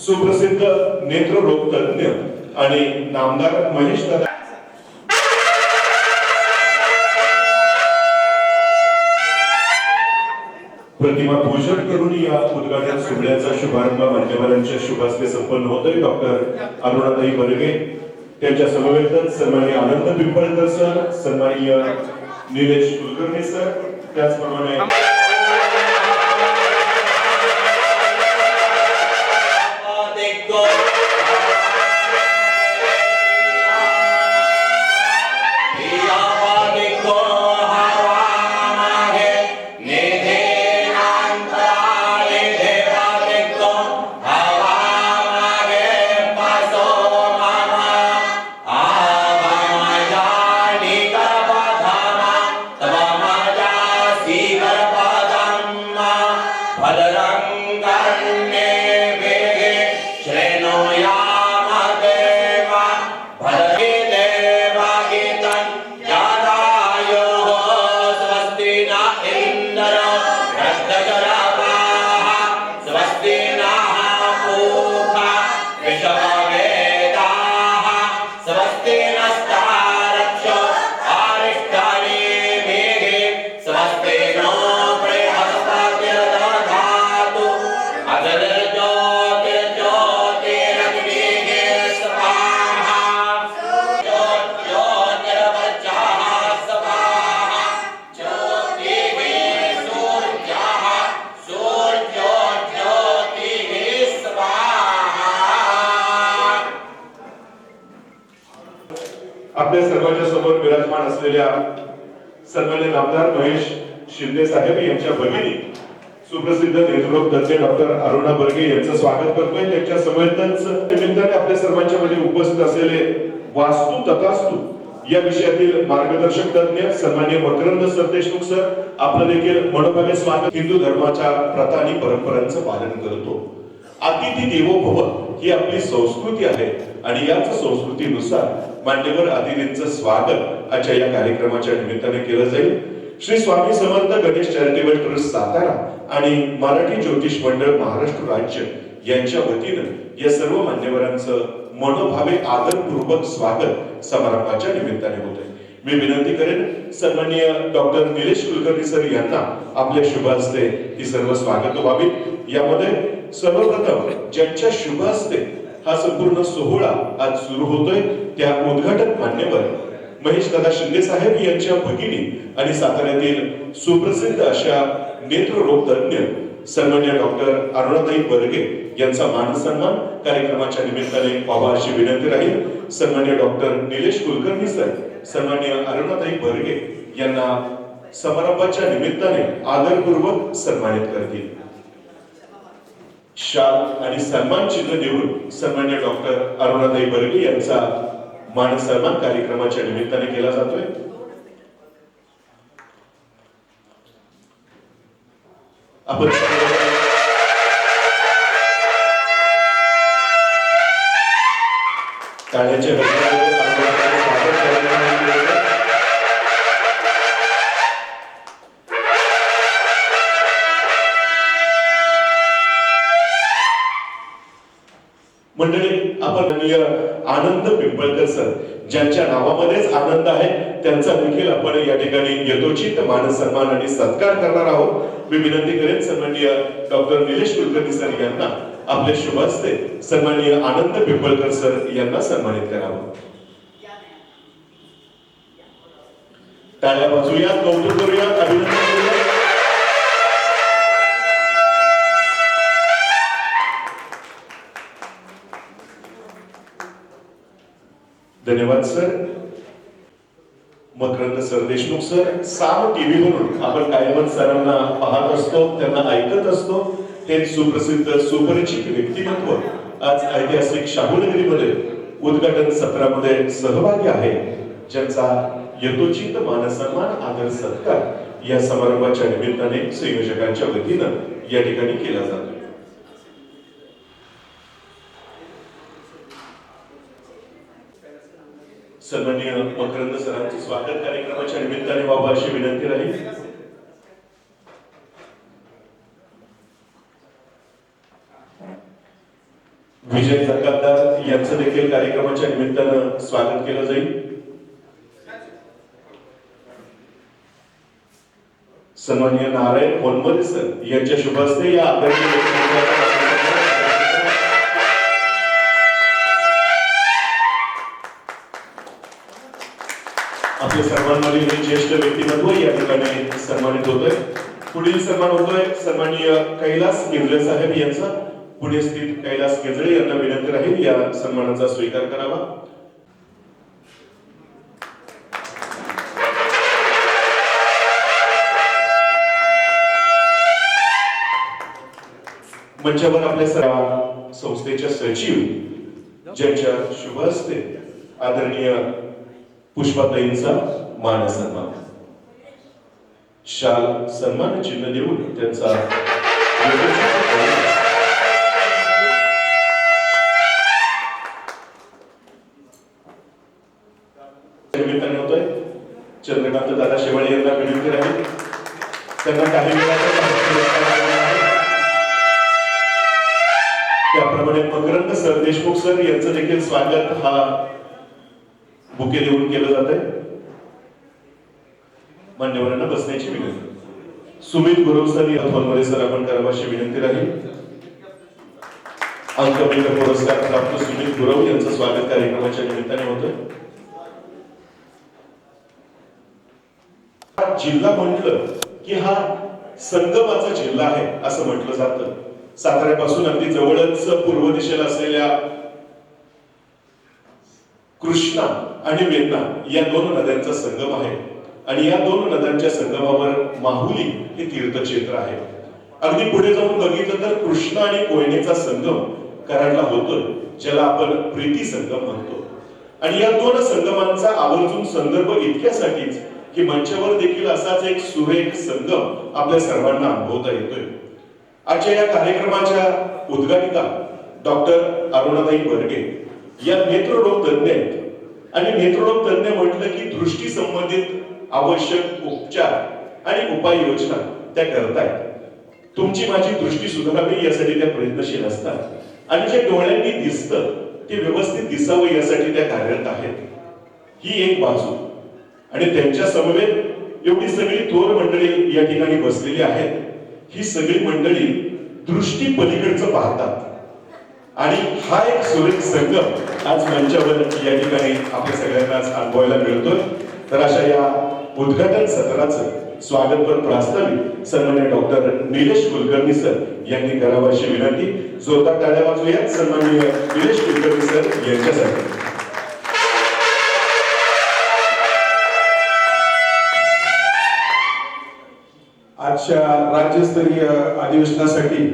सुप्रसिद्ध नेत्ररोग तज्ञ आणि नामदार महेश दादा प्रतिमा पूजन करून या उद्घाटन सोहळ्याचा शुभारंभ मान्यवरांच्या शुभ हस्ते संपन्न होतोय। डॉक्टर अरुणाताई बर्गे त्यांच्या समवेत सन्माननीय आनंद पिंपळकर सर, सन्माननीय निलेश कुलकर्णी सर, त्याचप्रमाणे आपल्या सर्वांच्या समोर विराजमान असलेल्या सन्माननीय नामदार महेश शिंदे साहेब यांच्या भगिनी सुप्रसिद्ध नेत्ररोग तज्ञ डॉक्टर अरुणा बर्गे यांचं स्वागत करतोय। त्यांच्या समवेतच निमित्ताने आपल्या सर्वांच्या मध्ये उपस्थित असलेले वास्तु तथास्तु या विषयातील मार्गदर्शक तज्ञ सन्माननीय मकरंद सरदेशमुख सर आपलं देखील मनोभावे स्वागत। हिंदू धर्माच्या प्रथा आणि परंपरांचं पालन करतो। अतिथी देवो भव ही आपली संस्कृती आहे आणि याच संस्कृतीनुसार मान्यवर अतिथींचं स्वागत आजच्या या कार्यक्रमाच्या निमित्ताने केलं जाईल। श्री स्वामी समर्थ गणेश चॅरिटेबल ट्रस्ट सातारा आणि मराठी ज्योतिष मंडळ महाराष्ट्र राज्य यांच्या वतीनं या सर्व मान्यवरांचं मनोभावे आदरपूर्वक स्वागत समारंभाच्या निमित्ताने होत आहे। मी विनंती करेन सन्माननीय डॉक्टर निलेश कुलकर्णी सर यांना आपल्या शुभ हस्ते ही सर्व स्वागत व्हावी। यामध्ये सर्वप्रथम ज्यांच्या शुभ हस्ते हा संपूर्ण सोहळा आज सुरू होतोय त्या उद्घाटक मान्यवर महेश दादा शिंदे साहेब यांच्या भगिनी आणि साताऱ्यातील सुप्रसिद्ध अशा नेत्ररोग तज्ञ सन्माननीय डॉक्टर अरुणाताई बर्गे यांचा मान सन्मान कार्यक्रमाच्या निमित्ताने व्हावा अशी विनंती राहील। सन्माननीय डॉक्टर निलेश कुलकर्णी सर सन्माननीय अरुणाताई बर्गे यांना समारंभाच्या निमित्ताने आदरपूर्वक सन्मानित करतील। शाल आणि सन्मान चिन्ह देऊन सन्माननीय डॉक्टर अरुणाताई बर्गे यांचा मान सन्मान कार्यक्रमाच्या निमित्ताने केला जातोय। आपण टाळ्याच्या गजरात मंडळी आपण आनंद पिंपळकर सर ज्यांच्या नावामध्येच आनंद आहे त्यांचा देखील आपण या ठिकाणी यथोचित मान सन्मान आणि सत्कार करणार आहोत। मी विनंती करेन सन्माननीय डॉक्टर निलेश कुलकर्णी सर यांना आपले शुभ हस्ते सन्माननीय आनंद पिंपळकर सर यांना सन्मानित करावं। टाळ्या वाजवूया, कौतुक करूया, अभिनंदन करूया। धन्यवाद सर। मकरंद सरदेशमुख सर साम टीव्ही वरून आपण कायमच सरांना पाहत असतो, त्यांना ऐकत असतो। हे सुप्रसिद्ध सुपरिचित व्यक्तिमत्व आज ऐतिहासिक शाहूनगरीमध्ये उद्घाटन सत्रामध्ये सहभागी आहे, ज्यांचा यथोचित मानसन्मान आदर सत्कार या समारंभाच्या निमित्ताने संयोजकांच्या वतीनं या ठिकाणी केला जातो। सन्माननीय मकरंद सरांचे स्वागत कार्यक्रमाच्या निमित्ताने व्हावं अशी विनंती राहील। विजय जकातदार यांचं देखील कार्यक्रमाच्या निमित्तानं स्वागत केलं जाईल। सन्माननीय नारायण होनमरे सर यांच्या शुभ हस्ते या आपल्या सर्वांमधील ज्येष्ठ व्यक्तिमत्व या ठिकाणी सन्मानित होतोय। पुढील सन्मान होतोय सन्माननीय कैलास केंद्रे साहेब यांचा। पुणे स्थित कैलास केंद्रे यांना विनंती राहील या सन्मानाचा स्वीकार करावा। मंचावर आपल्या सर्व संस्थेच्या सचिव ज्यांच्या शुभ हस्ते आदरणीय पुष्पाताईंचा मान सन्मान शाल सन्मान चिन्ह देऊन त्यांचा निमित्ताने होतोय। चंद्रकांत दादा शेवाळे यांना विनंती राहील त्यांना काही त्याप्रमाणे मकरंद सर देशमुख सर यांचं देखील स्वागत हा बुके देऊन केलं जात आहे। मान्यवरांना बसण्याची विनंती। सुमित गुरव सर या हॉलमध्ये सर आपण करावाशी विनंती राहील। अंकमित्र पुरस्कार प्राप्त सुमित गुरव यांचं स्वागत कार्यक्रमाच्या निमित्ताने होतं। जिल्हा म्हटलं की हा संगमाचा जिल्हा आहे असं म्हटलं जातं। साताऱ्यापासून अगदी जवळच पूर्व दिशेला असलेल्या कृष्णा आणि वेण्णा या दोन नद्यांचा संगम आहे आणि या दोन नद्यांच्या संगमावर माहुली हे तीर्थक्षेत्र आहे। अगदी पुढे जाऊन बघितलं तर कृष्णा आणि कोयनेचा संगम कराडला होतोय ज्याला आपण प्रीती संगम म्हणतो। आणि या दोन संगमांचा आवर्जून संदर्भ इतक्यासाठीच की मंचावर देखील असाच एक सुरेख संगम आपल्या सर्वांना अनुभवता येतोय। आजच्या या कार्यक्रमाच्या उद्घाटिका डॉक्टर अरुणाताई बर्गे या नेत्ररोग तज्ञ आहेत आणि नेत्ररोग तज्ञ म्हटलं की दृष्टी संबंधित आवश्यक उपचार आणि उपाययोजना त्या करतायत। तुमची माझी दृष्टी सुधारावी यासाठी त्या प्रयत्नशील असतात आणि जे डोळ्यांनी दिसतं ते व्यवस्थित दिसावं यासाठी त्या कार्यरत आहेत। ही एक बाजू आणि त्यांच्या समवेत एवढी सगळी थोर मंडळी या ठिकाणी बसलेली आहेत। ही सगळी मंडळी दृष्टी पलीकडचं पाहतात आणि हा एक सुरेख संगम आज मंचावर या ठिकाणी आपल्या सगळ्यांनाच अनुभवायला मिळतोय। तर अशा या उद्घाटन सत्राचं स्वागतपर प्रास्ताविक सन्माननीय डॉक्टर निलेश कुलकर्णी सर यांनी करावं अशी विनंती। जोरदार टाळ्या वाजवूयात सन्माननीय निलेश कुलकर्णी सर यांच्यासाठी। आजच्या राज्यस्तरीय अधिवेशनासाठी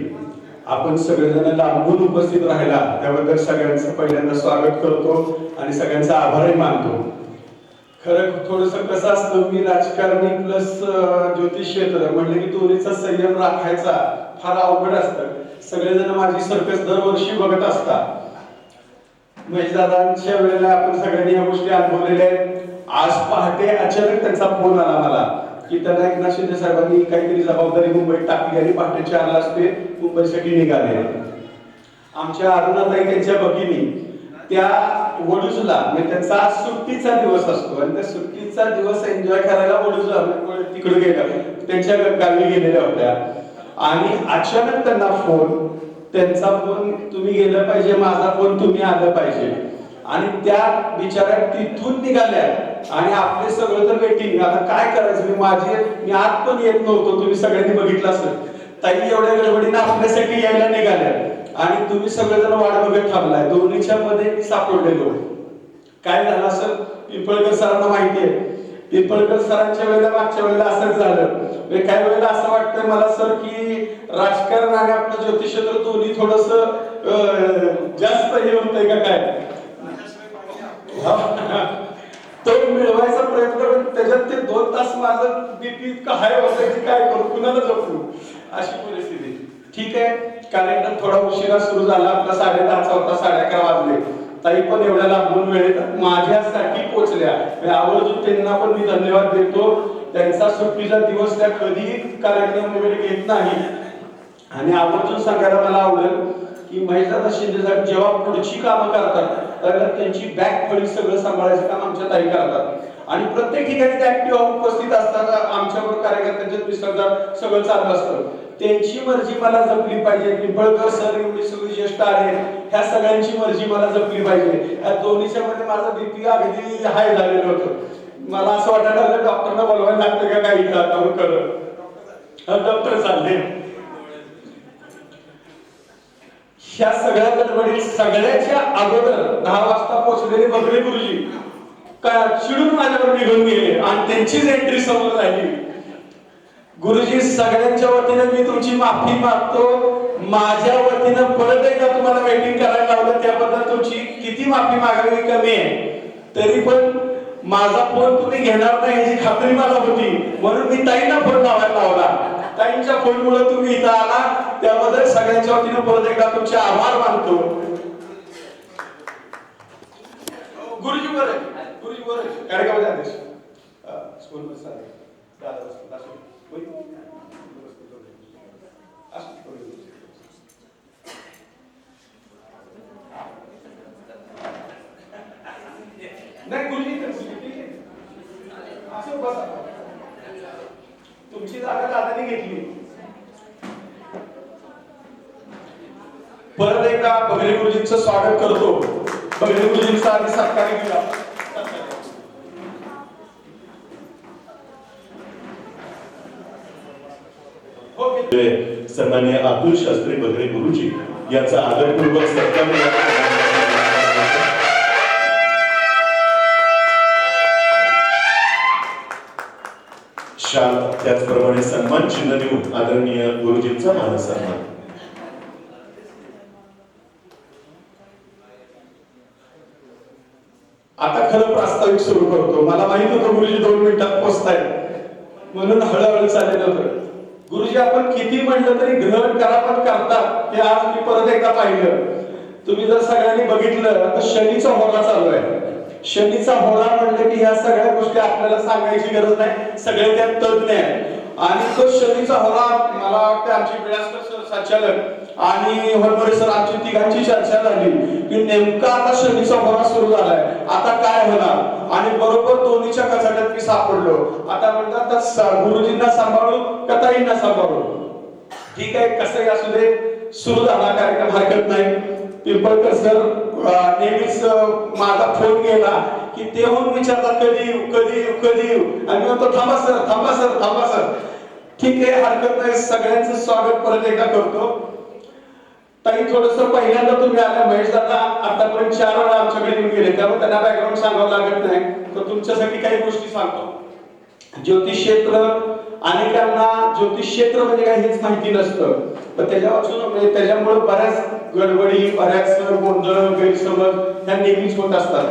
आपण सगळेजण लांबून उपस्थित राहिला त्याबद्दल सगळ्यांचं पहिल्यांदा स्वागत करतो आणि सगळ्यांचा आभारही मानतो। खरं थोडंसं कसं असतं मी राजकारणी प्लस ज्योतिष क्षेत्र म्हणले की दोन्हीचा संयम राखायचा फार अवघड असतं। सगळेजण माझी सर्कस दरवर्षी बघत असतात। महेशदादांच्या वेळेला आपण सगळ्यांनी या गोष्टी अनुभवलेल्या आहेत। आज पहाटे अचानक त्यांचा फोन आला मला की त्यांना एकनाथ शिंदे साहेबांनी काहीतरी जबाबदारी मुंबईत टाकली आणि पहाटे 4 वाजता मुंबईसाठी निघाले। आमच्या अरुणाताई त्यांच्या भगिनी त्या वडूजला म्हणजे त्यांचा आज सुट्टीचा दिवस असतो आणि त्या सुट्टीचा दिवस एन्जॉय करायला वडूजला तिकडे गेल्या त्यांच्या गावी गेलेल्या होत्या आणि अचानक त्यांना फोन त्यांचा फोन तुम्ही गेलं पाहिजे माझा फोन तुम्ही आलं पाहिजे आणि त्या बिचाऱ्या तिथून निघाल्या आणि आपले सगळं तर वेटिंग। आता काय करायचं मी आत पण येत नव्हतो तुम्ही सगळ्यांनी बघितलं असेल। ताई एवढ्या गडबडीने आपल्यासाठी यायला निघाल्या आणि तुम्ही सगळेजण वाट बघत थांबलाय। दोन्हीच्या मध्ये सापडलेलो काय झालं असेल पिंपळकर सरांना माहिती आहे। पिंपळकर सरांच्या वेळेला मागच्या वेळेला असंच झालं। काही वेळेला असं वाटतं मला सर की राजकारण आणि आपलं ज्योतिषशास्त्र दोन्ही थोडस जास्त हे होतंय का काय तो मिळवायचा प्रयत्न करून त्याच्यात ते 2 तास माझं बीपी इतकं हाय होतं की काय करू कुणाला जपू अशी परिस्थिती। ठीक आहे कार्यक्रम थोडा उशिरा सुरू झाला आपला 10:30 होता 11:30 वाजले। ताई पण एवढ्या लांबून वेळेत माझ्यासाठी पोहोचल्या आवर्जून त्यांना पण मी धन्यवाद देतो। त्यांचा सुट्टीचा दिवस त्या कधी कार्यक्रम वगैरे घेत नाही आणि आवर्जून सांगायला मला आवडेल की महेशदादा शिंदे साहेब जेव्हा पुढची कामं करतात त्यावेळेला त्यांची बॅक फळी सगळं सांभाळायचं काम आमच्या ताई करतात आणि प्रत्येक ठिकाणी ते ऍक्टिव्ह उपस्थित असतात आमच्याबरोबर कार्यकर्त्यांचे विसर्जन सगळं चालू असतं त्यांची मर्जी मला जपली पाहिजे पिंपळकर सर एवढी सगळी ज्येष्ठ आहेत ह्या सगळ्यांची मर्जी मला जपली पाहिजे या दोन्हीच्या मध्ये माझं बीपी अगदी हाय झालेलं होतं मला असं वाटायला लागलं डॉक्टरना बोलवायला लागतं का काही काम करत डॉक्टर चालले ह्या सगळ्या गडबडीत सगळ्याच्या अगोदर 10 वाजता पोहोचलेले बगळे गुरुजी काय चिडून माझ्यावर निघून गेले आणि त्यांचीच एंट्री समोर झाली गुरुजी सगळ्यांच्या वतीने मी तुमची माफी मागतो माझ्या वतीनं परत एकदा तुम्हाला वेटिंग करायला लावलं त्याबद्दल तुमची किती माफी मागावी कमी आहे तरी पण माझा फोन तुम्ही घेणार नाही याची खात्री मला होती म्हणून मी ताईंना फोन लावायला लावला ताईंच्या फोनमुळे तुम्ही इथं आला त्याबद्दल सगळ्यांच्या वतीनं परत एकदा तुमचे आभार मानतो गुरुजी बरे कार्यक्रमाचे अध्यक्ष स्कूल नाही गुरुजी असं बसा तुमची जागा दादाने घेतली परत एकदा बगरे गुरुजींचं स्वागत करतो बगरे गुरुजींचा आधी सत्कार केला सन्माननीय अतुल शास्त्री बगरे गुरुजी यांचा आदरपूर्वक सत्कार शाल त्याचप्रमाणे सन्मान चिन्ह देऊन आदरणीय गुरुजींचा मानसन्मान आता खरं प्रास्ताविक सुरू करतो मला माहित होतं गुरुजी 2 मिनिटात पोहोचतायत म्हणून हळूहळू चाललेलं होतं गुरुजी आपण किती म्हणलं तरी ग्रहण करा पण करतात हे आज मी परत एकदा पाहिलं तुम्ही जर सगळ्यांनी बघितलं तर शनीचा होरा चालू आहे शनीचा होरा म्हणलं की ह्या सगळ्या गोष्टी आपल्याला सांगायची गरज नाही सगळे त्यात तज्ञ आहेत आणि तो शनीचा होरा मला वाटतं आमची बिळास्कर सर संचालक आणि हरभरे सर आमची तिघांची चर्चा झाली की नेमका आता शनीचा होरा सुरू झालाय आता काय होणार आणि बरोबर दोन्हीच्या कचाट्यात मी सापडलो आता म्हणतात गुरुजींना सांभाळू का ताईंना सांभाळू ठीक आहे कसंही असू दे सुरू झाला कार्यक्रम हरकत नाही पिंपळकर सर नेहमीच माझा फोन गेला की ते होऊन विचारतात कधी येऊ आणि म्हणतो थांबा सर ठीक आहे हरकत नाही सगळ्यांचं स्वागत परत एकदा करतो ताई थोडस पहिल्यांदा तुम्ही आल्या महेशदादा आतापर्यंत 4 वेळा आमच्याकडे येऊन गेले त्यामुळे त्यांना बॅकग्राऊंड सांगावं लागत नाही तर तुमच्यासाठी काही गोष्टी सांगतो ज्योतिष क्षेत्र अनेकांना ज्योतिष क्षेत्र म्हणजे काय हेच माहिती नसतं पण त्याच्यापासून त्याच्यामुळे बऱ्याच गडबडी बऱ्याच गोंधळ गैरसमज ह्या नेहमीच होत असतात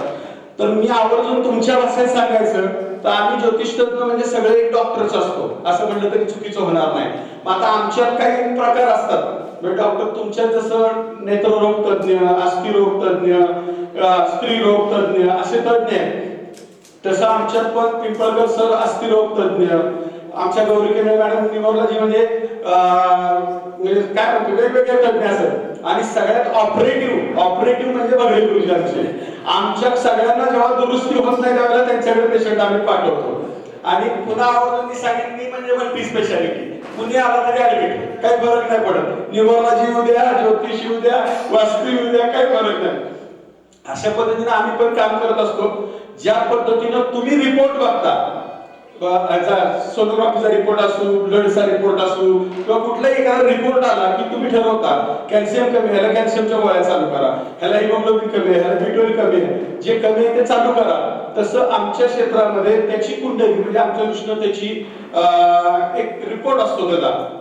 तर मी आवर्जून तुमच्या भाषेत सांगायचं तर आम्ही ज्योतिषतज्ञ म्हणजे सगळे एक डॉक्टरच असतो असं म्हटलं तरी चुकीचं होणार नाही मग आता आमच्यात काही प्रकार असतात डॉक्टर तुमच्यात जसं नेत्ररोग तज्ञ अस्थिरोग तज्ञ स्त्री रोग तज्ञ असे तज्ञ आहेत तसं आमच्यात पण पिंपळकर सर अस्थिरोग तज्ञ आमच्या गौरीकेने मॅडम निमोर्लाजी म्हणजे काय म्हणतो वेगवेगळे तज्ञ असत आणि सगळ्यात ऑपरेटिव्ह म्हणजे बगरे गुरुजी आमच्या सगळ्यांना जेव्हा दुरुस्ती होत नाही त्यावेळेला त्यांच्याकडे पेशंट आम्ही पाठवतो आणि पुन्हा आवर्जून मी सांगेन मी म्हणजे मल्टी स्पेशालिटी कुणी आला तरी ऍडमिट काही फरक नाही पडत निमोर्लाजी येऊ द्या ज्योतिष येऊ द्या वास्तू येऊ द्या काही फरक नाही अशा पद्धतीने आम्ही पण काम करत असतो ज्या पद्धतीनं तुम्ही रिपोर्ट बघता सोनोग्राफीचा रिपोर्ट असू ब्लडचा रिपोर्ट असू किंवा कुठलाही एखादा रिपोर्ट आला की तुम्ही ठरवता कॅल्शियम कमी ह्याला कॅल्शियमच्या गोळ्या चालू करा ह्याला हिमोग्लोबिन कमी आहे ह्याला B12 कमी आहे जे कमी आहे ते चालू करा तसं आमच्या क्षेत्रामध्ये त्याची कुंडली म्हणजे आमच्या उष्णतेची एक रिपोर्ट असतो त्याला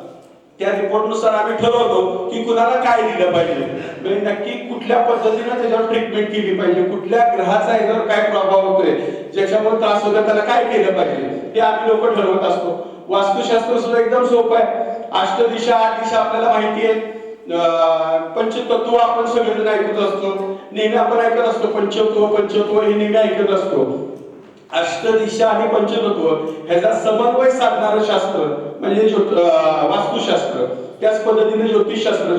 त्या रिपोर्टनुसार आम्ही ठरवतो की कुणाला काय दिलं पाहिजे म्हणजे नक्की कुठल्या पद्धतीने त्याच्यावर ट्रीटमेंट केली पाहिजे कुठल्या ग्रहाचा याच्यावर काय प्रभाव होतोय ज्याच्यामुळे त्रास होतो त्याला काय केलं पाहिजे हे आम्ही लोक ठरवत असतो वास्तुशास्त्र सुद्धा एकदम सोपं आहे अष्टदिशा 8 दिशा आपल्याला माहिती आहे पंचतत्व आपण सगळेजण ऐकत असतो नेहमी आपण ऐकत असतो पंचतत्व हे नेहमी ऐकत असतो अष्टदिशा आणि पंचतत्व ह्याचा समन्वय साधणारं शास्त्र म्हणजे वास्तुशास्त्र त्याच पद्धतीने ज्योतिषशास्त्र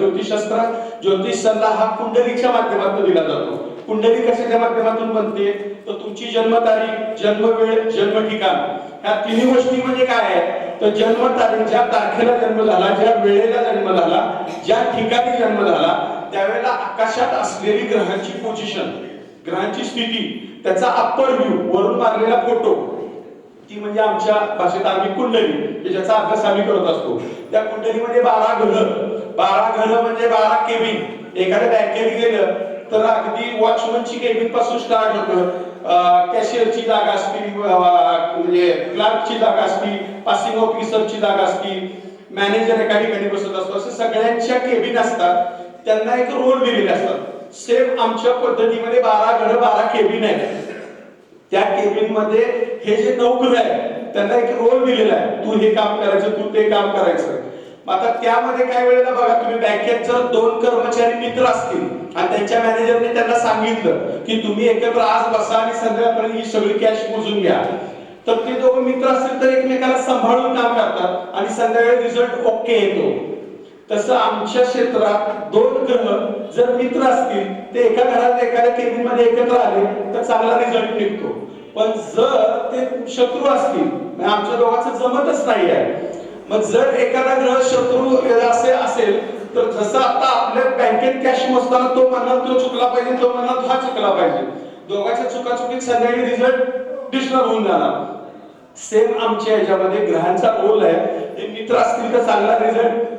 ज्योतिष सल्ला हा कुंडलीच्या माध्यमातून दिला जातो. कुंडली कशाच्या माध्यमातून बनते? तर तुमची जन्मतारीख, जन्मवेळ, जन्म ठिकाण, ह्या तिन्ही गोष्टी म्हणजे काय आहे? तर जन्मतारीख, ज्या तारखेला जन्म झाला, ज्या वेळेला जन्म झाला, ज्या ठिकाणी जन्म झाला, त्यावेळेला आकाशात असलेली ग्रहांची पोझिशन, ग्रहांची स्थिती, त्याचा अप्पर व्ह्यू, वरून मारलेला फोटो, ती म्हणजे आमच्या भाषेत आम्ही कुंडली, ज्याचा अभ्यास आम्ही करत असतो. त्या कुंडलीमध्ये 12 घरं म्हणजे 12 केबिन. एखाद्या बँकेत गेलं तर अगदी वॉचमनची केबिन पासून स्टार्ट होतं, कॅशियरची जागा असती, म्हणजे क्लार्कची जागा असती, पासिंग ऑफिसरची जागा असती, मॅनेजर एका ठिकाणी बसत असतो, असं सगळ्यांच्या केबिन असतात. त्यांना एक रोल दिलेले असतात. सेम आमच्या पद्धतीमध्ये 12 घरं 12 केबिन आहेत. त्या केबिन मध्ये हे जे नोकर आहे त्यांना एक रोल दिलेला आहे, तू हे काम करायचं, तू ते काम करायचं. आता त्यामध्ये काही वेळेला बघा, तुम्ही बँकेत जर 2 कर्मचारी मित्र असतील आणि त्यांच्या मॅनेजरने त्यांना सांगितलं की तुम्ही एकत्र आज बसा आणि संध्याकाळपर्यंत ही सगळी कॅश मोजून घ्या, तर ते दोघं मित्र असतील तर एकमेकाला सांभाळून काम करतात आणि संध्याकाळी रिझल्ट ओके येतो. तसं आमच्या क्षेत्रात 2 ग्रह जर मित्र असतील ते एका घरात एखाद्या केबिन मध्ये एकत्र आले तर चांगला रिझल्ट निघतो. पण जर ते शत्रू असतील, म्हणजे आमच्या दोघांचं जमतच नाही आहे, मग जर एखादा ग्रह शत्रू असेल तर जसं आता आपल्या बँकेत कॅश मोजताना तो म्हणणार तो चुकला पाहिजे, तो म्हणणार हा चुकला पाहिजे, दोघांच्या चुकाचुकीत संध्याकाळी रिझल्ट डिस्टर्ब होऊन जाणार. सेम आमच्या याच्यामध्ये ग्रहांचा रोल आहे. ते मित्र असतील तर चांगला रिझल्ट,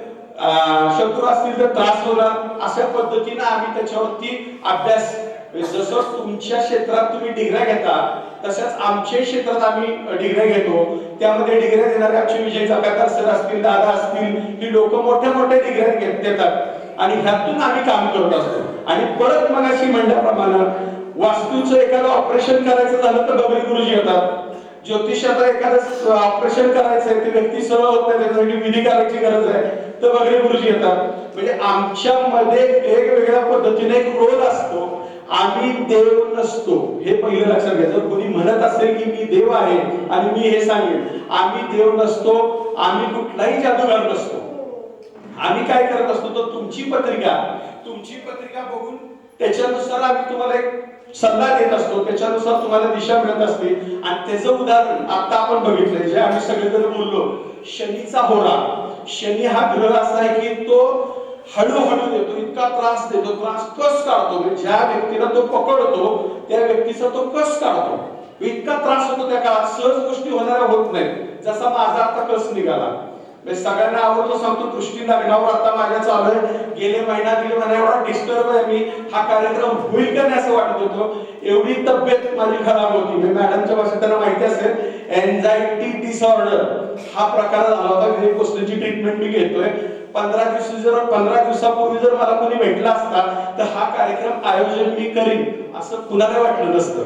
शत्रू असतील तर त्रास होणार. अशा पद्धतीने आम्ही त्याच्यावरती अभ्यास, जसं तुमच्या क्षेत्रात तुम्ही डिग्र्या घेता तशाच आमच्या क्षेत्रात आम्ही डिग्र्या घेतो. त्यामध्ये डिग्र्या देणारे आमचे विजय जकादार सर असतील, दादा असतील, ही लोक मोठ्या मोठ्या डिग्र्या देतात आणि ह्यातून आम्ही काम करत असतो. आणि परत मगाशी म्हणल्याप्रमाणे वास्तूचं एखादं ऑपरेशन करायचं झालं तर बबरी गुरुजी येतात. ज्योतिषाचं एखादं ऑपरेशन करायचं आहे, ती व्यक्ती सरळ होत नाही, त्याच्यासाठी विधी करायची गरज आहे, तर बगरे गुरुजी येतात. म्हणजे आमच्यामध्ये वेगवेगळ्या पद्धतीने एक रोल असतो. आम्ही देव नसतो, हे पहिलं लक्षात घ्या. जर कोणी म्हणत असेल की मी देव आहे आणि मी हे सांगेन, आम्ही देव नसतो, आम्ही कुठलाही जादूगार नसतो. आम्ही काय करत असतो, तर तुमची पत्रिका बघून त्याच्यानुसार आम्ही तुम्हाला एक सल्ला देत असतो, त्याच्यानुसार तुम्हाला दिशा मिळत असते. आणि त्याचं उदाहरण आता आपण बघितलंय, जे आम्ही सगळेजण बोललो, शनीचा होरा. शनी हा ग्रह असा आहे की तो हळूहळू देतो, इतका त्रास देतो, त्रास कस काढतो, म्हणजे ज्या व्यक्तीला तो पकडतो त्या व्यक्तीचा तो कस काढतो, इतका त्रास होतो त्या काळात. सहज गोष्टी होणाऱ्या होत नाहीत. जसा माझा आता कस निघाला, सगळ्यांना आवडतो सांगतो, दृष्टी लग्नावर आता माझ्या चालू आहे, गेले महिना दीड महिना एवढा डिस्टर्ब आहे मी, हा कार्यक्रम होईल का नाही असं वाटत होतं. एवढी तब्येत माझी खराब होती. मी मॅडमच्या भाषेत त्यांना माहिती असेल, एन्झायटी डिसऑर्डर हा प्रकार झाला होता. घरी बसण्याची ट्रीटमेंट मी घेतोय. 15 दिवसापूर्वी जर मला कोणी भेटला असता तर हा कार्यक्रम आयोजन मी करीन असं कुणाला वाटलं नसतं.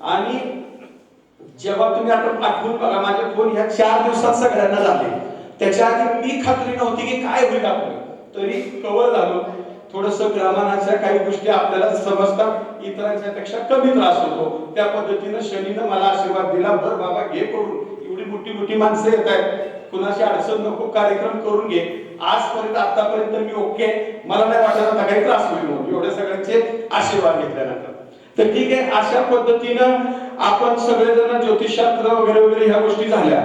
आणि जेव्हा तुम्ही आठवून बघा, माझे फोन ह्या 4 दिवसात सगळ्यांना झाले. त्याच्या आधी मी खात्री नव्हती की काय होईल आपलं, तरी कव्हर झालो. थोडस ग्रामांच्या काही गोष्टी आपल्याला समजतात, इतरांच्या पेक्षा कमी त्रास होतो. त्या पद्धतीनं शनीनं मला आशीर्वाद दिला, बर बाबा घे करून, एवढी मोठी मोठी माणसं येत आहेत, कुणाची अडचण नको, कार्यक्रम करून घे. आजपर्यंत आतापर्यंत मी ओके, मला नाही वाटत आता काही त्रास होईल म्हणून, एवढ्या सगळ्यांचे आशीर्वाद घेतल्यानंतर. तर ठीक आहे, अशा पद्धतीनं आपण सगळेजण ज्योतिषशास्त्र वगैरे वगैरे ह्या गोष्टी झाल्या.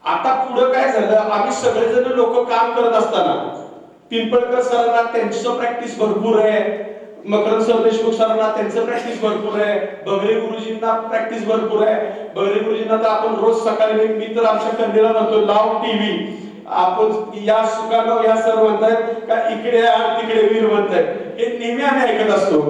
आता पुढे काय झालं, आम्ही सगळेजण लोक काम करत असताना पिंपळकर सरांना त्यांचं प्रॅक्टिस भरपूर आहे, मकरंद सर देशमुख सरांना त्यांचं प्रॅक्टिस भरपूर आहे, बगरे गुरुजींना प्रॅक्टिस भरपूर आहे. बगरे गुरुजींना तर आपण रोज सकाळी, मी तर आमच्या कंदीला म्हणतो लाव टीव्ही, आपण या सुखानो या सर म्हणतायत का इकडे आण तिकडे वीर म्हणतायत, हे नेहमी आम्ही ऐकत असतो.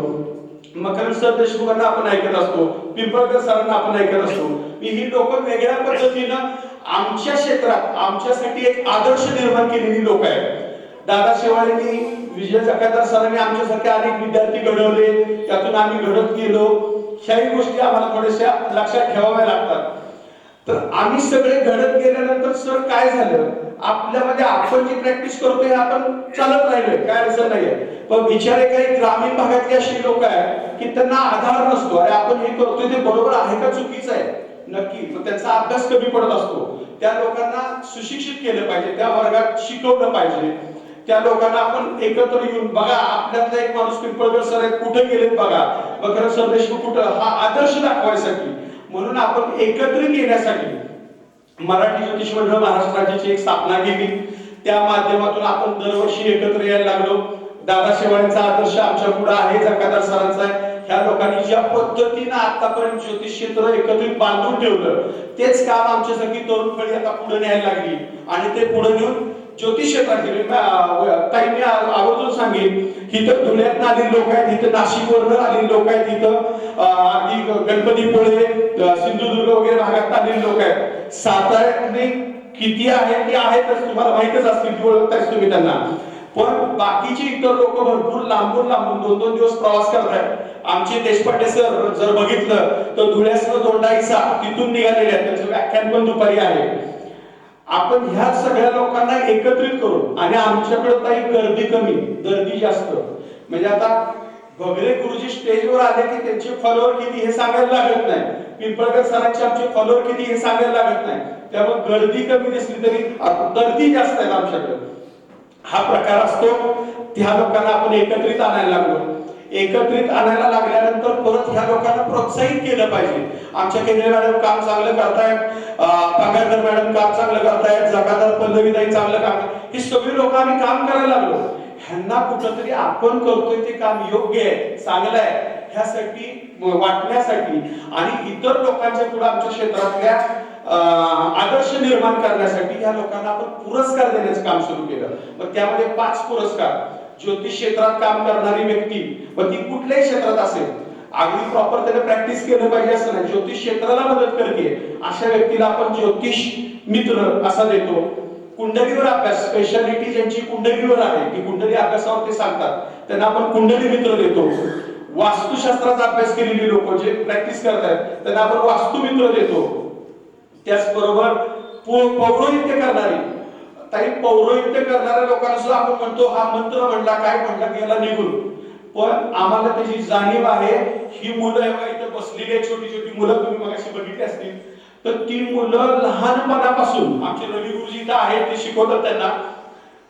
मकरंद सर देशमुखांना आपण ऐकत असतो, पिंपळकर सरांना आपण ऐकत असतो. ही लोक वेगळ्या पद्धतीनं आमच्या क्षेत्रात आमच्यासाठी एक आदर्श निर्माण केलेली लोक आहेत. दादा शेवाळेंनी, विजय जकादार सरांनी आमच्यासारखे अनेक विद्यार्थी घडवले, त्यातून आम्ही घडत गेलो. ह्याही गोष्टी आम्हाला थोड्याशा लक्षात ठेवाव्या लागतात. तर आम्ही सगळे घडत गेल्यानंतर सर काय झालं, आपल्यामध्ये आपण जी प्रॅक्टिस करतोय आपण चालत राहिलोय, काय अडचण नाहीये. पण बिचारे काही ग्रामीण भागातली अशी लोक आहेत की त्यांना आधार नसतो, अरे आपण हे करतोय ते बरोबर आहे का चुकीचं आहे, नक्की मग त्यांचा अभ्यास कमी पडत असतो. त्या लोकांना सुशिक्षित केलं पाहिजे, त्या वर्गात शिकवलं पाहिजे. त्या लोकांना आपण एकत्र येऊन बघा, आपल्यातला एक माणूस पिंपळकर सर आहेत, कुठे गेलेत बघा, बघा सर देशमुख कुठं, हा आदर्श दाखवायसाठी. म्हणून आपण एकत्रित येण्यासाठी मराठी ज्योतिष मंडळ महाराष्ट्र राज्याची एक स्थापना केली. त्या माध्यमातून आपण दरवर्षी एकत्र यायला लागलो. दादा शेवाळेंचा आदर्श आमच्या पुढे आहे, जकादार सरांचा आहे. ह्या लोकांनी ज्या पद्धतीने आतापर्यंत ज्योतिष क्षेत्र एकत्रित बांधून ठेवलं, तेच काम आमच्यासाठी तरुण पिढी आता पुढे न्यायला लागली आणि ते पुढे नेऊन ज्योतिष क्षेत्रात ताई मी आवर्जून सांगेन, इथं धुळ्यातून आलेली लोक आहेत, इथं नाशिकवरून आलेली लोक आहेत, इथं अगदी गणपतीपुळे सिंधुदुर्ग वगैरे भागात आलेली लोक आहेत. साताऱ्यातले किती आहेत ते आहेतच, तुम्हाला माहितच असतील की ओळखतायच तुम्ही त्यांना. पण बाकीचे इतर लोक भरपूर लांबून लांबून 2-2 दिवस प्रवास करतात. आमचे देशपांडे सर जर बघितलं तर धुळ्यासह दोंडाईचा तिथून निघालेले आहेत, त्यांचं व्याख्यान पण दुपारी आहे. आपण ह्या सगळ्या लोकांना एकत्रित करू आणि आमच्याकडे काही गर्दी कमी, गर्दी जास्त. म्हणजे आता भगरे गुरुजी स्टेजवर आले की त्यांचे फॉलोअर किती हे सांगायला लागत नाही, पिंपळकर सरांचे आमचे फॉलोअर किती हे सांगायला लागत नाही. त्यामुळे गर्दी कमी दिसली तरी गर्दी जास्त आहे आमच्याकडे. हा प्रकार असतो. त्या लोकांना आपण एकत्रित आणायला लागलो. एकत्रित आणायला लागल्यानंतर परत ह्या लोकांना प्रोत्साहित केलं पाहिजे. आमच्या केंद्रे मॅडम काम चांगलं करतायत, पांगारकर मॅडम काम चांगलं करतायत, जकादार पल्लवीताई चांगलं काम, ही सगळी लोक आम्ही काम करायला लागलो. ह्यांना कुठंतरी आपण करतोय ते काम योग्य आहे, चांगलं आहे ह्यासाठी वाटण्यासाठी आणि इतर लोकांच्या पुढे आमच्या क्षेत्रातल्या आदर्श निर्माण करण्यासाठी ह्या लोकांना आपण पुरस्कार देण्याचं काम सुरू केलं. मग त्यामध्ये 5 पुरस्कार. ज्योतिष क्षेत्रात काम करणारी व्यक्ती, व ती कुठल्याही क्षेत्रात असेल, अगदी प्रॉपर त्याने प्रॅक्टिस केलं पाहिजे असं नाही, ज्योतिष क्षेत्राला मदत करते अशा व्यक्तीला आपण ज्योतिष मित्र असा देतो. कुंडलीवर अभ्यास, स्पेशालिटी ज्यांची कुंडलीवर आहे, की कुंडली अभ्यासावर ते सांगतात, त्यांना आपण कुंडली मित्र देतो. वास्तुशास्त्राचा अभ्यास केलेली लोक जे प्रॅक्टिस करतात त्यांना आपण वास्तु मित्र देतो. त्याचबरोबर पौरोहित्य करणारी ताई, पौरोहित्य करणाऱ्या लोकांना सुद्धा आपण म्हणतो हा मंत्र म्हणला काय म्हणला गेला निघून, पण आम्हाला त्याची जाणीव आहे. ही मुलं इथे बसलेली आहेत, छोटी छोटी मुलं, तुम्ही मगाशी बघितली असतील, तर ती मुलं लहानपणापासून आमचे रवी गुरुजी इथं आहेत, ते शिकवतात त्यांना.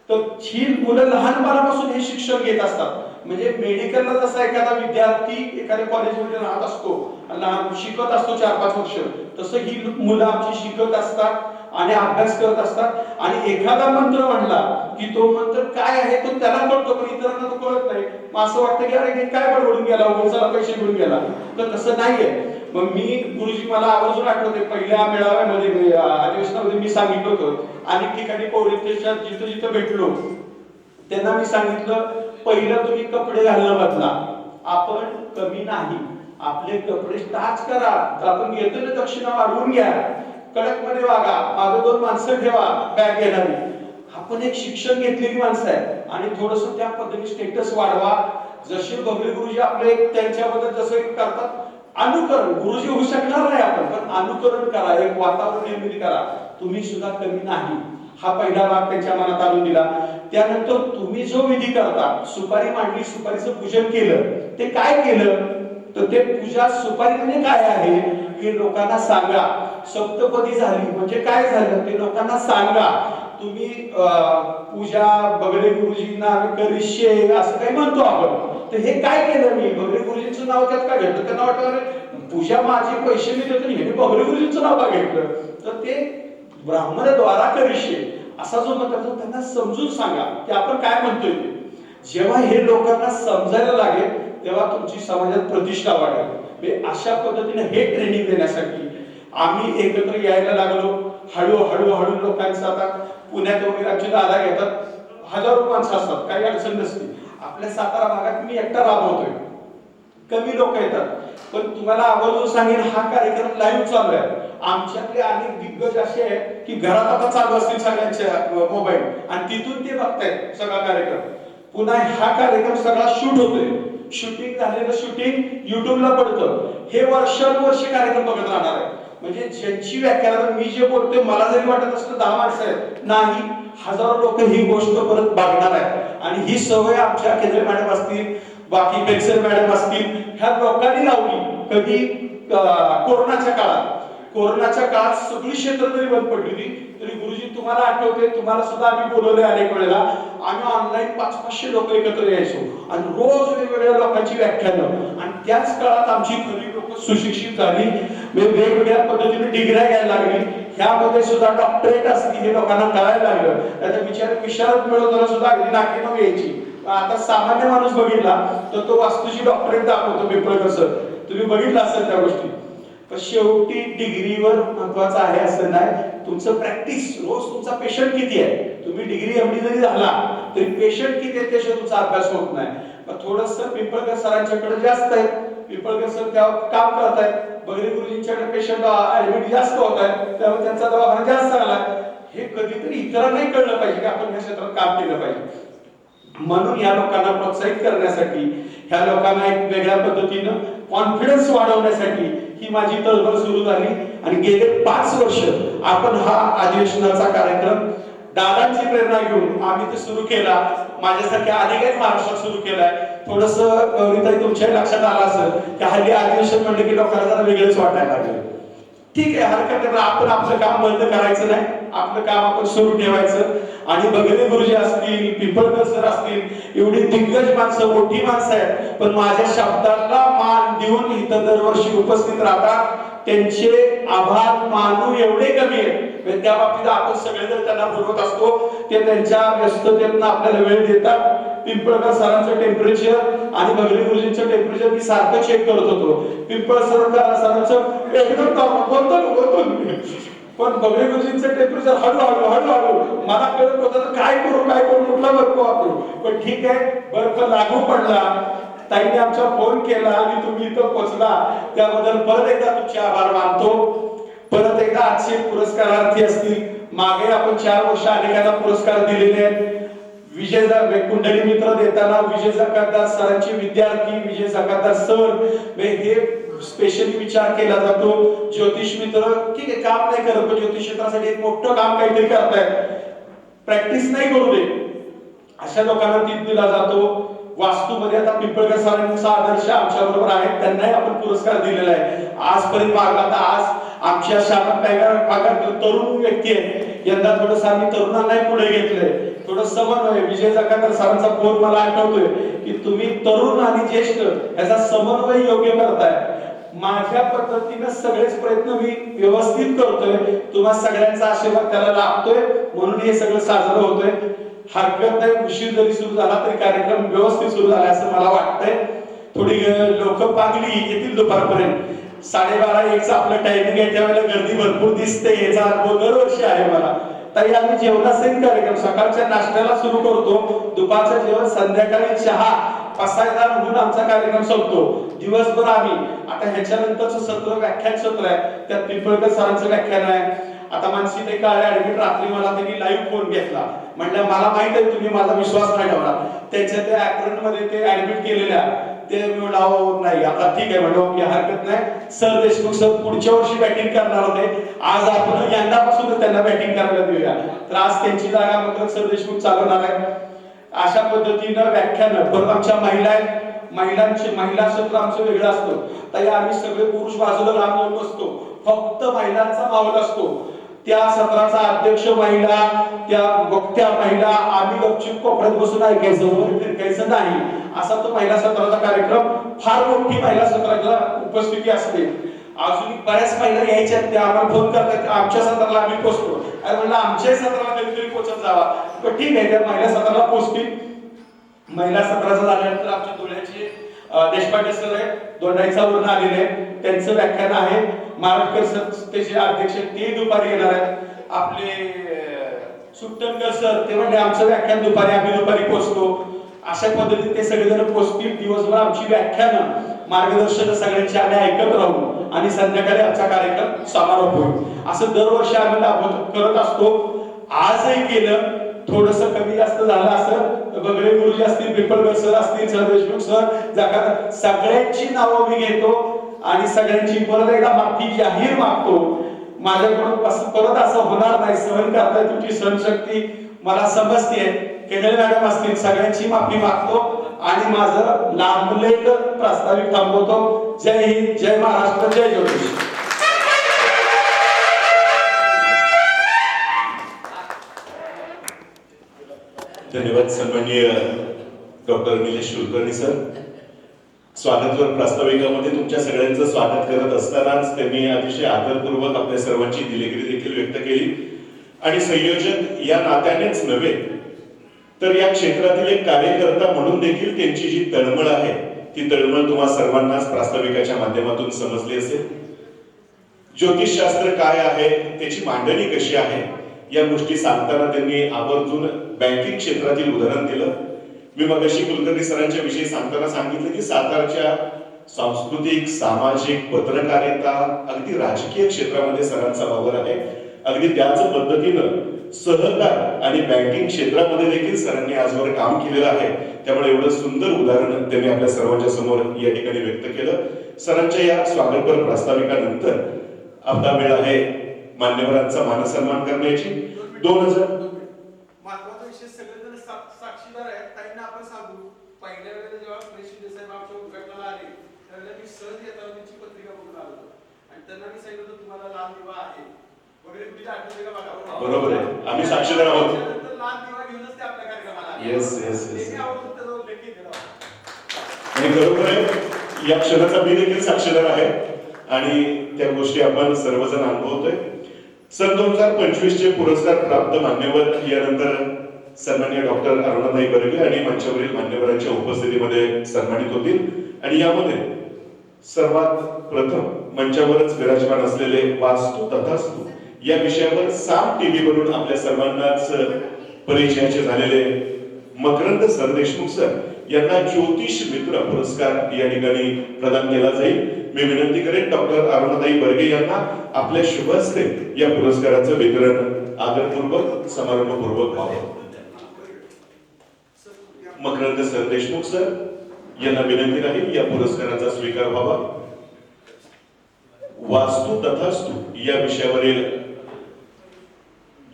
तर ही मुलं लहानपणापासून हे शिक्षण घेत असतात. म्हणजे मेडिकलला जसा एखादा विद्यार्थी एखाद्या कॉलेजमध्ये राहत असतो, शिकत असतो 4-5 वर्ष, तसं ही मुलं आमची शिकत असतात आणि अभ्यास करत असतात. आणि एखादा मंत्र म्हणला की तो मंत्र काय आहे तो त्याला कळतो, पण इतरांना तो कळत नाही. मग असं वाटतं की अरे काय बडबडून गेला, उगाच पैसे घेऊन गेला. तर तसं नाहीये. मग मी गुरुजी मला आवर्जून आठवते, पहिल्या मेळाव्यामध्ये अधिवेशनामध्ये मी सांगितलं होतं, अनेक ठिकाणी पौरोहित्याच्या जिथं जिथं भेटलो त्यांना मी सांगितलं, पहिलं तुम्ही कपडे घालणं बदला. आपण कमी नाही, आपले कपडे स्टाच करा. आपण घेतो ना दक्षिणा वाढवून घ्या, कडक मध्ये वागा, मागे 2 माणसं ठेवा बॅग घेणारी. आपण एक शिक्षण घेतलेली माणसं आहे आणि थोडस त्या पद्धतीने स्टेटस वाढवा. जसे भगरे गुरुजी आपले त्यांच्याबद्दल जसं करतात, अनुकरण गुरुजी होऊ शकणार नाही आपण, पण अनुकरण करा, एक वातावरण निर्मिती करा. तुम्ही सुद्धा कमी नाही, हा पहिला भाग त्यांच्या मनात आणून दिला. त्यानंतर तुम्ही जो विधी करता, सुपारी मांडली, सुपारीचं पूजन केलं, ते काय केलं तर ते पूजा सुपारी म्हणजे काय आहे हे लोकांना सांगा. सप्तपदी झाली म्हणजे काय झालं ते लोकांना सांगा. तुम्ही पूजा बगडे गुरुजींना आम्ही करिष्ये असं काही म्हणतो आपण, तर हे काय केलं मी, बगडे गुरुजींचं नाव त्यात का घेतलं. त्यांना वाटतं पूजा माझे पैसे मी देतो नाही, बगडे गुरुजींचं नाव का घेतलं. तर ते ब्राह्मणद्वारा करिष्ये असा जो म्हणतात त्यांना समजून सांगा की आपण काय म्हणतोय ते. जेव्हा हे लोकांना समजायला लागेल तेव्हा तुमची समाजात प्रतिष्ठा वाढेल. अशा पद्धतीने हे ट्रेनिंग देण्यासाठी आम्ही एकत्र यायला लागलो. हळूहळू लोकांचं आता पुण्यात वगैरे आमचे दादा घेतात, हजारो माणसं असतात, काही अडचण नसते. आपल्या सातारा भागात मी एकटा राबवतोय, कमी लोक येतात, पण तुम्हाला आवर्जून सांगेन हा कार्यक्रम लाईव्ह चालू आहे. आमच्यातले अनेक दिग्गज असे आहेत की घरात आता चालू असतील सगळ्यांच्या मोबाईल आणि तिथून ते बघतायत सगळा कार्यक्रम. पुन्हा हा कार्यक्रम सगळा शूट होतोय, शूटिंग झालेलं शूटिंग युट्यूबला पडतं. हे वर्षानुवर्ष कार्यक्रम बघत राहणार आहे. म्हणजे ज्यांची व्याख्या मी जे बोलतोय मला जरी वाटत असलं 10 माणसं आहेत, नाही, हजारो लोक ही गोष्ट परत बघणार आहेत. आणि ही सवय आमच्या केंद्रे मॅडम असतील, बाकी पेक्सर मॅडम असतील, ह्या लोकांनी लावली कधी कोरोनाच्या काळात. कोरोनाच्या काळात सगळी क्षेत्र जरी बंद पडली होती तरी गुरुजी तुम्हाला आठवते, तुम्हाला सुद्धा आम्ही बोलवले अनेक वेळेला. आम्ही ऑनलाईन 500-500 लोक एकत्र यायचो आणि रोज वेगवेगळ्या लोकांची व्याख्यानं. आणि त्याच काळात आमची खरी लोक सुशिक्षित झाली, वेगवेगळ्या पद्धतीने डिग्र्या घ्यायला लागली. ह्यामध्ये सुद्धा डॉक्टरेट असली हे लोकांना कळायला लागलं. त्याच्या बिचारे विशारद मिळवताना सुद्धा अगदी नाकीनं यायची. आता सामान्य माणूस बघितला तर तो वास्तूची डॉक्टरेट दाखवतो पिंपळकर सर, तुम्ही बघितलं असेल त्या गोष्टी. पण शेवटी डिग्रीवर महत्वाचं आहे असं नाही, तुमचं प्रॅक्टिस. रोज तुमचा पेशंट किती आहे, तुम्ही डिग्री एवढी जरी झाला तरी पेशंट किती आहे त्याशिवाय तुमचा अभ्यास होत नाही. थोडस पिंपळकर सरांच्याकडे जास्त आहे, पिंपळकर सर त्यावर काम करत आहेत. बगरे गुरुजींच्याकडे पेशंट ऍडमिट जास्त होत आहेत, त्यामुळे त्यांचा दवाखाना जास्त झाला. हे कधीतरी इतरांनाही कळलं पाहिजे की आपण या क्षेत्रात काम केलं पाहिजे. म्हणून या लोकांना प्रोत्साहित करण्यासाठी, ह्या लोकांना एक वेगळ्या पद्धतीनं कॉन्फिडन्स वाढवण्यासाठी ही माझी तळमळ सुरू झाली. आणि गेले 5 वर्ष आपण हा अधिवेशनाचा कार्यक्रम दादांची प्रेरणा घेऊन आम्ही ते सुरू केला. माझ्यासारख्या अनेक महाराष्ट्रात सुरू केलाय. थोडस गौरीताई तुमच्या लक्षात आलं असेल की हल्ली अधिवेशन म्हणलं की लोकांना जरा वेगळंच वाटायला लागलं. ठीक आहे, हरकत नाही, आपण आपलं काम बंद करायचं नाही, आपलं काम आपण सुरू ठेवायचं. आणि बगरे गुरुजी असतील, पिंपळकर सर असतील, एवढी दिग्गज माणसं, मोठी माणसं आहेत, पण माझ्या शब्दाला मान देऊन इथं दरवर्षी उपस्थित राहतात. त्यांचे आभार मानू एवढे कमी आहेत. त्या बाबतीत आपण सगळेजण त्यांना बोलवत असतो, ते त्यांच्या व्यस्ततेतून आपल्याला वेळ देतात. पिंपळकर सरांचं टेम्परेचर आणि बगरे गुरुजींचं टेम्परेचर मी सारखं चेक करत होतो. पिंपळकर सरांचं एकदम पण बगरे गुरुजींचं टेम्परेचर हळूहळू मला कळत होतं काय करू कुठला बर्फ वापरू. पण ठीक आहे, बर्फ लागू पडला, ताईने आमचा फोन केला आणि तुम्ही इथं पोहोचला, त्याबद्दल परत एकदा तुमचे आभार मानतो. परत एकदा आजचे पुरस्कारार्थी असतील, मागे आपण 4 वर्ष अनेकांना पुरस्कार दिलेले आहेत. विजय कुंडली मित्र देताना विजय जकातदार सरांचे विद्यार्थी, विजय जकातदार सर हे स्पेशली विचार केला जातो. ज्योतिष मित्र ठीक आहे, काम नाही करत पण ज्योतिष क्षेत्रासाठी एक मोठं काम काहीतरी करतायत, प्रॅक्टिस नाही करू दे, अशा लोकांना टीप दिला जातो. वास्तूमध्ये आता पिंपळकर सरांचा आदर्श आमच्या बरोबर आहे, त्यांनाही आपण पुरस्कार दिलेला आहे. आजपर्यंत मागला आज आमच्या शाळा तरुण व्यक्ती आहे, यंदा थोडस आम्ही तरुणांनाही पुढे घेतलंय. थोडं समन्वय, विजय जकातदार सरांचा फोन मला आठवतोय की तुम्ही तरुण आणि ज्येष्ठ याचा समन्वय योग्य करताय. माझ्या पद्धतीने सगळेच प्रयत्न मी व्यवस्थित करतोय, तुम्हा सगळ्यांचा आशीर्वाद त्याला लागतोय, म्हणून हे सगळं साजरं होतंय. हरकत नाही, उशीर जरी सुरू झाला तरी कार्यक्रम व्यवस्थित सुरू झाला असं मला वाटतंय. थोडी लोक पागली येतील दुपारपर्यंत. 12:30-1चा आपलं टायमिंग आहे, त्यावेळेला गर्दी भरपूर दिसते, याचा अनुभव दरवर्षी आहे मला. ताई आम्ही जेवणासहित कार्यक्रम सकाळच्या नाश्त्याला सुरू करतो, दुपारचं जेवण, संध्याकाळी चहा, 5-6 म्हणून आमचा कार्यक्रम संपतो. दिवसभर आम्ही आता ह्याच्यानंतरचं सत्र व्याख्यान सत्र आहे, त्यात पिंपळकर सरांचं व्याख्यान आहे. आता मानसी ते काळे ऍडमिट, रात्री मला त्यांनी लाईव्ह फोन घेतला, म्हटलं मला माहित आहे तुम्ही माझा विश्वास नाही ठेवला, त्यांच्या त्या ऍक्सिडेंट मध्ये ते ऍडमिट केलेल्या ते मी नाही. आता ठीक आहे म्हणलं, ओके हरकत नाही. सर देशमुख सर पुढच्या वर्षी बॅटिंग करणार होते, आज आपण यंदापासून त्यांना बॅटिंग करायला देऊया, तर आज त्यांची जागा मग सर देशमुख चालवणार आहे. अशा पद्धतीनं व्याख्यान. परत आमच्या महिला आहेत, महिला सत्र आमचं वेगळं असतं. ताई आम्ही सगळे पुरुष बाजूला लांब येऊन बसतो, फक्त महिलांचा माहोल असतो. त्या सत्राचा अध्यक्ष महिला, त्या वक्त्या महिला, आम्ही गपचूप कोपऱ्यात बसून ऐकायचं, वर फिरकायचं नाही. असा तो महिला सत्राचा कार्यक्रम. फार मोठी महिला सत्राला उपस्थिती असते. अजून बऱ्याच महिला यायच्या, त्या आम्हाला फोन करतात आमच्या सत्राला आम्ही पोहोचतो. आणि म्हणलं आमच्या सत्राला कधीतरी पोहोचत जावा. पण ठीक आहे, त्या महिला सत्राला पोहोचतील. महिला सत्राचं झाल्यानंतर आमच्या धुळ्याचे देशपांडे सर आहेत, दोंडाईचावरून आलेले, त्यांचं व्याख्यान आहे. मारटकर सर त्याचे अध्यक्ष, ते दुपारी येणार आहेत. आपले सुट्टणकर सर ते म्हणजे आमचं व्याख्यान दुपारी, आम्ही दुपारी पोहोचतो. अशा पद्धतीने ते सगळेजण पोहोचतील. दिवसभर आमची व्याख्यानं, मार्गदर्शन सगळ्यांची आम्ही ऐकत राहू आणि संध्याकाळी आमचा कार्यक्रम समारोप होईल. असं दरवर्षी आम्ही करत असतो. आजही केलं, थोडस कमी जास्त झालं असं. बगरे गुरुजी असतील, पिंपळकर सर असतील, सर देशमुख सर, जकात, सगळ्यांची नावं मी घेतो आणि सगळ्यांची परत एकदा माफी जाहीर मागतो. माझ्याकडून परत असं होणार नाही, सहन करताय तुमची सहनशक्ती मला समजते. केंद्रे मॅडम असतील, सगळ्यांची माफी मागतो आणि माझं लांबलेलं प्रास्ताविक थांबवतो. जय हिंद, जय महाराष्ट्र, जय ज्योतिष. धन्यवाद सन्माननीय डॉक्टर निलेश कुलकर्णी सर. स्वागतपर प्रास्ताविकामध्ये तुमच्या सगळ्यांचं स्वागत करत असतानाच त्यांनी अतिशय आदरपूर्वक आपल्या सर्वांची दिलगिरी देखील व्यक्त केली आणि संयोजक या नात्यानेच नव्हे तर या क्षेत्रातील एक कार्यकर्ता म्हणून देखील त्यांची जी तळमळ आहे ती तळमळ तुम्हा सर्वांनाच प्रास्ताविकाच्या माध्यमातून समजली असेल. ज्योतिषशास्त्र काय आहे, त्याची मांडणी कशी आहे, या गोष्टी सांगताना त्यांनी आवर्जून बँकिंग क्षेत्रातील उदाहरण दिलं. मी मगाशी कुलकर्णी सरांच्या विषयी सांगताना सांगितलं की सातारच्या सांस्कृतिक, सामाजिक, पत्रकारिता, अगदी राजकीय क्षेत्रामध्ये सरांचा वावर आहे. अगदी त्याच पद्धतीनं सहकार आणि बँकिंग क्षेत्रामध्ये देखील सरांनी आजवर काम केलेलं आहे. त्यामुळे एवढं सुंदर उदाहरण त्यांनी आपल्या सर्वांच्या समोर या ठिकाणी व्यक्त केलं. सरांच्या या स्वागतपर प्रास्ताविकानंतर आपला वेळ आहे मान्यवरांचा मानसन्मान करण्याची. 2000 महत्वाचा विषय सगळेजण साक्षीदार आहेत. ताईंना आपण सांगू, पहिल्या वेळेला जेव्हा प्रेषित साहेब आमच्या उद्घाटनाला आले त्यावेळेला मी सहज येताना त्यांची पत्रिका बघून आलो आणि त्यांना मी सांगितलं होतं तुम्हाला लाल दिवा आहे वगैरे. तुझी आठवते का बघा? बरोबर आहे, आम्ही साक्षीदार आहोत. त्यानंतर लाल दिवा घेऊनच ते आपल्या कार्यक्रमाला आले. Yes yes yes. ते आवर्जून त्याचा उल्लेख केलेला होता. आणि खरोखर आहे, या क्षणाचा मी देखील साक्षीदार आहे आणि त्या गोष्टी आपण सर्वजण अनुभवतोय. सन 2025 चे पुरस्कार प्राप्त मान्यवर यानंतर सन्माननीय डॉक्टर अरुणाताई बर्गे आणि मंचावरील मान्यवरांच्या उपस्थितीमध्ये सन्मानित होतील. आणि यामध्ये सर्वात प्रथम मंचावरच विराजमान असलेले वास्तू तथास्तू या विषयावर साम टीव्ही वरून आपल्या सर्वांनाच परिचयाचे झालेले मकरंद सरदेशमुख सर यांना ज्योतिष मित्र पुरस्कार या ठिकाणी प्रदान केला जाईल. मी विनंती करेन डॉक्टर अरुणाताई बर्गे यांना आपल्या शुभ हस्ते या पुरस्काराचं वितरण आदरपूर्वक समारंभपूर्वक व्हावं. मकरंद सरदेशमुख सर यांना विनंती राहील या पुरस्काराचा स्वीकार व्हावा. वास्तू तथास्तू या विषयावरील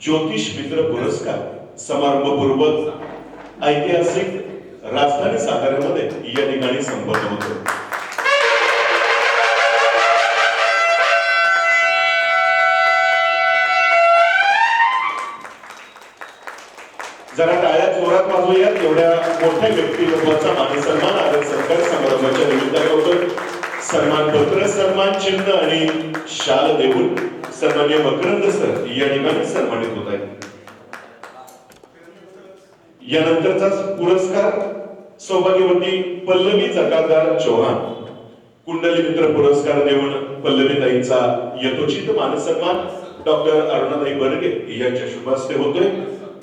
ज्योतिष मित्र पुरस्कार समारंभपूर्वक ऐतिहासिक राजधानी साताऱ्यामध्ये या ठिकाणी संपन्न होतो. जरा टाळ्या जोरात वाजवूया. एवढ्या मोठ्या व्यक्तिमत्वाचा मानसन्मान आदर सत्कार समारंभाच्या निमित्ताने होतो. सन्मान पत्र, सन्मान चिन्ह आणि शाल देऊन सन्माननीय मकरंद सर या ठिकाणी सन्मानित होत आहेत. यानंतरचा पुरस्कार सौभाग्यवती पल्लवी जकादार चौहान कुंडली मित्र पुरस्कार देऊन पल्लवीताईंचा यथोचित मानसन्मान डॉक्टर अरुणाताई बर्गे यांच्या शुभ हस्ते होतोय.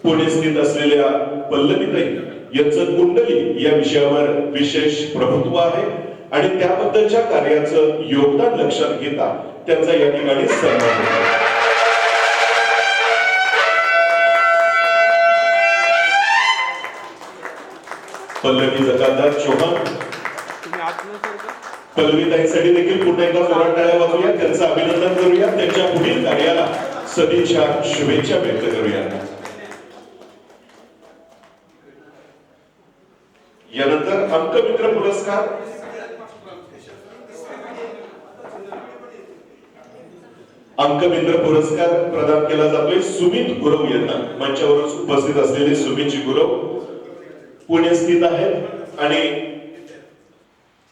पुणे स्थित असलेल्या पल्लवीताई यांचं कुंडली या विषयावर विशेष प्रभुत्व आहे आणि त्याबद्दलच्या कार्याचं योगदान लक्षात घेता त्यांचा या ठिकाणी सन्मान होतो. पल्लवी जकादार चौहान पल्लवीताईंसाठी देखील पुन्हा एकदा जोरात टाळ्या वाजवूया. त्यांचं अभिनंदन करूया. त्यांच्या पुढील कार्याला सदिच्छा शुभेच्छा व्यक्त करूया. यानंतर अंकमित्र पुरस्कार अंकमित्र पुरस्कार प्रदान केला जातोय सुमित गुरव यांना. मंचावर उपस्थित असलेले सुमित गुरव पुणे स्थित आहेत आणि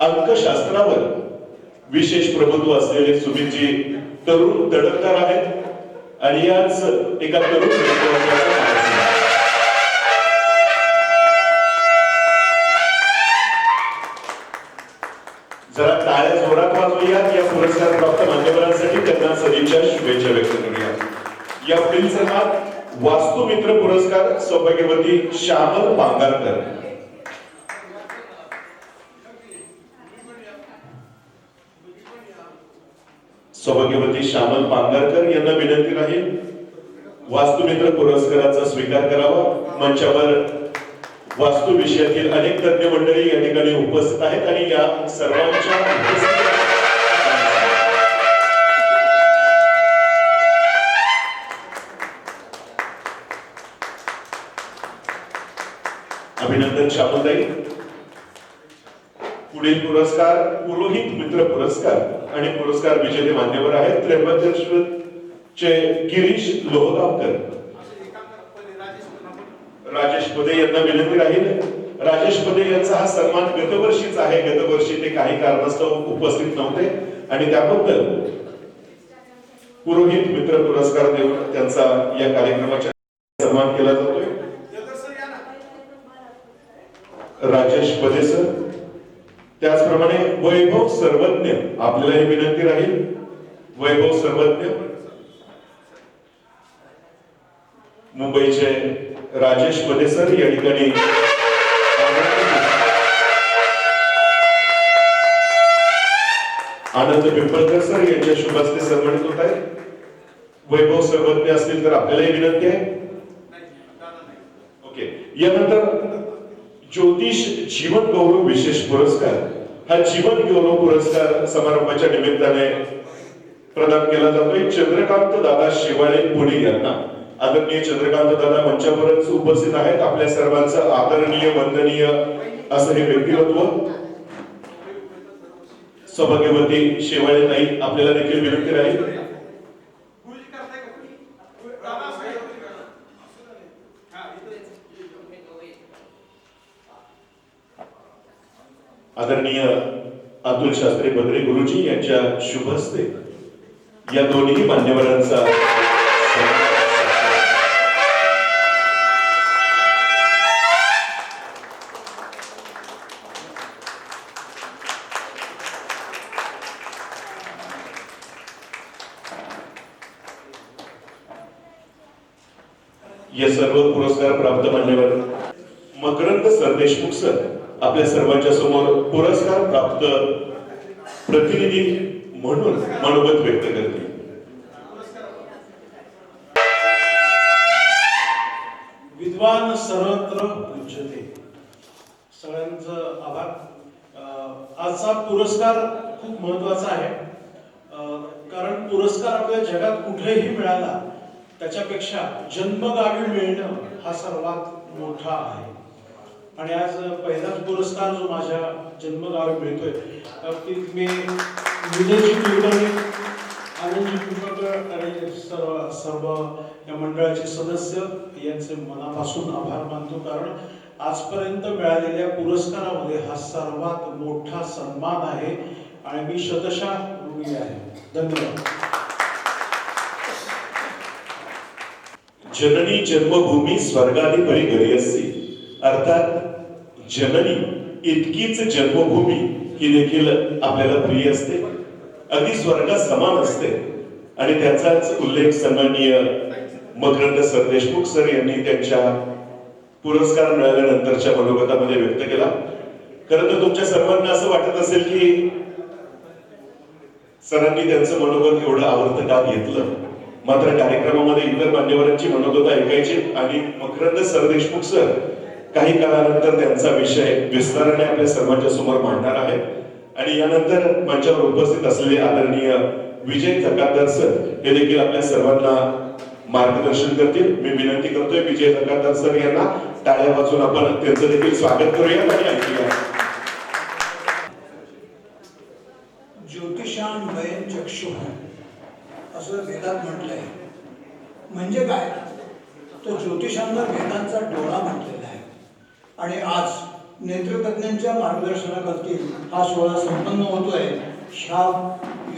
अंकशास्त्रावर विशेष प्रभुत्व असलेले सुमितजी तरुण तडफदार आहेत आणि याच एका तरुण जरा टाळ्या जोरात वाजवूया. या पुरस्कार प्राप्त मान्यवरांसाठी त्यांना सदिच्छा शुभेच्छा व्यक्त करूया. या पुढील सन्मान वास्तू मित्र पुरस्कार सौभाग्यवती श्यामल पांगारकर. सौभाग्यवती श्यामल पांगारकर यांना विनंती राहील वास्तुमित्र पुरस्काराचा स्वीकार करावा. मंचावर वास्तु विषयातील अनेक तज्ञ मंडळी या ठिकाणी उपस्थित आहेत आणि या सर्वांच्या अभिनंदन श्यामलताई. पुढील पुरस्कार पुरोहित मित्र पुरस्कार आणि पुरस्कार विजेते मान्यवर आहेत त्र्यंबकेश्वर चे गिरीश लोहगावकर. राजेश पदे यांना विनंती राहील. राजेश पदे यांचा हा सन्मान गतवर्षीचा आहे. गतवर्षी ते काही कारणास्तव उपस्थित नव्हते आणि त्याबद्दल पुरोहित मित्र पुरस्कार देऊन त्यांचा या कार्यक्रमाचा सन्मान केला जातोय. देवदार सर या ना. राजेश पदे सर, त्याचप्रमाणे वैभव सर्वज्ञ आपल्याला ही विनंती राहील. वैभव सर्वज्ञ मुंबईचे राजेश पदे सर या ठिकाणी आनंद पिंपळकर सर यांच्या शुभ हस्ते सन्मानित होत आहेत. वैभव सर्वज्ञ असतील तर आपल्यालाही विनंती आहे. ओके, यानंतर ज्योतिष जीवन गौरव विशेष पुरस्कार हा जीवन गौरव पुरस्कार समारंभाच्या निमित्ताने प्रदान केला जातोय चंद्रकांत दादा शेवाळे पुणे यांना. आदरणीय चंद्रकांत दादा मंचावरच उपस्थित आहेत. आपल्या सर्वांचं आदरणीय वंदनीय असं हे व्यक्तिमत्व. सौभाग्यवती शेवाळे ताई आपल्याला देखील विनंती राहील. गुरुजी करताय का तुम्ही? दादा असं आहे. हा, आदरणीय अतुल शास्त्री बद्रे गुरुजी यांच्या शुभ हस्ते या दोन्ही मान्यवरांचा या सर्व पुरस्कार प्राप्त मान्यवर मकरंद सरदेशमुख सर आपल्या सर्वांच्या समोर पुरस्कार प्राप्त प्रतिनिधी म्हणून मनोगत व्यक्त करतील. विद्वान सर्वत्र पूज्यते. सगळ्यांचं आभार. आजचा पुरस्कार खूप महत्वाचा आहे, कारण पुरस्कार आपल्या जगात कुठेही मिळाला त्याच्यापेक्षा जन्मगावी मिळणं हा सर्वात मोठा आहे. आणि आज पहिलाच पुरस्कार जो माझ्या जन्मगावी मिळतोय, की मी विजयजी कुलकर्णी, आनंदजी कुलकर्णी आणि सर्व या मंडळाचे सदस्य यांचे मनापासून आभार मानतो, कारण आजपर्यंत मिळालेल्या पुरस्कारामध्ये हा सर्वात मोठा सन्मान आहे आणि मी शतशः ऋणी आहे. धन्यवाद. जननी जन्मभूमी स्वर्गादी परी घरी असते. अर्थात जननी इतकीच जन्मभूमी ही देखील आपल्याला प्रिय असते, अगदी स्वर्गा समान असते. आणि त्याचाच उल्लेख सन्माननीय मकरंद सरदेशमुख सर यांनी त्यांच्या पुरस्कार मिळाल्यानंतरच्या मनोगतामध्ये व्यक्त केला. खरं तर तुमच्या सर्वांना असं वाटत असेल की सरांनी त्यांचं मनोगत एवढं आवर्त का घेतलं, मात्र कार्यक्रमामध्ये इतर मान्यवरांची मनोगत ऐकायची आणि मकरंद सरदेशमुख सर काही काळानंतर त्यांचा विषय विस्ताराने आपल्या सर्वांच्या समोर मांडणार आहेत. आणि यानंतर मंचावर उपस्थित असलेले आदरणीय विजय जकादार सर हे देखील आपल्या सर्वांना मार्गदर्शन करतील. मी विनंती करतोय विजय जकादार सर यांना टाळ्या वाजून आपण त्यांचं देखील स्वागत करूया आणि ऐकूया. ज्योतिषान वयं चक्षुः असं वेदात म्हटलंय. म्हणजे काय, तर ज्योतिषांना वेदांचा डोळा म्हटलेला आहे. आणि आज नेत्रतज्ञांच्या मार्गदर्शनाखाली हा सोहळा संपन्न होतोय. ह्या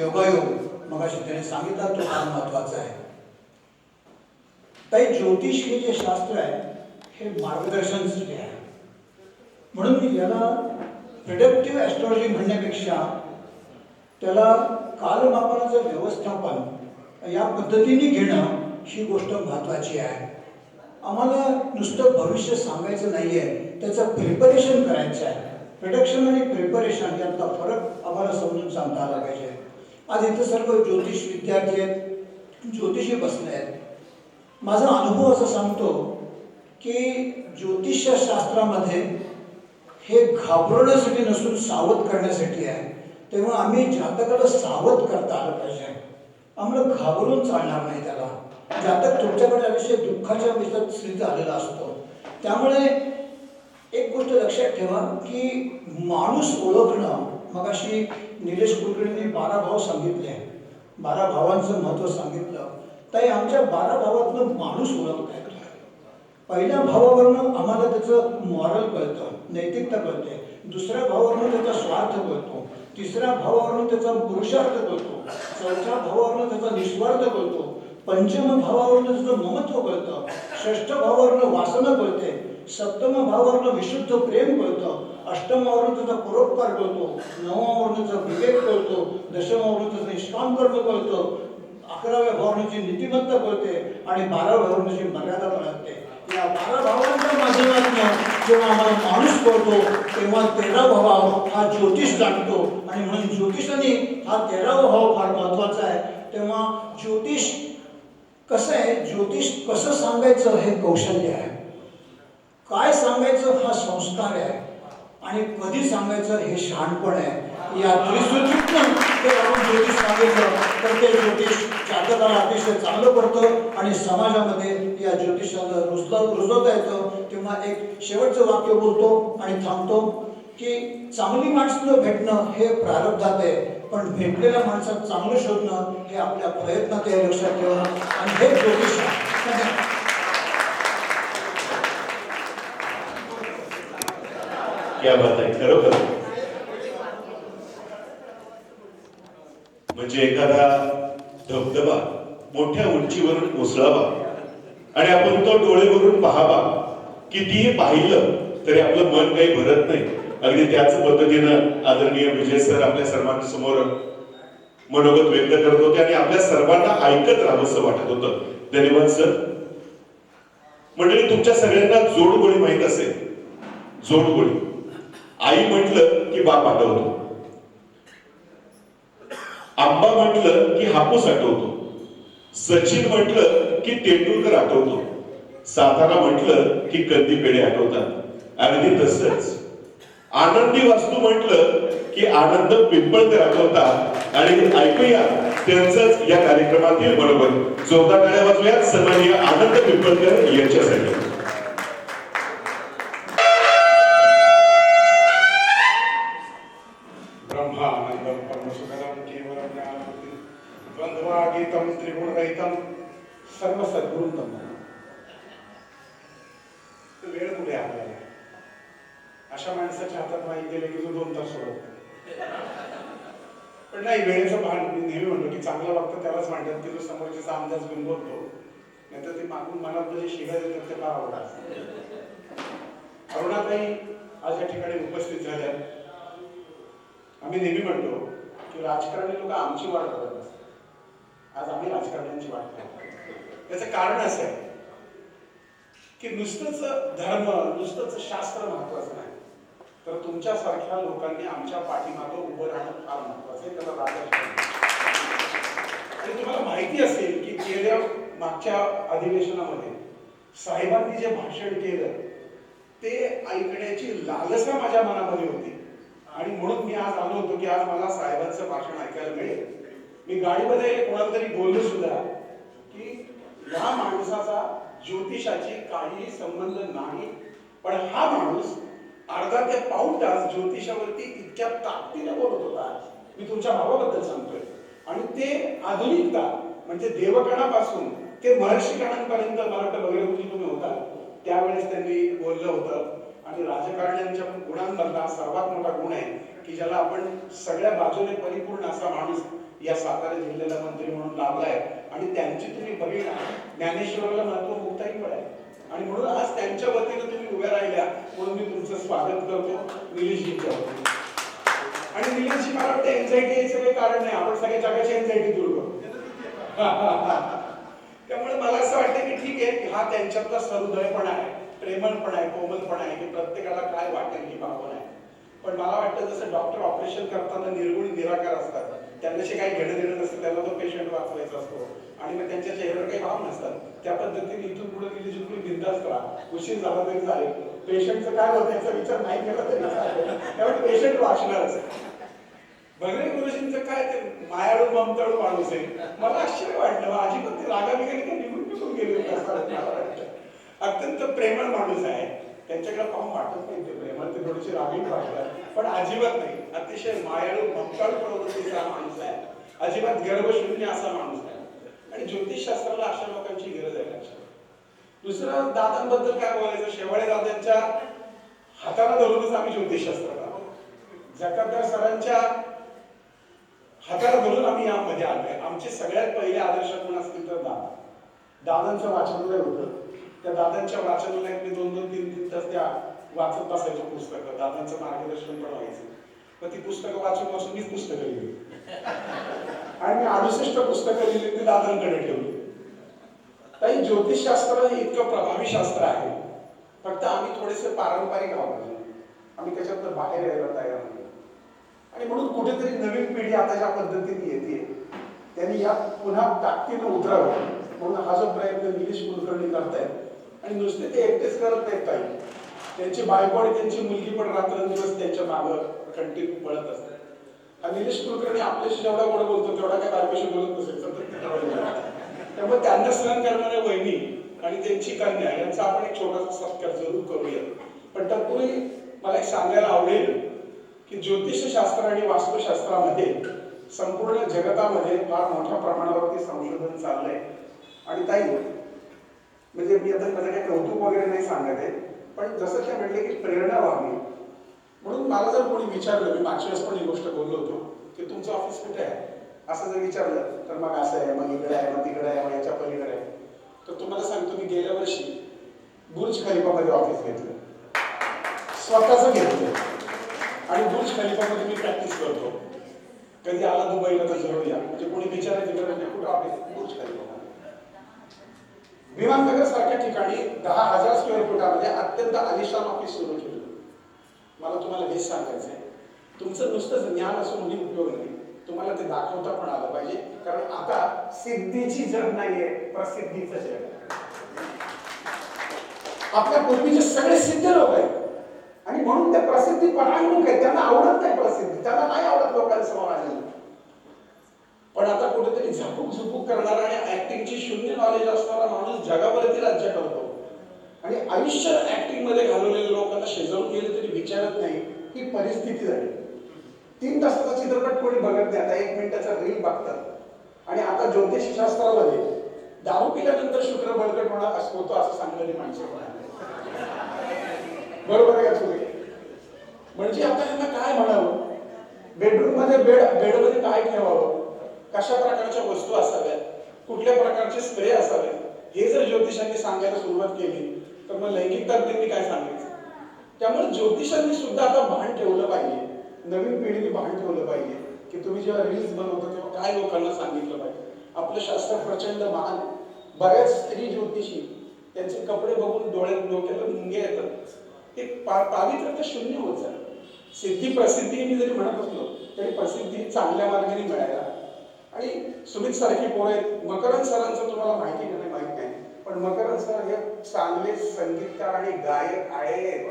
योगायोग मगाशी त्याने सांगितला तो फार महत्वाचा आहे. ताई, ज्योतिष हे जे शास्त्र आहे हे मार्गदर्शनासाठी आहे. म्हणून मी याला प्रिडिक्टिव्ह ॲस्ट्रॉलॉजी म्हणण्यापेक्षा त्याला कालमापनाचं व्यवस्थापन या पद्धतीने घेणं ही गोष्ट महत्त्वाची आहे. आम्हाला नुसतं भविष्य सांगायचं नाही आहे, त्याचं प्रिपरेशन करायचं आहे. प्रिडक्शन आणि प्रिपरेशन यातला फरक आम्हाला समजून सांगता आला पाहिजे. आज इथं सर्व ज्योतिष विद्यार्थी आहेत, ज्योतिषी बसले आहेत. माझा अनुभव असं सांगतो की ज्योतिषशास्त्रामध्ये हे घाबरवण्यासाठी नसून सावध करण्यासाठी आहे. तेव्हा आम्ही जातकाला सावध करता आलं पाहिजे. आम्हाला घाबरून चालणार नाही त्याला. जातक तुमच्याकडे अतिशय दुःखाच्या विषयात स्थितीत आलेला असतो. त्यामुळे एक गोष्ट लक्षात ठेवा की माणूस ओळखणं, मगाशी निलेश कुलकर्णींनी 12 भाव सांगितले, 12 भावांचं महत्त्व सांगितलं. ताई, आमच्या 12 भावातनं माणूस ओळखता येतो. पहिल्या भावावरनं आम्हाला त्याचं मॉरल कळतं, नैतिकता कळते. दुसऱ्या भावावरनं त्याचा स्वार्थ कळतो. तिसऱ्या भावावरून त्याचा पुरुषार्थ कळतो. चौथ्या भावावरून त्याचा निस्वार्थ कळतो. पंचम भावावरून त्याचं ममत्व कळतं. षष्ठ भावावरून वासना कळते. सप्तम भावावरून विशुद्ध प्रेम कळतं. अष्टमावरून त्याचा परोपकार कळतो. नवमावरून त्याचा विवेक कळतो. दशमावरून त्याचं निष्काम कर्म कळतं. 11व्या भावनेची नीतिमत्ता कळते आणि 12व्या भावनेची मर्यादा कळते. या 12 भावांच्या माध्यमातून जेव्हा आम्हाला माणूस कळतो तेव्हा 13वा भाव हा ज्योतिष जाणतो आणि म्हणून ज्योतिषाने हा 13वा भाव फार महत्वाचा आहे. तेव्हा ज्योतिष कसं आहे, ज्योतिष कसं सांगायचं हे कौशल्य आहे. काय सांगायचं हा संस्कार आहे आणि कधी सांगायचं हे शहाणपण आहे. या त्रिसूत्रीतून जर आपण ज्योतिष सांगितलं तर ते ज्योतिष जातकाला अतिशय चांगलं पडतं आणि समाजामध्ये या ज्योतिषाला रुजवता येतं. तेव्हा एक शेवटचं वाक्य बोलतो आणि थांबतो की चांगली माणसं भेटणं हे प्रारब्धात आहे, पण भेटलेल्या माणसात चांगलं शोधणं हे आपल्या प्रयत्नात आहे, लक्षात ठेवणं. आणि हे ज्योतिष आहे. क्या बात आहे, खरोखर. म्हणजे एखादा धबधबा मोठ्या उंचीवरून कोसळावा आणि आपण तो डोळेवरून पाहावा, कितीही पाहिलं तरी आपलं मन काही भरत नाही. अगदी त्याच पद्धतीनं आदरणीय विजय सर आपल्या सर्वांसमोर मनोगत व्यक्त करत होते आणि आपल्या सर्वांना ऐकत राहावंसं वाटत होतं. धन्यवाद सर. मंडळी, तुमच्या सगळ्यांना जोडगोळी माहित असेल. जोडगोळी, आई म्हटलं की बाप आठवतो, आंबा म्हटलं की हापूस आठवतो, सचिन म्हटलं की तेंडुलकर आठवतो, सातारा म्हटलं की कंदी पेढे आठवतात. अगदी तसंच आनंदी वास्तू म्हटलं की आनंद पिंपळकर आठवतात. आणि ऐकूया त्यांचंच या कार्यक्रमातील मनोगत. जोरदार टाळ्या वाजवूया सन्माननीय आनंद पिंपळकर यांच्यासाठी. ब्रह्मानंदं परमसुखदं केवलं ज्ञानमूर्तिं द्वन्द्वातीतं त्रिगुणरहितं सर्व सद्गुरुं. वेळ पुढे आपल्याला अशा माणसाच्या हातात माहीत गेले की तो 2 तास सोडत. पण नाही, वेळेचं भान मी नेहमी म्हणतो की चांगलं वागतं त्यालाच म्हणतात की जो समोरच्याचा अंदाज घेऊन बोलतो, नाहीतर ते मागून मनात जे शिव्या देतात ते फार आवडतात. अरुणाताई आज या ठिकाणी उपस्थित झाल्या. आम्ही नेहमी म्हणतो की राजकारणी लोक आमची वाट बघत असतात. आज आम्ही राजकारण्यांची वाट बघतो. त्याचं कारण असं आहे की नुसतंच धर्म, नुसतंच शास्त्र महत्वाचं नाही, तर तुमच्यासारख्या लोकांनी आमच्या पाठीमागं उभं राहणं फार महत्वाचं आहे. त्याला राजकारण. आणि तुम्हाला माहिती असेल की गेल्या मागच्या अधिवेशनामध्ये साहेबांनी जे भाषण केलं ते ऐकण्याची लालसा माझ्या मनामध्ये होती आणि म्हणून मी आज आलो होतो की आज मला साहेबांचं भाषण ऐकायला मिळेल. मी गाडीमध्ये कोणाला तरी बोललो सुद्धा की या माणसाचा ज्योतिषाची काही संबंध नाही, पण हा माणूस अर्धा ते पाऊण तास ज्योतिषावरती इतक्या ताकदीने बोलत होता. मी तुमच्या भावाबद्दल सांगतोय. आणि ते आधुनिकता म्हणजे देवगणापासून ते महर्षिगणांपर्यंत मला वाटतं वगैरे तुम्ही होता त्यावेळेस त्यांनी बोललं होतं. आणि राजकारण्यांच्या गुणांमधला सर्वात मोठा गुण आहे की ज्याला आपण सगळ्या बाजूने परिपूर्ण असा माणूस या सातारा जिल्ह्याला मंत्री म्हणून लाभलाय. आणि त्यांची तुम्ही बघितला ज्ञानेश्वराला महत्व मुक्ताही पण आहे. आणि म्हणून आज त्यांच्या वतीनं तुम्ही उभ्या राहिल्या म्हणून मी तुमचं स्वागत करतो निलेशजींच्या वतीने. आणि निलेशजी मला वाटतं एन्झायटी याचं काही कारण नाही, आपण सगळ्या जगाची एन्झायटी दूर करू. त्यामुळे मला असं वाटतं की ठीक आहे, हा त्यांच्यातला सहृदयपणा आहे, प्रेमळपणा आहे, कोमलपणा आहे की प्रत्येकाला काय वाटेल ही भावना आहे. पण मला वाटतं जसं डॉक्टर ऑपरेशन करताना निर्गुण निराकार असतात, त्यांच्याशी काही घेणं देणं नसतं, त्यांना तो पेशंट वाचवायचा असतो आणि मग त्यांच्या चेहऱ्यावर काही भाव नसतात. त्या पद्धतीने इथून पुढे निलेश तुम्ही बिनधास्त राहा, उशीर झाला तरी चालेल, पेशंटचं काय होतं याचा विचार नाही केला तरी चालेल, त्यामुळे पेशंट वाचणारच. भगरे गुरुजींचं काय ते मायाळू ममताळू माणूस आहे. मला आश्चर्य वाटलं, माझी पण ते रागा वगैरे निघून गेले होते. अत्यंत प्रेमळ माणूस आहे, त्यांच्याकडे पाहून वाटत नाही ते प्रेमळ, ते थोडेसे रागीट वाटतात, पण अजिबात नाही. अतिशय मायाळू ममताळू प्रवृत्तीचा माणूस आहे, अजिबात गर्भशून्य असा माणूस आहे. आणि ज्योतिषशास्त्राला अशा लोकांची गरज आहे. लक्षात दुसरं दादांबद्दल काय बोलायचं, शेवाळे दादांच्या हाताला धरूनच आम्ही ज्योतिषशास्त्र करतो. जकाबदार सरांच्या हाताला धरून आम्ही यामध्ये आलोय. आमचे सगळ्यात पहिले आदर्श कोण असतील तर दादांचं वाचनालय होतं. त्या दादांच्या वाचनालयात मी 2-2, 3-3 तास त्या वाचत बसायचो पुस्तकं. दादांचं मार्गदर्शन पण व्हायचं. पण ती पुस्तकं वाचून मीच पुस्तकं लिहिली आणि मी 68 पुस्तकं लिहिली, ती दादांकडे ठेवली. ताई, ज्योतिषशास्त्र हे इतकं प्रभावी शास्त्र आहे, फक्त आम्ही थोडेसे पारंपरिक आहोत. आम्ही त्याच्यातून बाहेर यायला तयार नाही. आणि म्हणून कुठेतरी नवीन पिढी आता ज्या पद्धतीने येते त्यांनी या पुन्हा ताकदीनं उतरावं म्हणून हा जो प्रयत्न निलेश कुलकर्णी करतायत. आणि नुसते ते एकटेच करत नाहीत, काही त्यांची बायको आणि त्यांची मुलगी पण रात्रंदिवस त्यांच्या मागं कंटिन्यू पळत असतात. हा निलेश कुलकर्णी आपल्याशी जेवढा गोड बोलतो तेवढा काय बायकोशी बोलत नसेल, त्यामुळे त्यांना सहन करणाऱ्या वहिनी आणि त्यांची कन्या यांचा आपण एक छोटासा सत्कार जरूर करूया. पण तत्पूर्वी मला एक सांगायला आवडेल की ज्योतिषशास्त्र आणि वास्तुशास्त्रामध्ये संपूर्ण जगतामध्ये फार मोठ्या प्रमाणावरती संशोधन चाललंय. आणि ताई, म्हणजे मी आता माझं काही कौतुक वगैरे नाही सांगत आहे, पण जसं ते म्हणले की प्रेरणा व्हावी म्हणून मला जर कोणी विचारलं, मी मागच्या वेळेस पण ही गोष्ट बोललो होतो की तुमचं ऑफिस कुठे आहे, असं जर विचारलं तर मग असं आहे, मग इकडे आहे, मग तिकडे आहे, मग याच्या पलीकडे आहे, तर तुम्हाला सांगतो मी गेल्या वर्षी बुर्ज खलिफामध्ये ऑफिस घेतलं, स्वतःच घेतलं आणि बुर्ज खलिफामध्ये मी प्रॅक्टिस करतो. कधी आला दुबईला तर जरूर या, म्हणजे कोणी विचारायचं गरज नाही, कुठं ऑफिस, बुर्ज खलिफा. विमाननगर सारख्या ठिकाणी 10,000 स्क्वेअर फुटामध्ये अत्यंत आलिशान ऑफिस सुरू केलं. मला तुम्हाला हेच सांगायचंय, तुमचं नुसतं ज्ञान असून मुली उपयोग नाही, तुम्हाला ते दाखवता पण आलं पाहिजे. कारण आता सिद्धीची जग नाहीये, प्रसिद्धीचं जग आहे. आपल्या पूर्वीचे सगळे सिद्ध लोक आहेत आणि म्हणून ते प्रसिद्धी परायणूक आहेत. त्यांना आवडत नाही प्रसिद्धी, त्यांना नाही आवडत लोकांसमोर आलेलं. पण आता कुठेतरी झापूक झुपूक करणारा आणि ऍक्टिंगची शून्य नॉलेज असणारा माणूस जगावरती राज्य करतो आणि आयुष्य ऍक्टिंग मध्ये घालवलेल्या लोकांना शेजारून गेले तरी विचारत नाही, ही परिस्थिती झाली. 3 तासाचा चित्रपट कोणी बघत नाही, आता 1 मिनिटाचा रील बघतात. आणि आता ज्योतिषशास्त्रामध्ये दारू पिल्यानंतर शुक्र बळकट होतो असं सांगणारी माणसं बरोबर आहे का तुम्ही? म्हणजे आता त्यांना काय म्हणावं, बेडरूम मध्ये बेडमध्ये काय ठेवावं, कशा प्रकारच्या वस्तू असाव्यात, कुठल्या प्रकारचे स्प्रे असावेत, हे जर ज्योतिषांनी सांगायला सुरुवात केली तर मग लैंगिक तज्ञांनी काय सांगायचं. त्यामुळे ज्योतिषांनी सुद्धा आता भान ठेवलं पाहिजे, नवीन पिढीने भान ठेवलं पाहिजे की तुम्ही जेव्हा रील्स बनवता तेव्हा काय लोकांना सांगितलं पाहिजे. आपलं शास्त्र प्रचंड महान. बऱ्याच स्त्री ज्योतिषी त्यांचे कपडे बघून डोक्याला मुंगे येतात, ते पावित्र्य शून्य होत जातं. सिद्धी प्रसिद्धी मी जरी म्हणत असलो तरी प्रसिद्धी चांगल्या मार्गाने मिळायला. आणि सुमित सारखी पोरं आहेत. मकरंद सरांचं तुम्हाला माहिती नाही माहित नाही, पण मकरंद सर हे चांगले संगीतकार आणि गायक आहेत.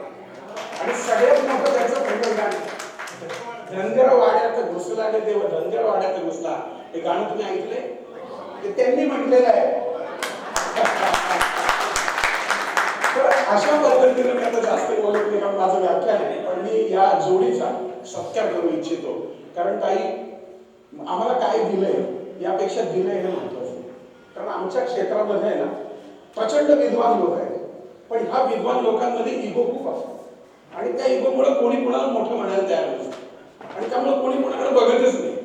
आणि सगळ्यात मोठं त्यांचं फेमस गाणं धनगर वाड्यात घुसला रे देव, धनगर वाड्यात घुसला, हे गाणं तुम्ही ऐकलंय? ते त्यांनी म्हटलेलं आहे. तर अशा पद्धतीने मी आता जास्त बोलत नाही, कारण माझं व्याख्यान आहे, पण मी या जोडीचा सत्कार करू इच्छितो. कारण काही आम्हाला काय दिलंय यापेक्षा दिलंय हे महत्वाचं. कारण आमच्या क्षेत्रामध्ये आहे ना प्रचंड विद्वान लोक आहेत, पण ह्या विद्वान लोकांमध्ये इगो खूप असतो आणि त्या इगोमुळे कोणी कोणाला मोठं म्हणायला तयार नसतं आणि त्यामुळे कोणी कोणाकडे बघतच नाही.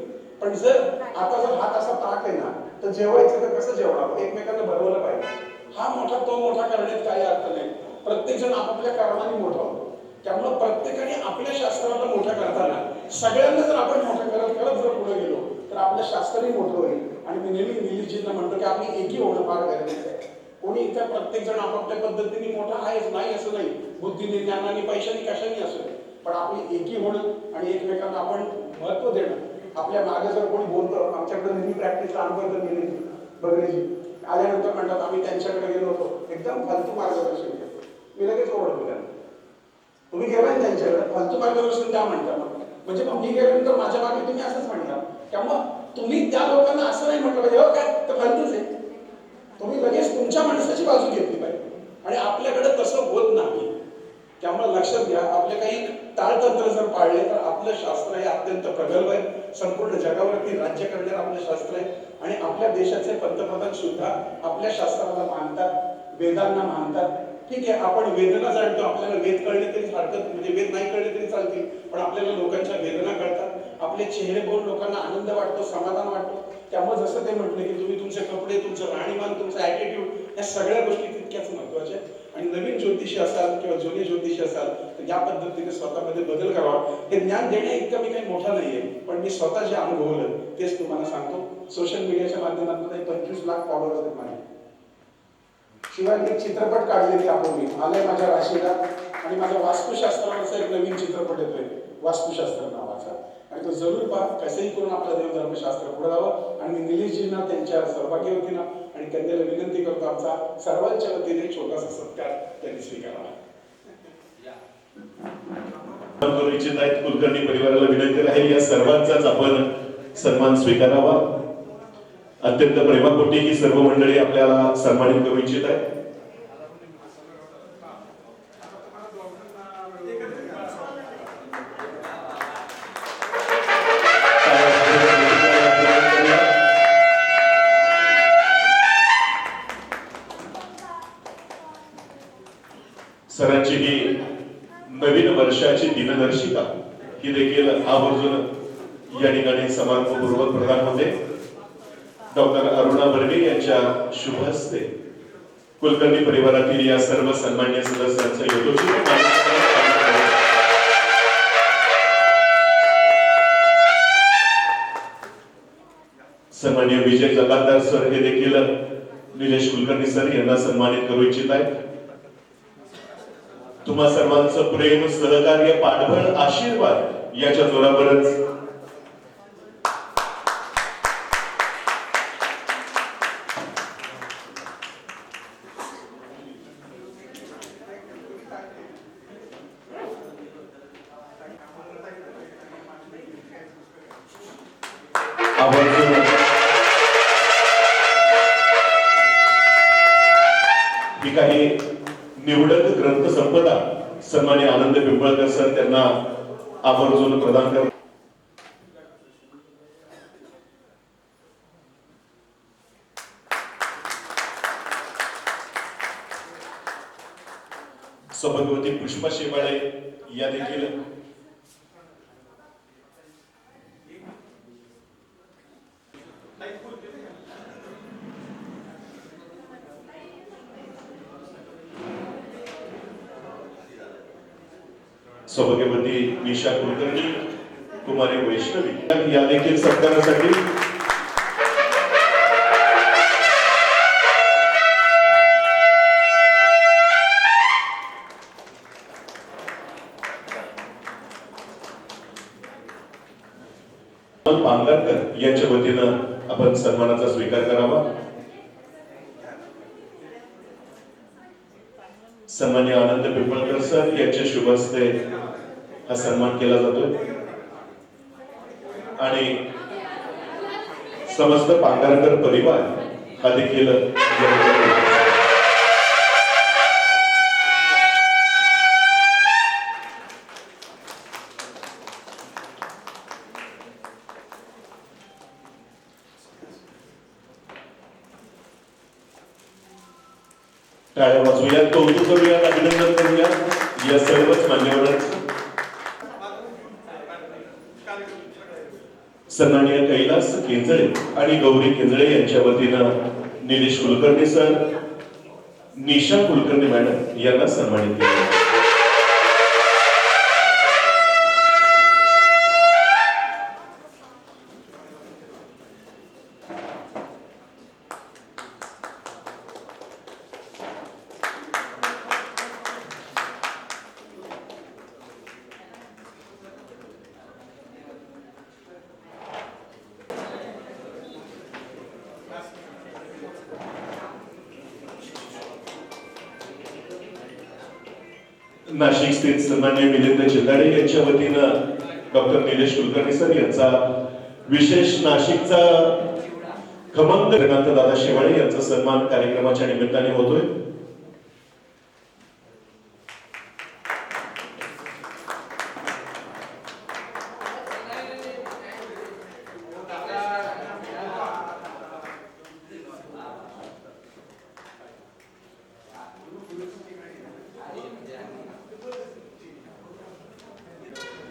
पण जर आता जर हात असा ताक आहे ना तर जेवायचं तर कसं जेवणार, एकमेकांना भरवलं पाहिजे. हा मोठा तो मोठा करण्यात काही अर्थ नाही. प्रत्येक जण आपापल्या कारणाने मोठा होतो. त्यामुळे प्रत्येकाने आपल्या शास्त्राला मोठं करताना सगळ्यांना जर आपण मोठं करत करत जर पुढे गेलो तर आपलं शास्त्रही मोठं होईल. आणि मी नेहमी निलेशजींना म्हणतो की आपली एकी होणं फार गरजेचं आहे. कोणी इथं प्रत्येक जण आपापल्या पद्धतीने मोठा आहेच नाही असं नाही, बुद्धीने ज्ञानाने पैशाने कशाने असो, पण आपली एकी होणं आणि एकमेकांना आपण महत्व देणं. आपल्या मागे जर कोणी बोलतं, आमच्याकडे नेहमी प्रॅक्टिसला अनुभव गेले बघण्याची आल्यानंतर म्हणतात आम्ही त्यांच्याकडे गेलो होतो, एकदम फालतू मार्गदर्शन केलं. मी लगेच ओरडतो त्यांना, तुम्ही गेलाय त्यांच्याकडे फालतू मार्गदर्शन द्या म्हणता. म्हणजे मग मी गेल्यानंतर माझ्या मागे तुम्ही असंच म्हणता. त्यामुळं तुम्ही त्या लोकांना असं नाही म्हटलं पाहिजे हो काय तर फालतूच आहे. तुम्ही लगेच तुमच्या माणसाची बाजू घेतली पाहिजे आणि आपल्याकडे तसं होत नाही. त्यामुळे लक्षात घ्या, आपले काही ताळतंत्र जर पाळले तर आपलं शास्त्र हे अत्यंत प्रगल्भ आहे. संपूर्ण जगावरती राज्य करणारं आपलं शास्त्र आहे आणि आपल्या देशाचे पंतप्रधान सुद्धा आपल्या शास्त्राला मानतात. वेदांना मानतात. ठीक आहे, आपण वेदना जाणतो, आपल्याला वेद कळले तरी हरकत, म्हणजे वेद नाही कळले तरी चालतील, पण आपल्याला लोकांच्या वेदना कळतात. आपले चेहरे बघून लोकांना आनंद वाटतो, समाधान वाटतो. त्यामुळे जसं ते म्हटलं की तुम्ही तुमचे कपडे, तुमचं राहणीमान, तुमचा ॲटिट्यूड, या सगळ्या गोष्टी तितक्याच महत्त्वाच्या आहेत. आणि नवीन ज्योतिषी असाल किंवा जुने ज्योतिषी असाल तर या पद्धतीने स्वतःमध्ये बदल करावा. हे ज्ञान देण्या इतकं मी काही मोठा नाहीये, पण मी स्वतः जे अनुभवलं तेच तुम्हाला सांगतो. सोशल मीडियाच्या माध्यमातून 25 लाख फॉलोअर्स आहेत माझे. शिवाय मी चित्रपट काढलेली आपण आलाय माझ्या राशीला, आणि माझा वास्तुशास्त्रावरचा एक नवीन चित्रपट येतोय, वास्तुशास्त्र नावाचा, आणि तो जरूर पहा. कसंही करून आपलं देवधर्मशास्त्र पुढे जावं. आणि मी निलेशजींना त्यांच्या सहभागी वतीनं आणि कन्याला विनंती करतो, आमचा सर्वांच्या वतीने छोटासा सत्कार त्यांनी स्वीकारावा. इच्छित आहेत कुलकर्णी परिवाराला विनंती राहील या सर्वांचाच आपण सन्मान स्वीकारावा. अत्यंत प्रेमापोटी ही सर्व मंडळी आपल्याला सन्मानित करू इच्छित आहे. सरांची ही नवीन वर्षाची दिनदर्शिका ही देखील आवर्जून या ठिकाणी समारंभपूर्वक प्रदान होते. डॉक्टर अरुणा बर्गे यांच्या शुभ हस्ते कुलकर्णी परिवारातील या सर्व सन्मान्य सदस्यांचं यथोचित सन्मान्य विजय जबाबदार सर हे देखील निलेश कुलकर्णी सर यांना सन्मानित करू इच्छित आहेत. तुम्हा सर्वांचं प्रेम, सहकार्य, पाठबळ, आशीर्वाद याच्या जोरावरच ही काही निवडक ग्रंथ संपदा सन्मान्य आनंद पिंपळकर सर त्यांना आवर्जून प्रदान करतात. सौभाग्यवती पुष्पा शेवाळे या देखील सौभाग्यवती निशा कुलकर्णी, कुमारी वैष्णवी या देखील सत्कारासाठी पांगारकर यांच्या वतीनं आपण सन्मानाचा स्वीकार करावा. सन्मान्य आनंद पिंपळकर सर यांच्या शुभ हस्ते हा सन्मान केला जातोय आणि समस्त पांगारकर परिवार हा देखील टाळ्या वाजवूया, कौतुक करूया, अभिनंदन करूया या सर्वच मान्यवरांचं. सन्माननीय कैलास केंजळे आणि गौरी केंजळे यांच्या वतीनं निलेश कुलकर्णी सर, निशा कुलकर्णी मॅडम यांना सन्मानित केलं. नाशिक स्थित सन्मान्य मिलिंद चिंदाडे यांच्या वतीनं डॉक्टर निलेश कुलकर्णी सर यांचा विशेष नाशिकचा खमंग दादा शेवाळे यांचा सन्मान कार्यक्रमाच्या निमित्ताने होतोय.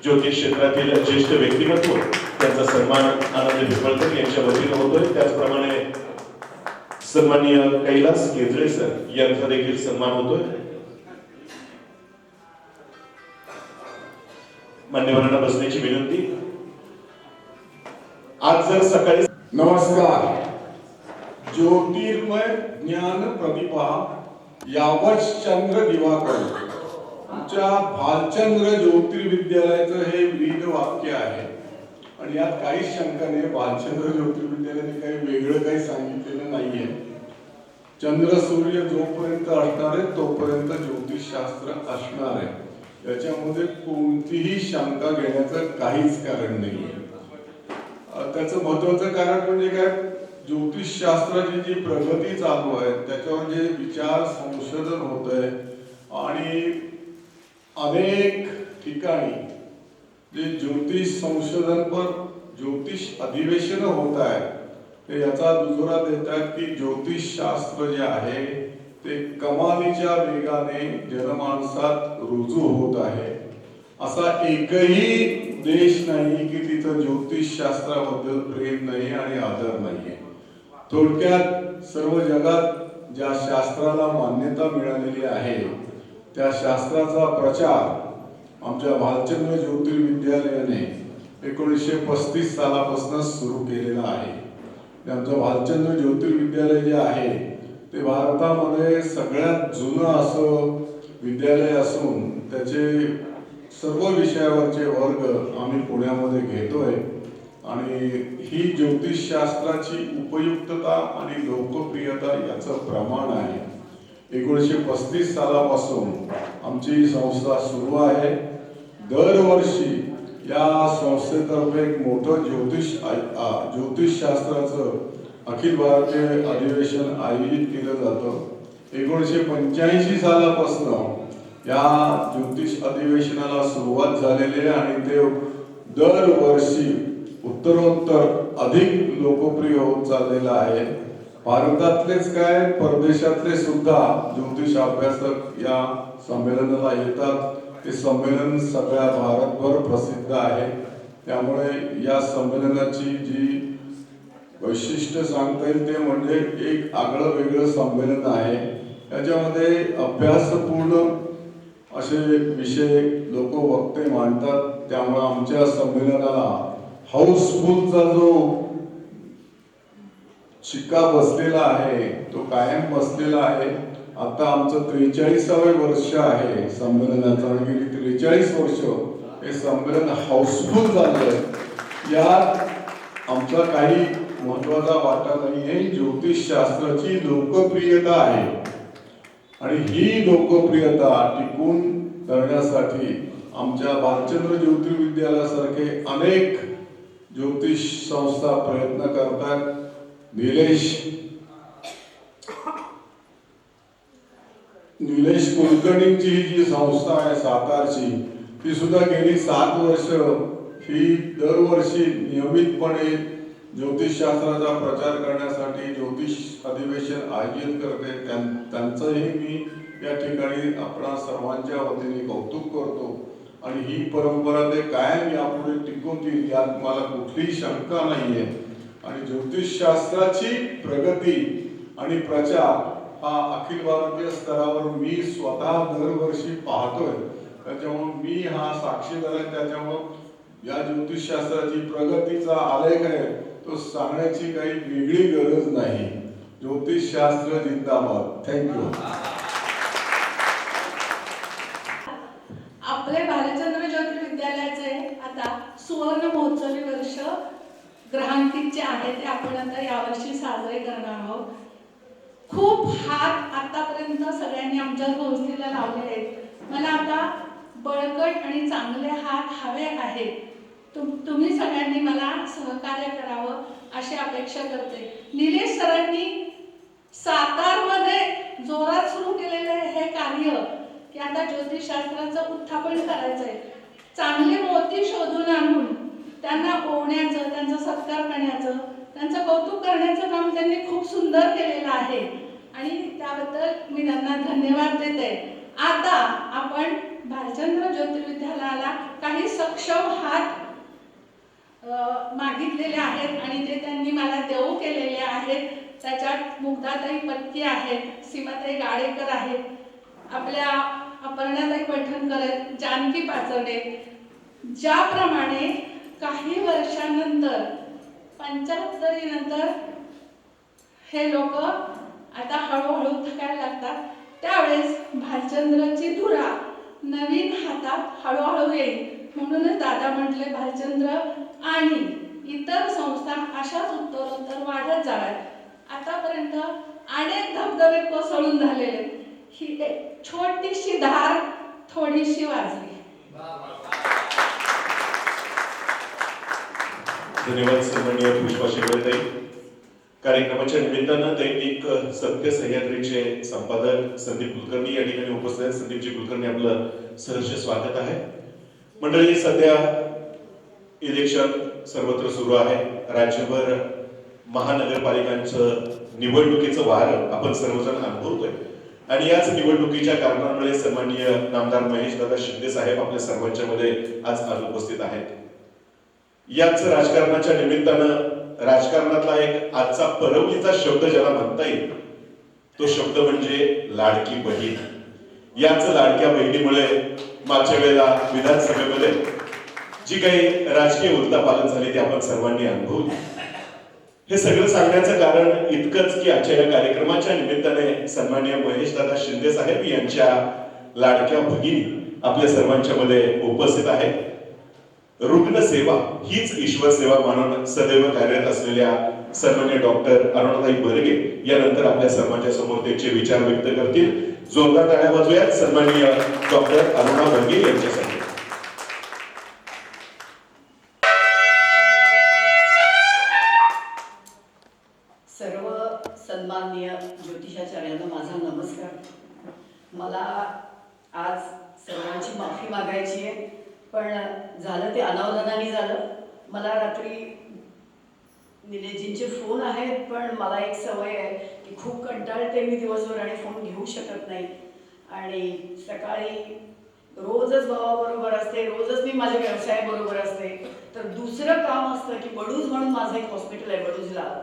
ज्योतिष क्षेत्रातील ज्येष्ठ व्यक्तिमत्व त्यांचा सन्मान आनंद भिपळकर यांच्या वतीने होतोय. त्याचप्रमाणे सन्माननीय कैलास केजळे सर यांचा देखील सन्मान होतोय. मान्यवरांना बसण्याची विनंती. आज जर सकाळी नमस्कार. ज्योतिर्मय ज्ञान प्रतिभा यावश्चंद्र दिवाकर आमच्या भालचंद्र ज्योतिर्विद्यालयाचं हे ब्रीद वाक्य आहे आणि यात काही शंका नाही. भालचंद्र ज्योतिर्विद्यालयाने काही वेगळं काही सांगितलेलं नाहीये. चंद्र सूर्य जोपर्यंत असणार आहे तोपर्यंत ज्योतिषशास्त्र असणार आहे. याच्यामध्ये कोणतीही शंका घेण्याचं काहीच कारण नाहीये. त्याचं महत्वाचं कारण म्हणजे काय, ज्योतिषशास्त्राची जी प्रगती चालू आहे त्याच्यावर जे विचार संशोधन होत आहे आणि अनेक ठिकाणी जे ज्योतिष संशोधन पर ज्योतिष अधिवेशन होत आहे ते याचा दुजोरा देतात की ज्योतिषशास्त्र जे आहे ते कमालीच्या वेगाने जनमानसात रुजू होत आहे. असा एकही देश नाही की तिथं ज्योतिषशास्त्राबद्दल प्रेम नाही आणि आदर नाहीये. थोडक्यात सर्व जगात ज्या शास्त्राला मान्यता मिळालेली आहे त्या शास्त्राचा प्रचार आमच्या भालचंद्र ज्योतिर्विद्यालयाने 1935 सालापासून सुरू केलेला आहे. आमचं भालचंद्र ज्योतिर्विद्यालय जे आहे ते भारतामध्ये सगळ्यात जुनं असं विद्यालय असून त्याचे सर्व विषयावरचे वर्ग आम्ही पुण्यामध्ये घेतोय आणि ही ज्योतिषशास्त्राची उपयुक्तता आणि लोकप्रियता याचं प्रमाण आहे. 1935 सालापासून आमची संस्था सुरू आहे. दरवर्षी या संस्थेतर्फे एक मोठं ज्योतिषशास्त्राचं अखिल भारतीय अधिवेशन आयोजित केलं जातं. 1985 सालापासून या ज्योतिष अधिवेशनाला सुरुवात झालेली आहे आणि ते दरवर्षी उत्तरोत्तर अधिक लोकप्रिय होत चाललेलं आहे. भारतातलेच काय परदेशातले सुद्धा ज्योतिष अभ्यासक या संमेलनाला येतात. ते संमेलन सगळ्या भारतभर प्रसिद्ध आहे. त्यामुळे या संमेलनाची जी वैशिष्ट्य सांगता येईल ते म्हणजे एक आगळं वेगळं संमेलन आहे. याच्यामध्ये अभ्यासपूर्ण असे विषय लोक वक्ते मांडतात. त्यामुळे आमच्या संमेलनाला हाऊसफुलचा जो शिक्का बसलेला आहे तो कायम बसलेला आहे. आता आमचं 43वे वर्ष आहे संमेलनाचं आणि गेली 43 वर्ष हे संमेलन हाऊसफुल झालंय. यात आमचा काही महत्वाचा वाटा नाहीये. ज्योतिषशास्त्राची लोकप्रियता आहे आणि ही लोकप्रियता टिकून करण्यासाठी आमच्या भालचंद्र ज्योतिर्विद्यालयासारखे अनेक ज्योतिष संस्था प्रयत्न करतात. निलेश कुलकर्णींची जी संस्था आहे सातारची ती सुद्धा गेली 7 वर्ष ही दरवर्षी नियमितपणे ज्योतिषशास्त्राचा प्रचार करण्यासाठी ज्योतिष अधिवेशन आयोजित करते. त्यांचंही मी या ठिकाणी आपणा सर्वांच्या वतीने कौतुक करतो आणि ही परंपरा ते कायम यापुढे टिकवतील यात मला कुठलीही शंका नाहीये. आणि ज्योतिषशास्त्राची प्रगती आणि प्रचार हा अखिल भारतीय स्तरावर मी स्वतः दरवर्षी पाहतोय. त्याच्यामुळे मी हा साक्षीदार आहे. त्याच्यामुळे या ज्योतिषशास्त्राची प्रगतीचा आलेख आहे तो सांगण्याची काही वेगळी गरज नाही. ज्योतिषशास्त्र जिंदाबाद. थँक्यू. आपले भालचंद्र ज्योतिर्विद्यालयाचे आता सुवर्ण महोत्सवी वर्ष ग्रहांकितचे आहे ते आपण आता यावर्षी साजरे करणार आहोत. खूप हात आतापर्यंत सगळ्यांनी आमच्या संस्थेला लावले आहेत. मला आता बळकट आणि चांगले हात हवे आहेत. तुम्ही सगळ्यांनी मला सहकार्य करावं अशी अपेक्षा करते. निलेश सरांनी सातारमध्ये जोरात सुरू केलेले हे कार्य की आता ज्योतिषशास्त्राचं उत्थापन करायचंय. चांगले मोती शोधून आणून त्यांना ओवण्याचं, त्यांचा सत्कार करण्याचं, त्यांचं कौतुक करण्याचं काम त्यांनी खूप सुंदर केलेलं आहे आणि त्याबद्दल मी त्यांना धन्यवाद देते. आता आपण भालचंद्र ज्योतिर्विद्यालयाला काही सक्षम हात मागितलेले आहेत आणि ते त्यांनी मला देऊ केलेले आहेत. त्याच्यात मुग्धाताई पत्की आहेत, सीमाताई गाडेकर आहेत, आपल्या अपर्णाताई पैठणकर आहेत, जानकी पाचवडे. ज्याप्रमाणे काही वर्षानंतर 75 नंतर हे लोक आता हळूहळू थकायला लागतात, त्यावेळेस भालचंद्रची धुरा नवीन हातात हळूहळू येईल. म्हणूनच दादा म्हटले भालचंद्र आणि इतर संस्था अशाच उत्तरोत्तर वाढत जाव्यात. आतापर्यंत अनेक धबधबे कोसळून झालेले, ही एक छोटीशी धार थोडीशी वाजली. धन्यवाद सन्माननीय पुष्पा शेगडेताई. कार्यक्रमाच्या निमित्तानं दैनिक सत्य सह्याद्रीचे संपादक संदीप कुलकर्णी या ठिकाणी उपस्थित आहेत. संदीपजी कुलकर्णी, आपलं सहर्ष स्वागत आहे. मंडळी, सध्या इलेक्शन सर्वत्र सुरू आहे. राज्यभर महानगरपालिकांचं निवडणुकीचं वारं आपण सर्वजण अनुभवतोय आणि याच निवडणुकीच्या कारणामुळे सन्माननीय नामदार महेशदादा शिंदे साहेब आपल्या सर्वांच्या मध्ये आज उपस्थित आहेत. याच राजकारणाच्या निमित्तानं राजकारणातला एक आजचा परवलीचा शब्द ज्याला म्हणता येईल तो शब्द म्हणजे लाडकी बहीण. याच लाडक्या बहिणीमुळे मागच्या वेळेला विधानसभेमध्ये जी काही राजकीय उलथापालट झाली ती आपण सर्वांनी अनुभवली. हे सगळं सांगण्याचं कारण इतकंच की आजच्या या कार्यक्रमाच्या निमित्ताने सन्माननीय महेशदादा शिंदे साहेब यांच्या लाडक्या भगिनी आपल्या सर्वांच्या मध्ये उपस्थित आहेत. रुग्णसेवा हीच ईश्वर सेवा म्हणून सदैव कार्यरत असलेल्या सन्माननीय डॉक्टर अरुणाताई बर्गे यानंतर आपल्या सर्वांच्या समोर त्यांचे विचार व्यक्त करतील. जोरदार टाळ्या वाजवूयात सन्माननीय डॉक्टर अरुणा बर्गे यांच्यासाठी. सर्व सन्माननीय ज्योतिषाचार्यांना माझा नमस्कार. मला आज सर्वांची माफी मागायची आहे, पण झालं ते अनावधानाने झालं. मला रात्री निलेशजींचे फोन आहेत, पण मला एक सवय आहे की खूप कंटाळते मी दिवसभर आणि फोन घेऊ शकत नाही. आणि सकाळी रोजच भावाबरोबर असते, रोजच मी माझ्या व्यवसायाबरोबर असते. तर दुसरं काम असतं की बडूज म्हणून माझं एक हॉस्पिटल आहे बडूजला,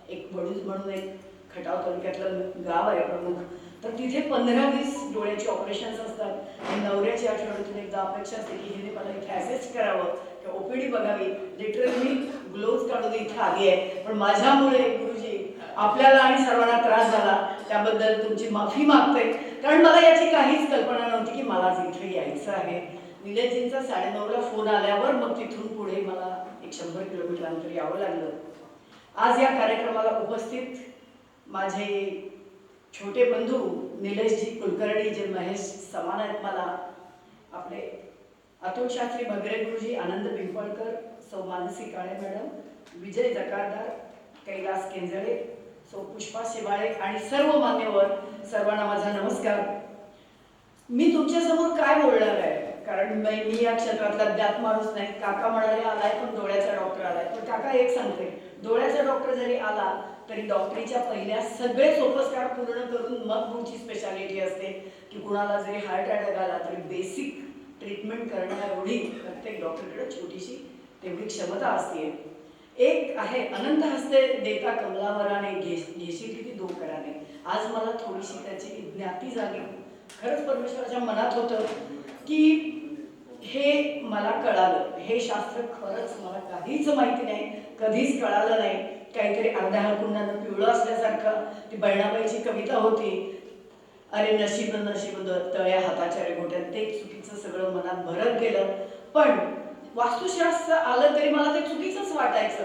एक बडूज म्हणून एक खटाव तालुक्यातलं गाव आहे प्रमुख. तर तिथे 15-20 डोळ्याची ऑपरेशन्स असतात. आणि नवऱ्याची आठवड्यातून एकदा अपेक्षा असते की हिने मला इथे असेच करावं किंवा ओपीडी बघावी. लिटरली ग्लोव्ज काढून इथे आली आहे, पण माझ्यामुळे गुरुजी आपल्याला आणि सर्वांना त्रास झाला त्याबद्दल तुमची माफी मागते. कारण मला याची काहीच कल्पना नव्हती की मला आज इथे यायचं आहे. निलेशजींचा 9:30ला फोन आल्यावर मग तिथून पुढे मला 100 किलोमीटर अंतर यावं लागलं. आज या कार्यक्रमाला उपस्थित माझे छोटे बंधू निलेशजी कुलकर्णी, जे महेश समान आहेत मला, आपले अतुल शास्त्री भगरे गुरुजी, आनंद पिंपळकर, सौ मानसी काळे मॅडम, विजय जकारदार, कैलास केंजळे, सौ पुष्पा शेवाळे आणि सर्व मान्यवर, सर्वांना माझा नमस्कार. मी तुमच्यासमोर काय बोलणार आहे, कारण मी या क्षेत्रातला अज्ञात माणूस नाही. काका म्हणाले आलाय पण डोळ्याचा डॉक्टर आलाय. पण काका एक सांगते, डोळ्याचा डॉक्टर जरी आला तरी डॉक्टरीच्या पहिल्या सगळे सोपस्कार पूर्ण करून मग पुढची स्पेशालिटी असते की कुणाला जरी हार्ट अटॅक आला तरी बेसिक ट्रीटमेंट करण्या एवढी प्रत्येक डॉक्टरकडे छोटीशी तेवढी क्षमता असते. एक आहे अनंत हस्ते देता कमलावराने घेशी किती दोकराने. आज मला थोडीशी त्याची ज्ञाती झाली. खरंच परमेश्वराच्या मनात होतं की हे मला कळालं. हे शास्त्र खरंच मला काहीच माहिती नाही, कधीच कळालं नाही. काहीतरी अर्ध्या हळकुंडानं पिवळं असल्यासारखं ती बहिणाबाईची कविता होती, अरे नशीब नशीब तळ्या हाताच्या रेघोट्यात. ते चुकीचं सगळं मनात भरत गेलं. पण वास्तुशास्त्र आलं तरी मला ते चुकीचंच वाटायचं.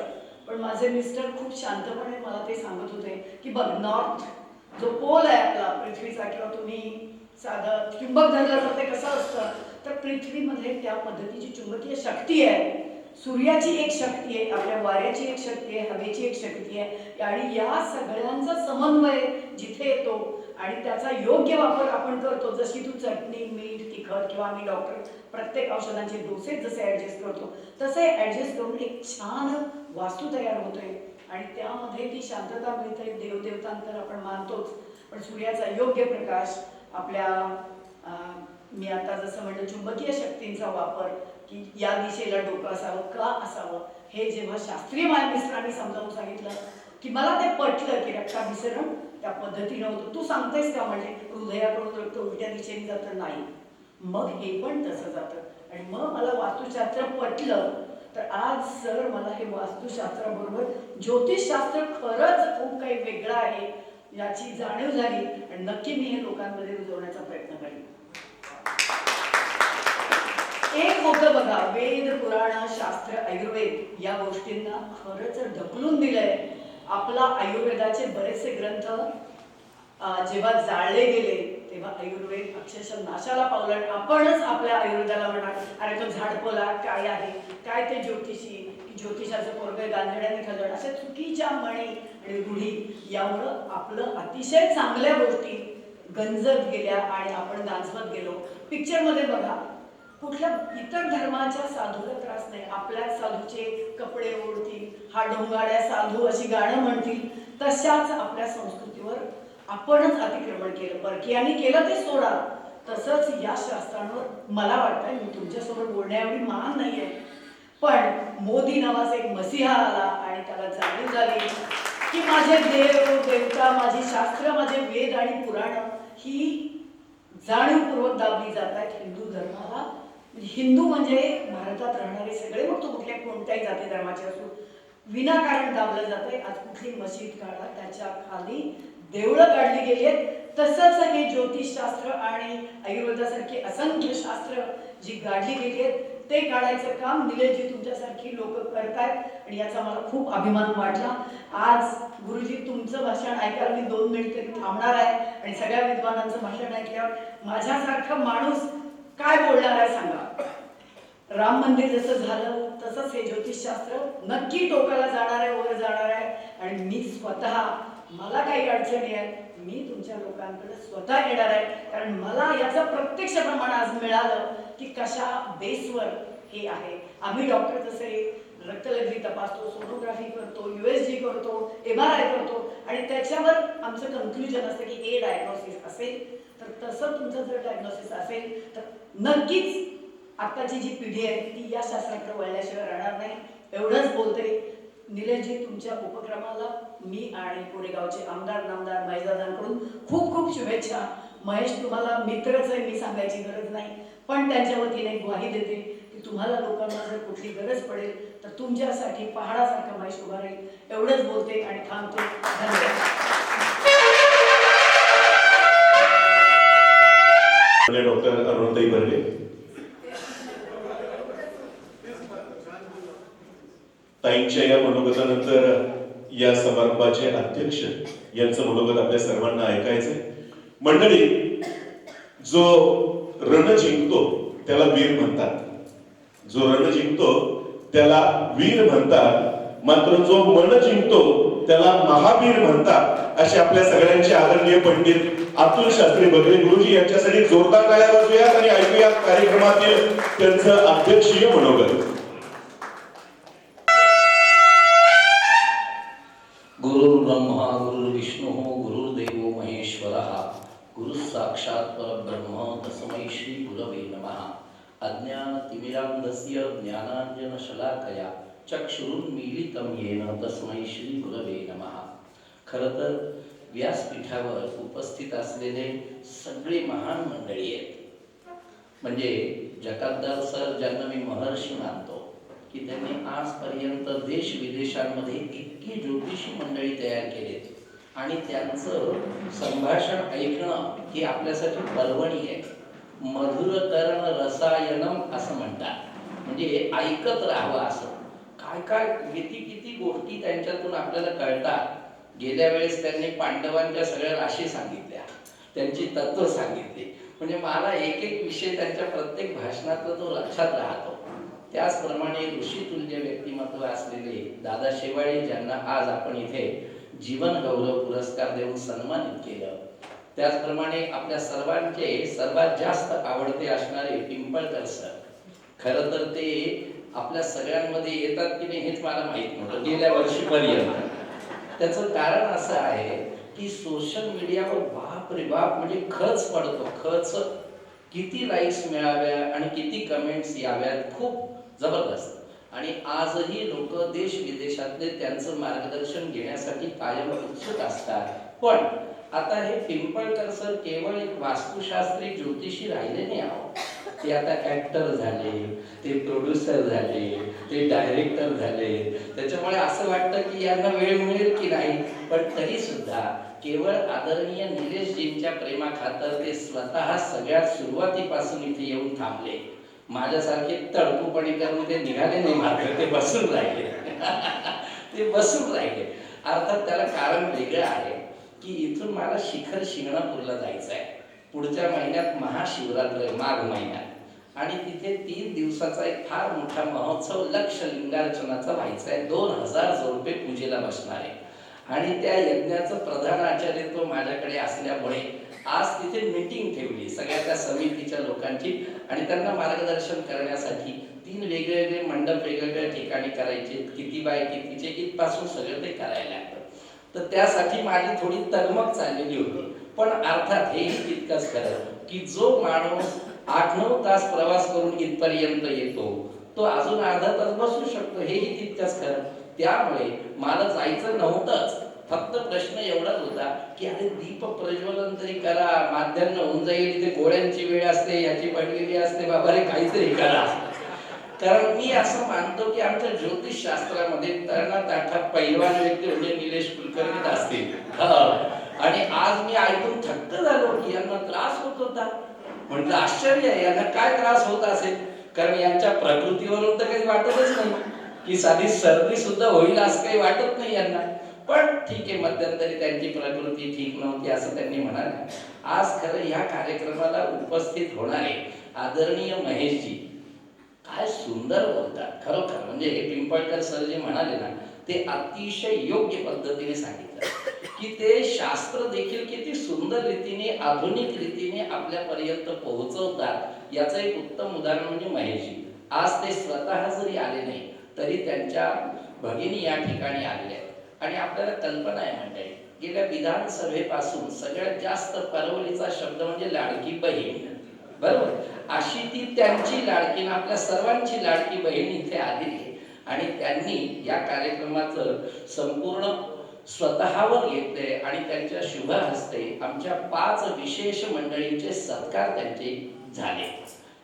पण माझे मिस्टर खूप शांतपणे मला ते सांगत होते की बघ, नॉर्थ जो पोल आहे आपला पृथ्वीचा, किंवा तुम्ही साधं चुंबक धरलं तर ते कसं असतं, तर पृथ्वीमध्ये त्या पद्धतीची चुंबकीय शक्ती आहे. सूर्याची एक शक्ती आहे, आपल्या वाऱ्याची एक शक्ती आहे, हवेची एक शक्ती आहे. आणि या सगळ्यांचा समन्वय जिथे येतो आणि त्याचा योग्य वापर आपण करतो, जशी तू चटणी, मीठ, तिखट किंवा आम्ही डॉक्टर प्रत्येक औषधांचे डोसेज जसे ऍडजस्ट करतो तसे ऍडजस्ट करून एक छान वास्तू तयार होतोय. आणि त्यामध्ये ती शांतता मिळते. देवदेवतांतर आपण मानतोच, पण सूर्याचा योग्य प्रकाश, आपल्या मी आता जसं म्हणलं चुंबकीय शक्तींचा वापर की या दिशेला डोकं असावं का असावं, हे जेव्हा शास्त्रीय मित्रांनी समजावून सांगितलं की मला ते पटलं की रक्ताभिसरण त्या पद्धतीनं होतं. तू सांगतेस का म्हणजे हृदयाकडून रक्त उलट्या दिशेने जातं नाही, मग हे पण तसं जातं आणि मग मला वास्तुशास्त्र पटलं. तर आज सर मला हे वास्तुशास्त्राबरोबर ज्योतिषशास्त्र खरंच खूप काही वेगळं आहे याची जाणीव झाली आणि नक्की मी हे लोकांमध्ये रुजवण्याचा प्रयत्न करेन. एक होतं बघा, वेद पुराण शास्त्र आयुर्वेद या गोष्टींना खरंच ढकलून दिलंय. आपला आयुर्वेदाचे बरेचसे ग्रंथ जेव्हा जाळले गेले तेव्हा आयुर्वेद अक्षरशः नाशाला पावलं. आपणच आपल्या आयुर्वेदाला म्हणणार अरे तो झाडपला काय आहे, काय ते ज्योतिषी की ज्योतिषाचं पोरगं गांधड्याने खाल्लं, अशा चुकीच्या म्हणी आणि रूढी यामुळं आपलं अतिशय चांगल्या गोष्टी गंजत गेल्या आणि आपण गांजवत गेलो. पिक्चरमध्ये बघा, कुठल्या इतर धर्माच्या साधूला त्रास नाही, आपल्या साधूचे कपडे ओढतील, हा ढोंगाड्या साधू अशी गाणं म्हणतील, तशाच आपल्या संस्कृतीवर आपणच अतिक्रमण केलं. परकीयांनी केलं ते सोडा, तसंच या शास्त्रांवर मला वाटतं मी तुमच्यासमोर बोलण्याएवढी महान नाहीये, पण मोदी नावाचा एक मसीहा आला आणि त्याला जाणीव झाली की माझे देव देवता, माझी शास्त्र, माझे वेद आणि पुराण ही जाणीवपूर्वक दाबली जात आहेत हिंदू धर्माला. हिंदू म्हणजे भारतात राहणारे सगळे, मग तो कुठल्या कोणत्याही जाती धर्माचे असो, विनाकारण दाबलं जाते. आज कुठली मशीद काढा त्याच्या खाली देवळं काढली गेली आहेत. तसंच हे ज्योतिषशास्त्र आणि आयुर्वेदासारखी असंख्य शास्त्र जी गाडली गेली आहेत ते काढायचं काम निलेशजी तुमच्यासारखी लोक करतायत आणि याचा मला खूप अभिमान वाटला. आज गुरुजी तुमचं भाषण ऐकायला मी 2 मिनिट तरी थांबणार आहे आणि सगळ्या विद्वानांचं भाषण ऐकल्यावर माझ्यासारखा माणूस काय बोलणार आहे सांगा. राम मंदिर जसं झालं तसंच हे ज्योतिषशास्त्र नक्की टोकाला जाणार आहे, वर जाणार आहे. आणि मी स्वतः, मला काही अडचणी आहेत, मी तुमच्या लोकांकडे स्वतः येणार आहे, कारण मला याचं प्रत्यक्ष प्रमाण आज मिळालं की कशा बेसवर हे आहे. आम्ही डॉक्टर जसे रक्तलघवी तपासतो, सोनोग्राफी करतो, USG करतो, MRI करतो आणि त्याच्यावर आमचं कन्क्लुजन असतं की ए डायग्नोसिस असेल. तर तसं तुमचं जर डायग्नोसिस असेल तर नक्कीच आताची जी पिढी आहे ती या शास्त्राकडे वळल्याशिवाय राहणार नाही. एवढंच बोलते. निलेशजी तुमच्या उपक्रमाला मी आणि कोरेगावचे आमदार नामदार महेशदादांकडून खूप खूप शुभेच्छा. महेश तुम्हाला मित्रच आहे, मी सांगायची गरज नाही, पण त्यांच्या वतीने ग्वाही देते की तुम्हाला लोकांना जर कुठली गरज पडेल तर तुमच्यासाठी पहाडासारखा महेश उभा राहील. एवढंच बोलते आणि थांबते. धन्यवाद. डॉक्टर अरुणाताई बर्गे, ताईंच्या या मनोगतानंतर या समारंभाचे अध्यक्ष यांचं मनोगत आपल्या सर्वांना ऐकायचंय. मंडळी, जो रण जिंकतो त्याला वीर म्हणतात, जो रण जिंकतो त्याला वीर म्हणतात, मात्र जो मन जिंकतो त्याला महावीर म्हणतात. असे आपल्या सगळ्यांचे आदरणीय पंडित अतुल शास्त्री बगरे गुरुजी यांच्यासाठी जोरदार टाळ्या वाजवूयात आणि ऐकूयात कार्यक्रमातील त्यांचं अध्यक्षीय मनोगत. गुरुर्ब्रह्मा गुरुर्विष्णू गुरुर्देव महेश्वरः गुरु साक्षात् परब्रह्म तस्मै श्री गुरवे नमः. अज्ञानतिमिरान्धस्य ज्ञानाञ्जनशलाकया चक्षुरुन्मीलितं येन तस्मै श्री गुरवे नमः. खरं तर व्यासपीठावर उपस्थित असलेले सगळे महान मंडळी आहेत. म्हणजे जकातदार सर ज्यांना मी महर्षी मानतो की त्यांनी आजपर्यंत देश विदेशांमध्ये इतकी ज्योतिषी मंडळी तयार केलीत आणि त्यांचं संभाषण ऐकणं ही आपल्यासाठी पर्वणी आहे. मधुरतरण रसायनम असं म्हणतात, म्हणजे ऐकत राहावं. असं काय काय किती गोष्टी त्यांच्यातून आपल्याला कळतात. गेल्या वेळेस त्यांनी पांडवांच्या सगळ्या राशी सांगितल्या, त्यांची तत्व सांगितली. म्हणजे मला एक एक विषय त्यांच्या प्रत्येक भाषणातला तो लक्षात राहतो. त्याचप्रमाणे ऋषितुल्य व्यक्तिमत्व असलेले दादा शेवाळे ज्यांना आज आपण इथे जीवन गौरव पुरस्कार देऊन सन्मानित केलं, त्याचप्रमाणे आपल्या सर्वांचे सर्वात जास्त आवडते असणारे पिंपळकर सर. खरं तर ते आपल्या सगळ्यांमध्ये येतात की नाही हेच मला माहित नव्हतं गेल्या वर्षीपर्यंत. त्याचं कारण असं आहे की सोशल मीडियावर बाप रे बाप म्हणजे खच पडतो, खच. किती लाईक्स मिळाव्या आणि किती कमेंट्स याव्यात, खूप जबरदस्त. आणि आजही लोक देश विदेशातले त्यांचं मार्गदर्शन घेण्यासाठी कायम उत्सुक असतात. पण आता हे पिंपळकर सर केवळ एक वास्तुशास्त्री ज्योतिषी राहिले नाही आहोत. ते आता ऍक्टर झाले, ते प्रोड्युसर झाले, ते डायरेक्टर झाले. त्याच्यामुळे असं वाटतं की यांना वेळ मिळेल की नाही, पण तरी सुद्धा केवळ आदरणीय निलेशजींच्या प्रेमाखातर ते स्वतः सगळ्यात सुरुवातीपासून इथे येऊन थांबले. माझ्यासारखे तडकूपणी करून ते निघाले नाही, मात्र ते बसून राहिले. ते बसून राहिले. अर्थात त्याला कारण वेगळं आहे की इथून मला शिखर शिंगणापूरला जायचं आहे. पुढच्या महिन्यात महाशिवरात्र आहे, माघ महिन्यात, आणि तिथे 3 दिवसाचा एक फार मोठा महोत्सव लक्ष लिंगार्चनाचा व्हायचा आहे. 2000 जोडपे पूजेला बसणार आहे. आणि त्या यज्ञाचं प्रधान आचार्यत्व माझ्याकडे असल्यामुळे आज तिथे मीटिंग ठेवली सगळ्या त्या समितीच्या लोकांची, आणि त्यांना मार्गदर्शन करण्यासाठी 3 वेगवेगळे मंडप वेगवेगळ्या ठिकाणी करायचे, किती बाय कितीचे इथपासून सगळं ते करायला लागतं. तर त्यासाठी माझी थोडी तगमग चाललेली होती. पण अर्थात हेही तितकंच खरं की जो माणूस 8-9 तास प्रवास करून इथपर्यंत येतो तो अजून अर्धा तास बसू शकतो, हेही तितकंच खरं. त्यामुळे मला जायचं नव्हतंच. फक्त प्रश्न एवढाच होता की अरे दीप प्रज्वलन तरी करा, माध्यान्ह होऊन जाईल, इथे गोळ्यांची वेळ असते, याची पडलेली असते, बाबा रे काहीतरी करा. कारण मी असं मानतो की आमच्या ज्योतिष शास्त्रामध्ये तरणा पैलवान व्यक्ती म्हणजे निलेश कुलकर्णीच असतील. आणि आज मी ऐकून थक्क झालो की यांना त्रास होत होता. म्हणजे आश्चर्य आहे, यांना काय त्रास होत असेल, कारण यांच्या प्रकृतीवरून तर काही वाटतच नाही की साधी सर्दी सुद्धा होईल असं काही वाटत नाही यांना. पण ठीक आहे, मध्यंतरी त्यांची प्रकृती ठीक नव्हती असं त्यांनी म्हणाले. आज खरं ह्या कार्यक्रमाला उपस्थित होणारे आदरणीय महेशजी काय सुंदर बोलतात खरोखर. म्हणजे हे पिंपळकर सर जे म्हणाले ना, ते अतिशय योग्य पद्धतीने सांगितलं की ते शास्त्र देखील किती सुंदर रीतीने, आधुनिक रीतीने आपल्यापर्यंत पोहोचवतात. याचं एक उत्तम उदाहरण म्हणजे महेशजी. आज ते स्वतः जरी आले नाही तरी त्यांच्या भगिनी या ठिकाणी आलेल्या आहेत. आणि आपल्याला कल्पना आहे मंडळी, गेल्या विधानसभेपासून सगळ्यात जास्त परवलीचा शब्द म्हणजे लाडकी बहीण, बरोबर. अशी ती त्यांची लाडकी, आपल्या सर्वांची लाडकी बहीण इथे आलेली आहे. आणि त्यांनी या कार्यक्रमाचं संपूर्ण स्वतःवर घेतले आणि त्यांच्या शुभ हस्ते आमच्या 5 विशेष मंडळींचे सत्कार त्यांचे झाले.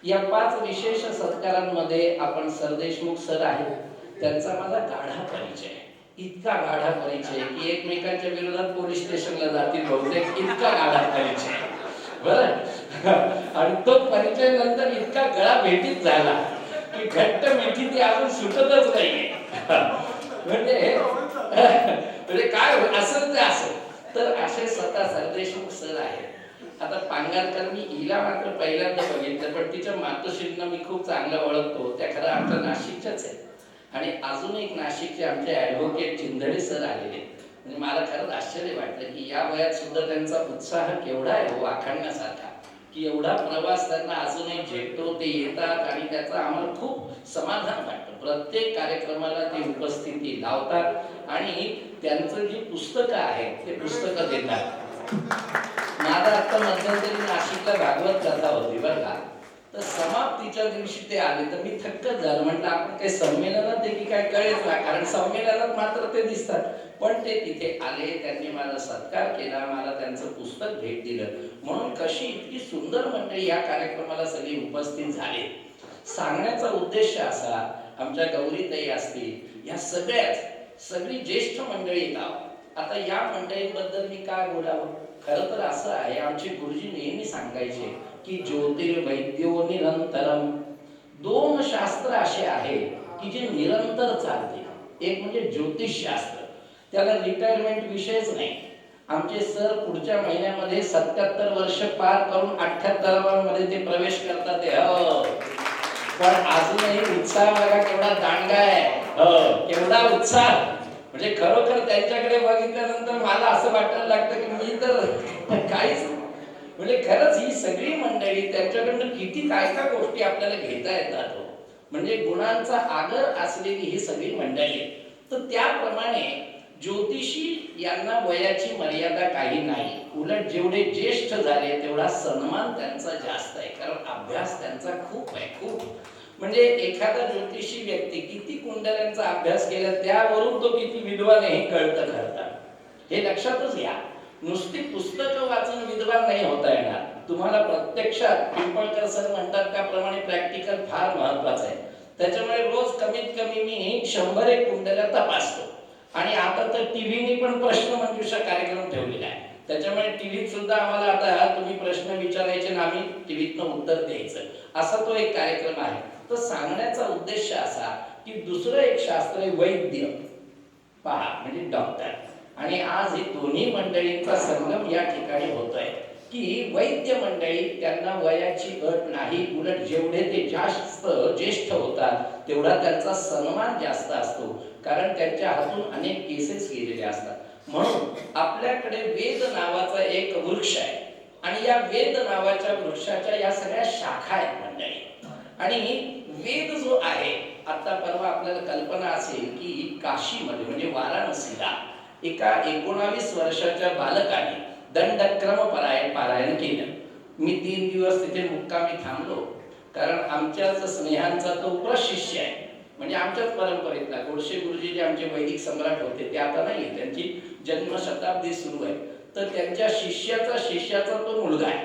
या 5 विशेष सत्कारांमध्ये आपण सरदेशमुख सर आहेत, त्यांचा मला गाढा परिचय, इतका गाढा परिचय की एकमेकांच्या विरोधात पोलीस स्टेशनला जातील बहुतेक, इतका गाढा परिचय, बरं. आणि तो परिचय नंतर इतका गळा भेटीत झाला की घट्ट मिठी ती अजून सुटतच नाहीये. म्हणजे काय असेल ते असेल. तर असे स्वतः सरदेशमुख सर आहेत. आता पांगारकर मी हिला मात्र पहिल्यांदा बघितलं, पण तिच्या मातोश्रींना मी खूप चांगलं ओळखतो. त्या खरं आमच्या नाशिकच्याच आहेत. आणि अजून एक नाशिकचे आमचे ऍडव्होकेट चिंधडे सर आलेले. म्हणजे मला खरंच आश्चर्य वाटलं की या वयात सुद्धा त्यांचा उत्साह केवढा आहे वाखाणण्यासारखा, की एवढा प्रवास त्यांना अजूनही झेपतो. ते येतात आणि त्याचा आम्हाला खूप समाधान वाटतं. प्रत्येक कार्यक्रमाला ते उपस्थिती लावतात आणि त्यांचं जी पुस्तकं आहेत ते पुस्तकं देतात. माझा आता मध्यंतरी नाशिकला भागवत कथा होती बरं का, तर समाप्तीच्या दिवशी ते आले तर मी थक्कच झालो. म्हटलं आपण काही संमेलनात आहे की काय कळेच ना, कारण संमेलनात मात्र ते दिसतात. पण ते तिथे आले, त्यांनी माझा सत्कार केला, मला त्यांचं पुस्तक भेट दिलं. म्हणून कशी इतकी सुंदर मंडळी या कार्यक्रमाला सगळी उपस्थित झाले. सांगण्याचा उद्देश असा, आमच्या गौरीताई असतील, या सगळी ज्येष्ठ मंडळी गाव. आता या मंडळींबद्दल मी काय बोलावं, खरं तर असं आहे, आमचे गुरुजी नेहमी सांगायचे की ज्योतिर्वैद्यो निरंतरम. 2 शास्त्र असे आहेत की जे निरंतर चालते. एक म्हणजे ज्योतिष शास्त्र, त्याला रिटायरमेंट विषयच नाही. आमचे सर पुढच्या महिन्यामध्ये 77 वर्ष पार करून 78 मध्ये ते प्रवेश करतात. पण अजूनही उत्साह बघा केवढा दांडगा आहे, केवढा उत्साह. म्हणजे खरोखर त्यांच्याकडे बघितल्यानंतर मला असं वाटायला लागतं की मी तर काहीच, म्हणजे खरंच ही सगळी मंडळी त्यांच्याकडनं किती काय काय गोष्टी आपल्याला घेता येतात. म्हणजे गुणांचा आगर असलेली ही सगळी मंडळी. तर त्याप्रमाणे ज्योतिषी यांना वयाची मर्यादा काही नाही. उलट जेवढे ज्येष्ठ झाले तेवढा सन्मान त्यांचा जास्त आहे, कारण अभ्यास त्यांचा खूप आहे, खूप. म्हणजे एखादा ज्योतिषी व्यक्ती किती कुंडल्यांचा अभ्यास केला त्यावरून तो किती विद्वान आहे हे कळतं खरं. हे लक्षातच घ्या. नुसती पुस्तकं वाचून विद्वान नाही होता येणार. तुम्हाला प्रत्यक्षात पिंपळकर सर म्हणतात त्याप्रमाणे प्रॅक्टिकल फार महत्वाचं आहे. त्याच्यामुळे रोज कमीत कमी मी 100 कुंडल्या तपासतो. आणि आता तर टीव्हीने पण प्रश्न मंजुषा कार्यक्रम ठेवलेला आहे. त्याच्यामुळे टीव्हीत सुद्धा आम्हाला आता तुम्ही प्रश्न विचारायचे आणि आम्ही टीव्हीतनं उत्तर द्यायचं, असा तो एक कार्यक्रम आहे. तर सांगण्याचा उद्देश असा की दुसरं एक शास्त्र आहे वैद्य, पहा म्हणजे डॉक्टर. आणि आज हे दोन्ही मंडळींचा संगम या ठिकाणी होतोय की वैद्य मंडळी त्यांना वयाची अट नाही, उलट जेवढे ते जास्त ज्येष्ठ होतात तेवढा त्यांचा सन्मान जास्त असतो, कारण त्यांच्या हातून अनेक केसेस गेलेले असतात. म्हणून आपल्याकडे वेद नावाचा एक वृक्ष आहे आणि या वेद नावाच्या वृक्षाच्या या सगळ्या शाखा आहेत मंडळी. आणि वेद जो आहे, आता परवा आपल्याला कल्पना असेल की काशीमध्ये म्हणजे वाराणसीला एका 19 वर्षाच्या बालकाने दंडक्रम पारायण केलं. मी 3 दिवस तिथे मुक्कामी थांबलो, कारण आमच्याच स्नेहांचा तो प्रशिष्य आहे. म्हणजे आमच्याच परंपरेतला गोडसे गुरुजी जे आमचे वैदिक सम्राट होते ते आता नाही, त्यांची जन्मशताब्दी सुरू आहे. तर त्यांच्या शिष्याचा तो मुलगा आहे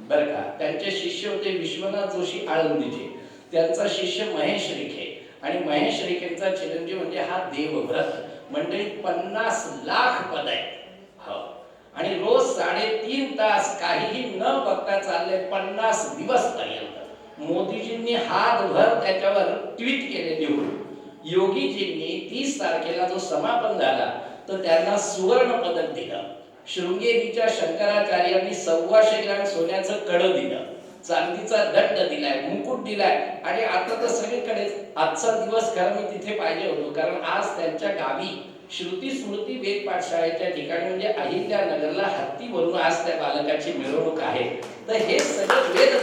बरं का. त्यांचे शिष्य होते विश्वनाथ जोशी आळंदीचे, त्यांचा शिष्य महेश रेखे, आणि महेश रेखेंचा चिरंजीव म्हणजे हा देवव्रत. मंडळीत 50 लाख पद आहेत. हो. आणि रोज 3.5 तास काहीही न बघता चालले 50 दिवस पर्यंत. मोदीजींनी हातभर त्याच्यावर ट्विट केले लिहून. योगीजींनी 30 तारखेला जो समापन झाला तर त्यांना सुवर्ण पदक दिलं. शृंगेरीच्या शंकराचार्यांनी 125 ग्रॅम सोन्याचं कडं दिलं, चांदीचा दंड दिलाय, मुकुट दिलाय. आणि आता तर सगळीकडे आजचा दिवस खरं मी तिथे पाहिजे होतो, कारण आज त्यांच्या गावी श्रुती स्मृती वेद पाठशाळेच्या ठिकाणी म्हणजे अहिल्यानगरला हत्तीवरून आज त्या बालकाची मिरवणूक आहे. तर हे सगळं वेद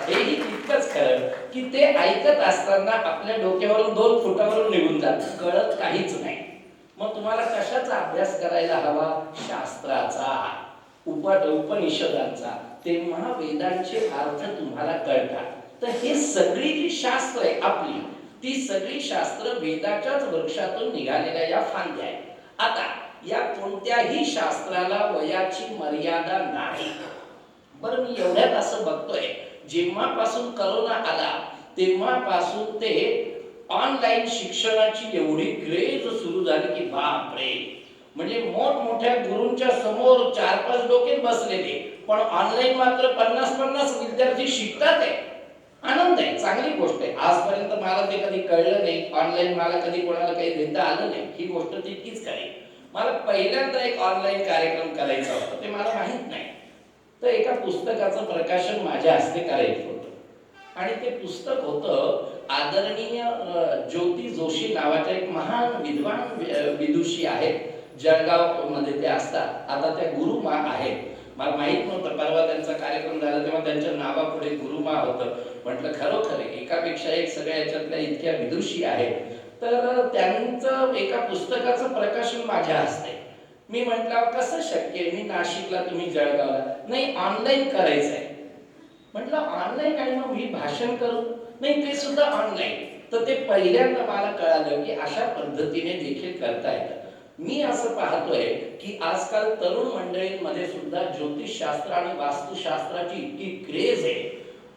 हेही तितकंच खरं की ते ऐकत असताना आपल्या डोक्यावरून 2 फुटावरून निघून जात, कळत काहीच नाही. मग तुम्हाला कशाचा अभ्यास करायला हवा? शास्त्राचा, उपनिषदांचा. तेव्हा वेदांचे अर्थ तुम्हाला कळतात. तर हे सगळी जी शास्त्र आहे आपली, ती सगळी शास्त्र वेदाच्याच वृक्षातून निघालेल्या या फांद्या आहेत. आता या कोणत्याही शास्त्राला वयाची मर्यादा नाही. बरं, मी एवढ्यात असं बघतोय, जेव्हापासून करोना आला तेव्हापासून ते ऑनलाईन शिक्षणाची एवढी क्रेज सुरू झाली की बापरे. म्हणजे मोठमोठ्या गुरूंच्या समोर 4-5 डोके बसलेले, पण ऑनलाईन मात्र 50-50 विद्यार्थी शिकतात आहे. आनंद आहे, चांगली गोष्ट आहे. आजपर्यंत मला ते कधी कळलं नाही, ऑनलाईन मला कधी कोणाला काही देता आलं नाही. ही गोष्ट तितकीच खरी. मला पहिल्यांदा एक ऑनलाईन कार्यक्रम करायचा होता, ते मला माहित नाही. तर एका पुस्तकाचं प्रकाशन माझ्या हस्ते करायचं होतं आणि ते पुस्तक होतं आदरणीय ज्योती जोशी नावाच्या एक महान विद्वान विदुषी आहेत, जळगाव मध्ये ते असतात. आता त्या गुरुमा आहेत. मला माहित नव्हतं, परवा त्यांचा कार्यक्रम झाला तेव्हा त्यांच्या नावापुढे गुरुमा होतं. म्हटलं खरोखर एकापेक्षा एक सगळ्या याच्यातल्या इतक्या विदुषी आहेत. तर त्यांचं एका पुस्तकाचं प्रकाशन माझ्या हस्ते. मी म्हटलं कसं शक्य आहे, मी नाशिकला तुम्ही जळगावला, नाही ऑनलाईन करायचं आहे. म्हटलं ऑनलाईन आणि मग मी भाषण करू, नाही ते सुद्धा ऑनलाईन. तर ते पहिल्यांदा मला कळालं की अशा पद्धतीने देखील करता येतं. मी असं पाहतोय की आजकाल तरुण मंडळींमध्ये सुद्धा ज्योतिषशास्त्र आणि वास्तुशास्त्राची इतकी क्रेज आहे.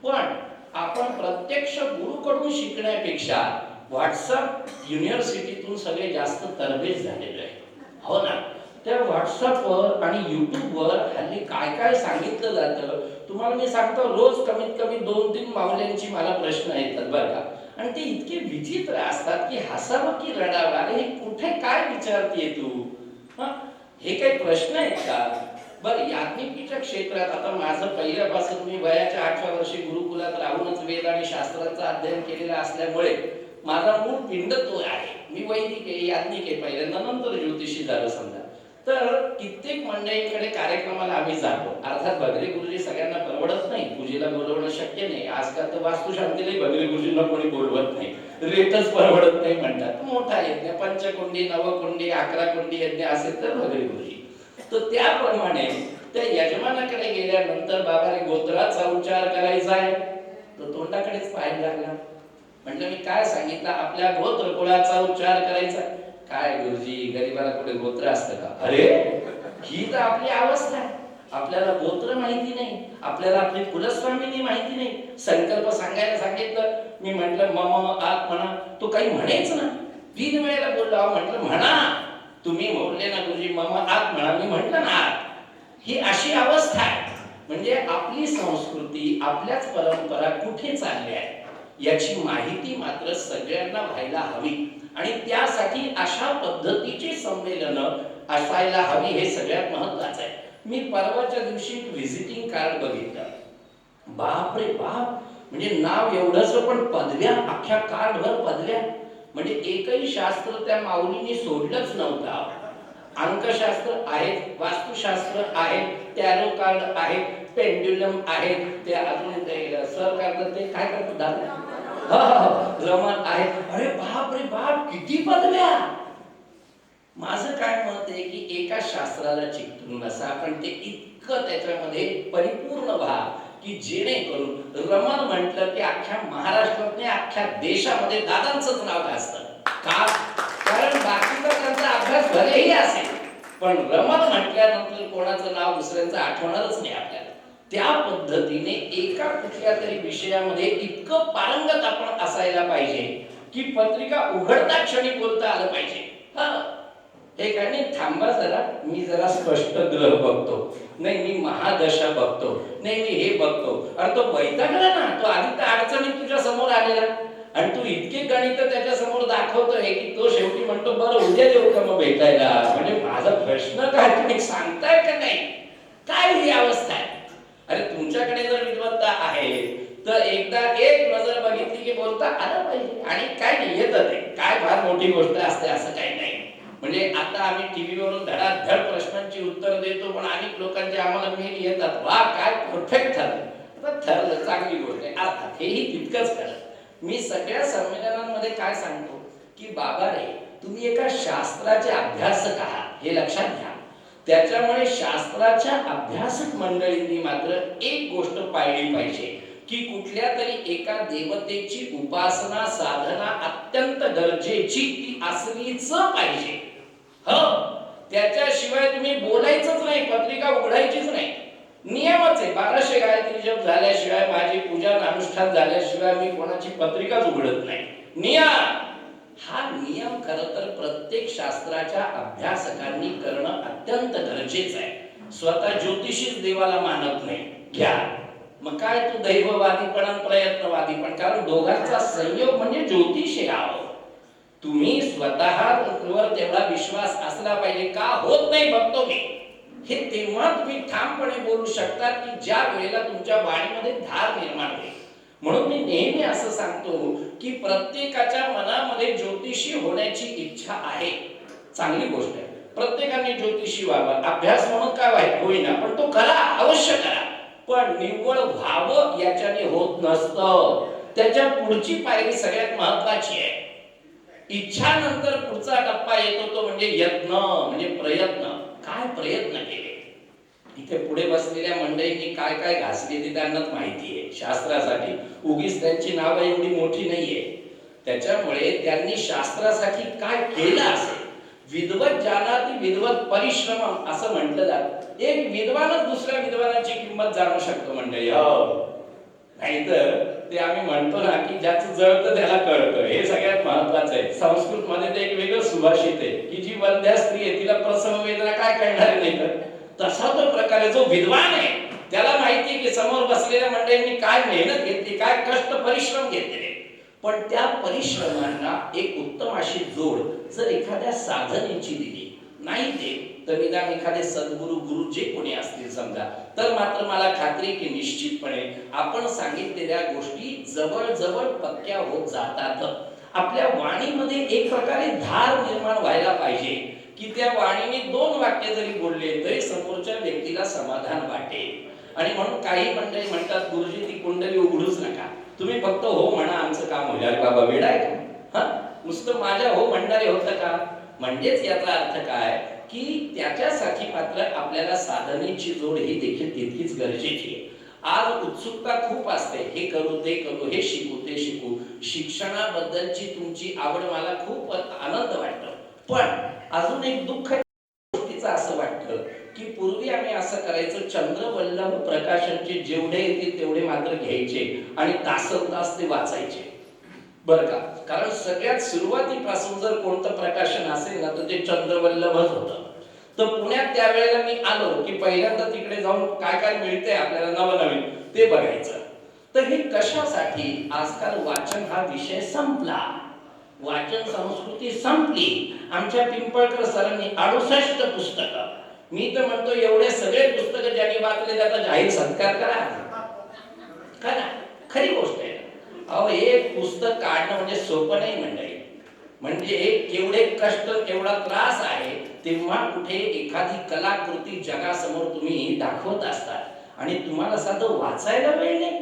पण आपण प्रत्यक्ष गुरुकडून शिकण्यापेक्षा व्हॉट्सअप युनिव्हर्सिटीतून सगळे जास्त तरबेज झालेले आहे. हो ना. त्या व्हॉट्सअपवर आणि युट्यूबवर हल्ली काय काय सांगितलं जातं तुम्हाला मी सांगतो. रोज कमीत कमी 2-3 माऊल्यांची मला प्रश्न येतात बरं का. आणि ते इतके विचित्र असतात की हसावं की रडावं. अरे हे कुठे काय विचारतीये तू? हे काही प्रश्न आहेत का? बरं, याज्ञिकीच्या क्षेत्रात आता माझं पहिल्यापासून मी वयाच्या 8व्या वर्षी गुरुकुलात राहूनच वेद आणि शास्त्रांचं अध्ययन केलेलं असल्यामुळे माझा मूळ पिंड तो आहे. मी वैदिक आहे, याज्ञिक आहे पहिल्यांदा, नंतर ज्योतिषी झालं समजा. तर कित्येक मंडळींकडे कार्यक्रमाला आम्ही जातो. अर्थात भगरे गुरुजी सगळ्यांना परवडत नाही, पूजेला बोलवणं शक्य नाही. आजकाल तर वास्तुशांतीलाही भगरे गुरुजींना कोणी बोलवत नाही, रेटच परवडत नाही म्हणतात. मोठा यज्ञ, पंचकुंडी, नवकुंडी, 11 कुंडी यज्ञ असेल तर भगरे गुरुजी. तर त्याप्रमाणे त्या यजमानाकडे गेल्यानंतर बाबाने गोत्राचा उच्चार करायचा आहे, तर तोंडाकडेच पाहायला लागला. म्हटलं मी काय सांगितलं, आपल्या गोत्र कुळाचा उच्चार करायचा. काय गुरुजी, गरीबाला कुठे गोत्र असतं का? अरे ही तर आपली अवस्था आहे. आपल्याला गोत्र माहिती नाही, आपल्याला आपली कुलस्वामिनी माहिती नाही. संकल्प सांगायला सांगितलं, मी म्हटलं मम आत म्हणा, तो काही म्हणायच ना. 3 वेळेला बोललो, म्हटलं म्हणा. तुम्ही बोलले ना गुरुजी मम आत म्हणा, मी म्हटलं ना आत. ही अशी अवस्था आहे. म्हणजे आपली संस्कृती, आपल्याच परंपरा कुठे चालल्या आहे याची माहिती मात्र सगळ्यांना व्हायला हवी. आणि त्यासाठी अशा पद्धतीची संमेलन असायला हवी, हे सगळ्यात महत्त्वाचं आहे. मी परवाच्या दिवशी व्हिजिटिंग कार्ड बघितलं. बाप रे बाप, म्हणजे नाव एवढंच पण पदव्या, अख्ख्या कार्डवर पदव्या. म्हणजे एकही शास्त्र त्या माऊलींनी सोडलंच नव्हतं. अंकशास्त्र आहेत, वास्तुशास्त्र आहे, टॅरो कार्ड आहे, पेंड्युलम आहे, ते अजून ते सर करतात ते काय करतात दादा, रमण आहे. अरे बाप रे बाप, किती पदव्या. माझं काय मत आहे की एका शास्त्राला चिकटून बसा, पण ते इतकं त्याच्यामध्ये परिपूर्ण व्हा की जेणेकरून रमण म्हटलं की अख्ख्या महाराष्ट्रात नाही, अख्ख्या देशामध्ये दादांचंच नाव गाजतं. का? कारण बाकीचा त्यांचा अभ्यास भलेही असेल, पण रमण म्हटल्यानंतर कोणाचं नाव दुसऱ्यांचं आठवणारच नाही आपल्याला. त्या पद्धतीने एका कुठल्या तरी विषयामध्ये इतकं पारंगत आपण असायला पाहिजे की पत्रिका उघडता क्षणी बोलता आलं पाहिजे. हे काय नाही, थांबा जरा, मी जरा स्पष्ट ग्रह बघतो, नाही मी महादशा बघतो, नाही मी हे बघतो. अरे तो वैतागला ना, तो आधी तर अडचणीत तुझ्या समोर आलेला आणि तू इतके गणित त्याच्या समोर दाखवतोय की तो शेवटी म्हणतो बरं उद्या येऊ का मग भेटायला. म्हणजे माझा प्रश्न काय तुम्ही सांगताय का नाही? काय ही अवस्था आहे? अरे तुमच्याकडे जर विद्वत्ता आहे तर एकदा एक नजर बघितली की बोलता आलं पाहिजे. आणि काय नाही, येतं ते काय फार मोठी गोष्ट असते असं काही नाही. म्हणजे आता आम्ही टीव्हीवरून धडाधड प्रश्नांची उत्तर देतो, पण अनेक लोकांचे आम्हाला मेल येतात, वा काय परफेक्ट ठरलं. ठरलं, चांगली गोष्ट आहे. अर्थात हेही तितकंच करा. मी सगळ्या संमेलनांमध्ये काय सांगतो की बाबा रे, तुम्ही एका शास्त्राचे अभ्यासक आहात हे लक्षात घ्या. त्याच्यामुळे शास्त्राच्या अभ्यासक मंडळींनी मात्र एक गोष्ट पाळली पाहिजे की कुठल्या तरी एका देवतेची उपासना साधना अत्यंत गरजेची ती असलीच पाहिजे. त्याच्याशिवाय तुम्ही बोलायचंच नाही, पत्रिका उघडायचीच नाही. नियमच आहे. 1200 गायत्री जप झाल्याशिवाय, माझी पूजा अनुष्ठान झाल्याशिवाय मी कोणाची पत्रिकाच उघडत नाही. नियम, हा नियम खरं तर प्रत्येक शास्त्राच्या अभ्यासकांनी करणं अत्यंत गरजेचं आहे. स्वतः ज्योतिषीच देवाला मानत नाही, घ्या मग काय तू दैववादी पण प्रयत्नवादी पण, कारण दोघांचा संयोग म्हणजे ज्योतिष आहे. तुम्ही स्वतःवर तेवढा विश्वास असला पाहिजे. का होत नाही बघतो मी, हे तेव्हा तुम्ही ठामपणे बोलू शकता की ज्या वेळेला तुमच्या वाणीमध्ये धार निर्माण होईल. म्हणून मी नेहमी असं सांगतो की प्रत्येकाच्या मनामध्ये ज्योतिषी होण्याची इच्छा आहे, चांगली गोष्ट आहे. प्रत्येकाने ज्योतिषी व्हावं, अभ्यास म्हणून काय वाईट होईना, पण तो करा, अवश्य करा. पण निव्वळ व्हावं याच्याने होत नसतं. त्याच्या पुढची पायरी सगळ्यात महत्वाची आहे. इच्छा नंतर पुढचा टप्पा येतो तो म्हणजे यत्न, म्हणजे प्रयत्न. काय प्रयत्न केले? इथे पुढे बसलेल्या मंडळींनी काय काय घासले ते त्यांनाच माहिती आहे. शास्त्रासाठी उगीच त्यांची नावं एवढी मोठी नाहीये. त्याच्यामुळे त्यांनी शास्त्रासाठी काय केलं असेल. विद्वत जानाति विद्वत परिश्रम असं म्हटलं जातं. एक विद्वानच दुसऱ्या विद्वानाची किंमत जाणू शकतो मंडळी. नाहीतर ते आम्ही म्हणतो ना की ज्याचं जळतं त्याला कळतं. हे सगळ्यात महत्वाचं आहे. संस्कृत मध्ये ते एक वेगळं सुभाषित आहे की जी वंध्या स्त्री आहे तिला प्रसव वेदना काय कळणार नाही. तर तसा तो प्रकारे जो विद्वान आहे त्याला माहिती की समोर बसलेल्या मंडळींनी काय मेहनत घेतली, काय कष्ट परिश्रम घेतले. पण त्या परिश्रमांना एक उत्तम अशी जोड जर एखाद्या साधनेची दिली नाही ते तर निदान एखादे सद्गुरू गुरु जे कोणी असतील समजा, तर मात्र मला खात्री की निश्चितपणे आपण सांगितलेल्या गोष्टी जवळ पक्क्या होत जातात. आपल्या वाणीमध्ये एक प्रकारे धार निर्माण व्हायला पाहिजे की त्या वाणीने 2 वाक्य जरी बोलले तरी समोरच्या व्यक्तीला समाधान वाटेल. आणि म्हणून काही मंडळी म्हणतात गुरुजी ती कुंडली उघडूच नका, तुम्ही फक्त हो म्हणा आमचं काम होईल. अरे बाबा वेडा आहे का? नुसतं माझ्या हो म्हणणारे होतं का? म्हणजेच याचा अर्थ काय की त्याच्यासाठी मात्र आपल्याला साधनेची जोड ही देखील तितकीच गरजेची आहे. आज उत्सुकता खूप असते, हे करू ते करू, हे शिकू ते शिकू. शिक्षणाबद्दलची तुमची आवड मला खूप आनंद वाटतो. पण अजून एक दुःख गोष्टीचं असं वाटतं की पूर्वी आम्ही असं करायचो, चंद्रवल्लभ प्रकाशनचे जेवढे येतील तेवढे मात्र घ्यायचे आणि तासनतास ते वाचायचे बरं का. कारण सगळ्यात सुरुवातीपासून जर कोणतं प्रकाशन असेल ना तर ते चंद्रवल्लभच होतं. तर पुण्यात त्यावेळेला मी आलो की पहिल्यांदा तिकडे जाऊन काय काय मिळते आपल्याला नवनवीन ते बघायचं. तर हे कशासाठी, आजकाल वाचन हा विषय संपला, वाचन संस्कृती संपली. आमच्या पिंपळकर सरांनी 68 पुस्तकं, मी तर म्हणतो एवढे सगळे पुस्तकं ज्यांनी वाचले त्याचा जाहीर सत्कार करा. खरी गोष्ट आहे. अहो एक पुस्तक काढणं म्हणजे सोपं नाही मंडळी. म्हणजे केवढे कष्ट, केवढा त्रास आहे. तेव्हा कुठे एखादी कलाकृती जगासमोर तुम्ही दाखवत असतात आणि तुम्हाला साधं वाचायला वेळ नाही.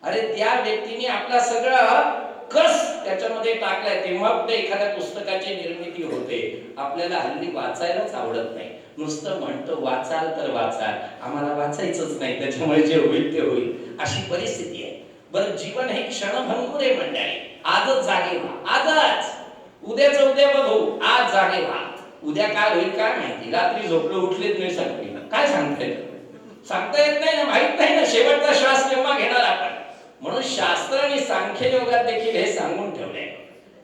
अरे त्या व्यक्तीने आपला सगळं कस त्याच्यामध्ये टाकलाय, तेव्हा कुठे एखाद्या पुस्तकाची निर्मिती होते. आपल्याला हल्ली वाचायलाच आवडत नाही. नुसतं म्हणतो वाचाल तर वाचाल, आम्हाला वाचायचंच नाही, त्याच्यामुळे जे होईल ते होईल, अशी परिस्थिती आहे. बरं, जीवन हे क्षणभंगुर आहे मंडळी. आजच जागे व्हा, आजच. उद्याचं उद्या बघू, आज जागे व्हा. उद्या काय होईल काय माहिती. रात्री झोपलो उठलेच नाही सकाळी, काय सांगता येत नाही ना, माहित नाही ना शेवटचा श्वास केव्हा घेणार आपण. म्हणून शास्त्र आणि सांख्ययोगात देखील हे सांगून ठेवलंय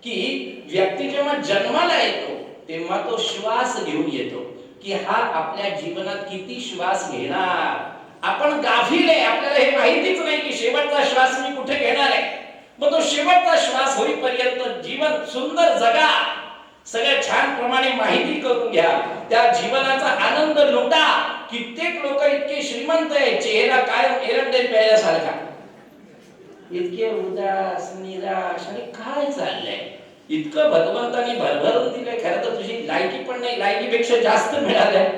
की व्यक्ती जेव्हा जन्माला येतो तेव्हा तो श्वास घेऊन येतो की हा आपल्या जीवनात किती श्वास घेणार. आपण गाफील आहे, आपल्याला हे माहितीच नाही की शेवटचा श्वास मी कुठे घेणार आहे. मग तो शेवटचा श्वास होईपर्यंत जीवन सुंदर जगा, सगळ्या छान प्रमाणे माहिती करून घ्या, त्या जीवनाचा आनंद लुटा. कित्येक लोक इतके श्रीमंत आहे, चेहरा कायम एरंडे प्यायल्यासारखा, इतके उदास निराश, आणि काय चाललंय. इतकं भगवंतानी भरभरून दिलंय, खरं तर तुझी लायकी पण नाही, लायकीपेक्षा जास्त मिळालंय.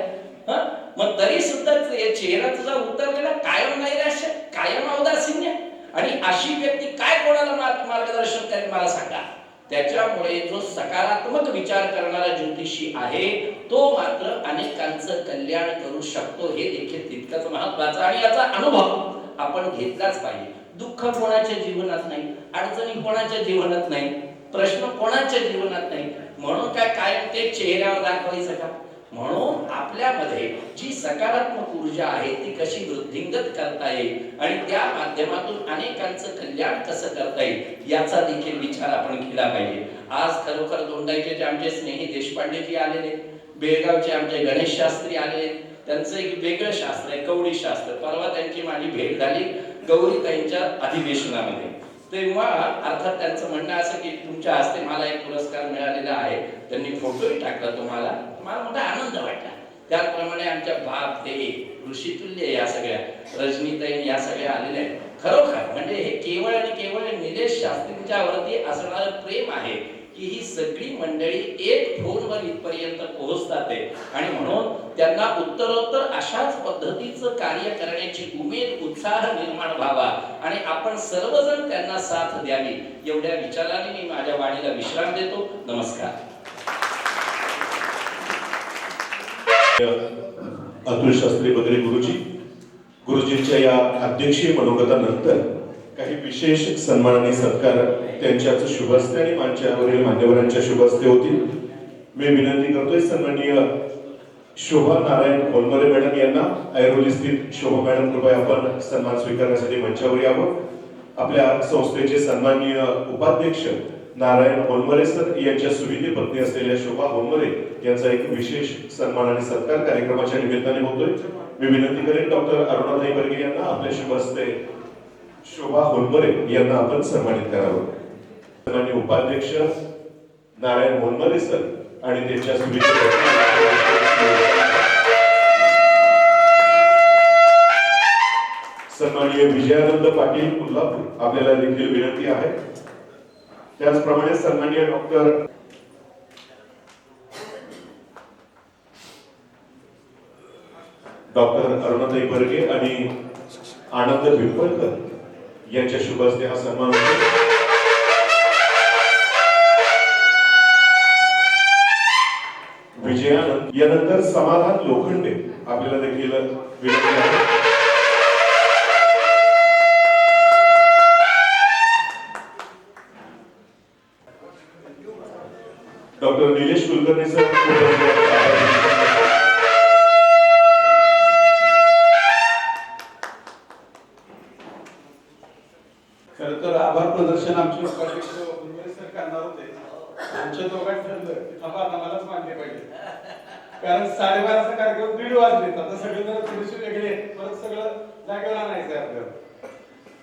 मग तरी सुद्धा चेहरा तुझा उतरलेला, कायम नैराश्य, कायम औदासीन्य. आणि अशी व्यक्ती काय कोणाला मार्गदर्शन करेल मला सांगा. त्याच्यामुळे जो सकारात्मक विचार करणारा ज्योतिषी आहे तो मात्र अनेकांचं कल्याण करू शकतो, हे देखील तितकंच महत्वाचं. आणि याचा अनुभव आपण घेतलाच पाहिजे. दुःख कोणाच्या जीवनात नाही, अडचणी कोणाच्या जीवनात नाही, प्रश्न कोणाच्या जीवनात नाही. म्हणून काय कायम ते चेहऱ्यावर दाखवायचं का. म्हणून आपल्यामध्ये जी सकारात्मक ऊर्जा आहे ती कशी वृद्धिंगत करता येईल आणि त्या माध्यमातून अनेकांचं कल्याण कसं करता येईल याचा देखील विचार आपण केला पाहिजे. आज खरोखर दोंडाईचे आमचे स्नेही देशपांडेजी आलेले, बेळगावचे आमचे गणेश शास्त्री आलेले. त्यांचं एक वेगळं शास्त्र आहे, कवडी शास्त्र. परवा त्यांची माझी भेट झाली गौरीताईंच्या अधिवेशनामध्ये. तेव्हा अर्थात त्यांचं म्हणणं असं की तुमच्या हस्ते मला एक पुरस्कार मिळालेला आहे, त्यांनी फोटोही टाकला तुम्हाला, मला मोठा आनंद वाटला. त्याचप्रमाणे आमच्या बाप ते ऋषितुल्य या सगळ्या रजनीताई या सगळ्या आलेल्या आहेत. खरोखर म्हणजे हे केवळ आणि केवळ निलेश शास्त्रींच्या वरती असणारं प्रेम आहे की ही सगळी मंडळी एक फोनवर इथपर्यंत पोहोचतात. आणि म्हणून त्यांना उत्तरोत्तर अशाच पद्धतीचं कार्य करण्याची उमेद, उत्साह निर्माण व्हावा आणि आपण सर्वजण त्यांना साथ द्यावी, एवढ्या विचाराने मी माझ्या वाणीला विश्राम देतो. नमस्कार. अतुल शास्त्री बद्रे गुरुजींच्या या अध्यक्षीय मनोगतानंतर काही विशेष सन्मान आणि सत्कार त्यांच्याच शुभ हस्ते आणि मंचावरील मान्यवरांच्या शुभ हस्ते होतील. मी विनंती करतोय सन्माननीय शोभा नारायण होलमरे मॅडम यांना, ऐरोली स्थित शोभा मॅडम कृपया आपण सन्मान स्वीकारण्यासाठी मंचावर यावं. आपल्या संस्थेचे सन्माननीय उपाध्यक्ष नारायण होलमरे सर यांच्या सुविधी पत्नी असलेल्या शोभा होलमरे यांचा एक विशेष सन्मान आणि सत्कार कार्यक्रमाच्या निमित्ताने होतोय. मी विनंती करेन डॉक्टर अरुणाताई बर्गे यांना आपल्या शुभ हस्ते शोभा होलमरे यांना आपण सन्मानित करावं. सन्माननीय उपाध्यक्ष नारायण होलमरे सर आणि त्यांच्या सुविधी सन्माननीय विजयानंद पाटील कोल्हापूर आपल्याला देखील विनंती आहे. त्याचप्रमाणे सन्माननीय डॉक्टर अरुणाताई बर्गे आणि आनंद पिंपळकर यांच्या शुभ हस्ते हा सन्मान होतो. विजयानंद यानंतर समाधान लोखंडे आपल्याला देखील विनंती आहे. डॉक्टर निलेश कुलकर्णी सर खरं तर आभार प्रदर्शन आमचे उपाध्यक्ष गुरुवारी सर करणार होते. आमच्या दोघांत ठरलं की थांबा आता मलाच मानले पाहिजे, कारण 12:30चा कार्यक्रम 1:30 वाजले. आता सगळेजण थोडेसे वेगळे आहेत, परत सगळं जागेवर आणायचं आहे आपल्याला.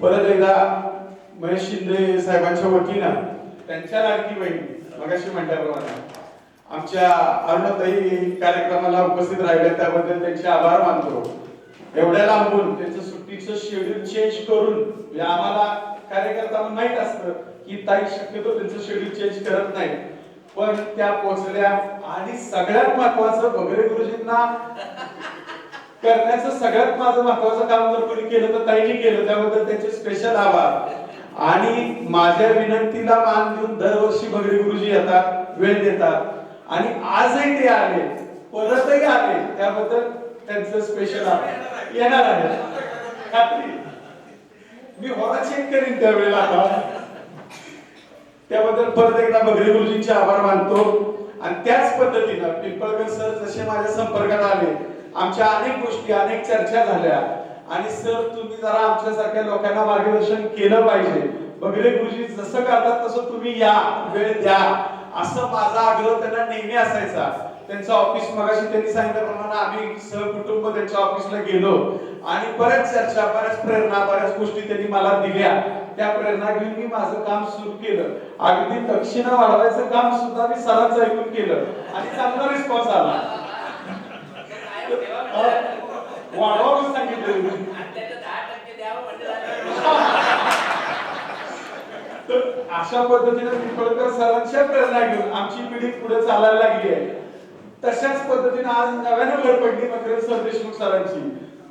परत एकदा महेश शिंदे साहेबांच्या वतीनं त्यांच्या लाडकी बहीण मगाशी म्हटल्याप्रमाणे आमच्या अरुणाताई कार्यक्रमाला उपस्थित राहिल्या, त्याबद्दल त्यांचे आभार मानतो. एवढ्या लांबून त्यांचं सुट्टीचं शेड्यूल चेंज करून, म्हणजे आम्हाला कार्यकर्त्यांना माहित असतं की ताई शक्यतो त्यांचं शेड्यूल चेंज करत नाही, पण त्या पोहोचल्या. आणि सगळ्यात महत्वाचं बगरे गुरुजींना करण्याचं सगळ्यात माझं महत्वाचं काम जर कोणी केलं तर ताईंनी केलं, त्याबद्दल त्यांचे स्पेशल आभार. आणि माझ्या विनंतीला मान देऊन दरवर्षी बगरे गुरुजी येतात, वेळ देतात, आणि आजही ते आले, परतही आले, त्याबद्दल त्यांचं स्पेशल आभार. येणार आहे खात्री, मी हॉला चेक करीन त्यावेळेला. आता त्याबद्दल परत एकदा बगरे गुरुजींचे आभार मानतो. आणि त्याच पद्धतीनं पिंपळकर सर जसे माझ्या संपर्कात आले, आमच्या अनेक गोष्टी, अनेक चर्चा झाल्या. आणि सर तुम्ही जरा आमच्यासारख्या लोकांना मार्गदर्शन केलं पाहिजे, बगरे गुरुजी जसं करतात तसं तुम्ही या, वेळ द्या, असं माझा आग्रह त्यांना नेहमी असायचा. त्यांचं ऑफिस मगाशी त्यांनी सांगितल्याप्रमाणे आम्ही सहकुटुंब त्यांच्या ऑफिसला गेलो आणि बऱ्याच चर्चा, बऱ्याच प्रेरणा, बऱ्याच गोष्टी त्यांनी मला दिल्या. त्या प्रेरणा घेऊन मी माझं काम सुरू केलं. अगदी दक्षिणा वाढवायचं काम सुद्धा मी सरांचं ऐकून केलं आणि चांगला रिस्पॉन्स आला. वाढवावं सांगितलं. तर अशा पद्धतीने पिंपळकर सरांच्या प्रेरणा घेऊन आमची पिढी पुढे चालायला लागली आहे. तशाच पद्धतीने आज नव्यानं भर पडली मकरंद सर देशमुख सरांची.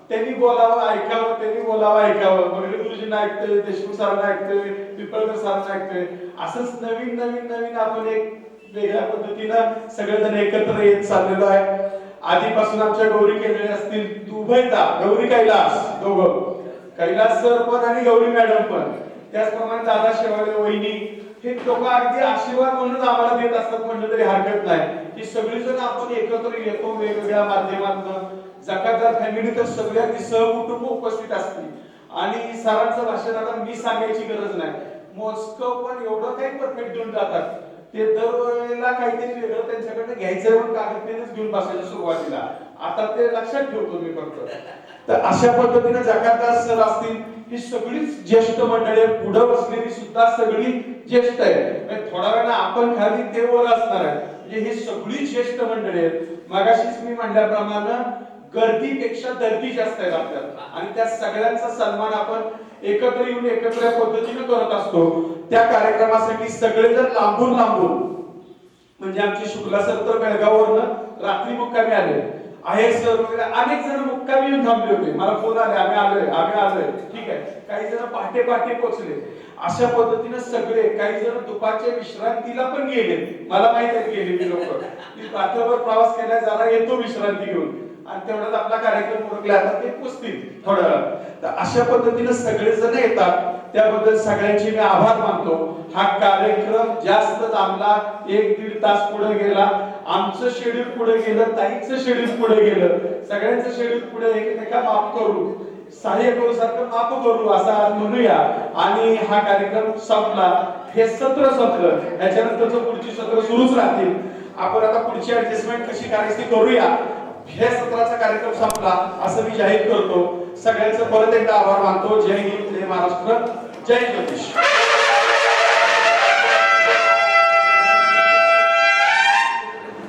त्यांनी बोलावं ऐकावं, त्यांनी बोलावं ऐकावं. बगरे गुरुजींना ऐकतोय, देशमुख सरांना ऐकतोय, पिंपळकर सरांना ऐकतोय. असंच नवीन नवीन नवीन आपण एक वेगळ्या पद्धतीनं सगळेजण एकत्र येत चाललेलो आहे. आधीपासून आमच्या गौरी केंद्रे असतील, दुबईता गौरी कैलास, दोघं कैलास सर पण आणि गौरी मॅडम पण, त्याचप्रमाणे दादा शेवाळे वहिनी, हे लोक अगदी आशीर्वाद म्हणून आम्हाला देत असतात म्हणलं तरी हरकत नाही की सगळेजण आपण एकत्र येतो वेगवेगळ्या माध्यमातून. जकातदार फॅमिली तर सगळ्यांनी सहकुटुंब उपस्थित असतील. आणि सरांचं भाषण आता मी सांगायची गरज नाही, मोजकं पण एवढं काही परफेक्ट देऊन जातात. ते दरवेळेला काहीतरी वेगळं त्यांच्याकडनं घ्यायचं म्हणून कागद पेनच घेऊन बसायचं सुरुवातीला. आता ते लक्षात ठेवतो मी फक्त. तर अशा पद्धतीने जकातदार सर असतील, ही सगळीच ज्येष्ठ मंडळी, पुढे बसलेली सुद्धा सगळी ज्येष्ठ आहे. थोड्या वेळा आपण खाली ते वर असणार आहे, म्हणजे ही सगळी ज्येष्ठ मंडळी आहेत. मगाशीच मी म्हणल्याप्रमाणे गर्दीपेक्षा दर्दी जास्त आहेत आपल्याला, आणि त्या सगळ्यांचा सन्मान आपण एकत्र येऊन एकत्र पद्धतीने करत असतो. त्या कार्यक्रमासाठी सगळेजण लांबून लांबून, म्हणजे आमचे शुक्ला सर तर बेळगाववरनं रात्री मुक्कामी आले, आहे सर वगैरे अनेक जण मुक्कामी येऊन थांबले होते. मला फोन आले, आम्ही आलोय, ठीक आहे. काही जण पहाटे पहाटे पोहोचले. अशा पद्धतीने सगळे, काही जण दुपारच्या विश्रांतीला पण गेले. मला माहित आहे गेले मी लोक की रात्रभर प्रवास केला, जरा येतो विश्रांती घेऊन, आणि तेवढ्यात आपला कार्यक्रम उरकला, आता ते पुसतील थोड्या वेळात. तर अशा पद्धतीने सगळेजण येतात, त्याबद्दल सगळ्यांचे मी आभार मानतो. हा कार्यक्रम जास्त थांबला, 1-1.5 तास पुढे गेला. आमचं शेड्यूल पुढे गेलं, ताईचं शेड्यूल पुढे गेलं, सगळ्यांचं शेड्यूल पुढे, एकमेका माफ करू, सहाय्य करू, सारखं माफ करू असं आज म्हणूया. आणि हा कार्यक्रम संपला, हे सत्र संपलं. याच्यानंतरचं पुढची सत्र सुरूच राहतील. आपण आता पुढची ऍडजस्टमेंट कशी करायची करूया. हे सत्राचा कार्यक्रम संपला असं मी जाहीर करतो. सगळ्यांचं परत एकदा आभार मानतो. जय हिंद, जय महाराष्ट्र, जय ज्योतिष.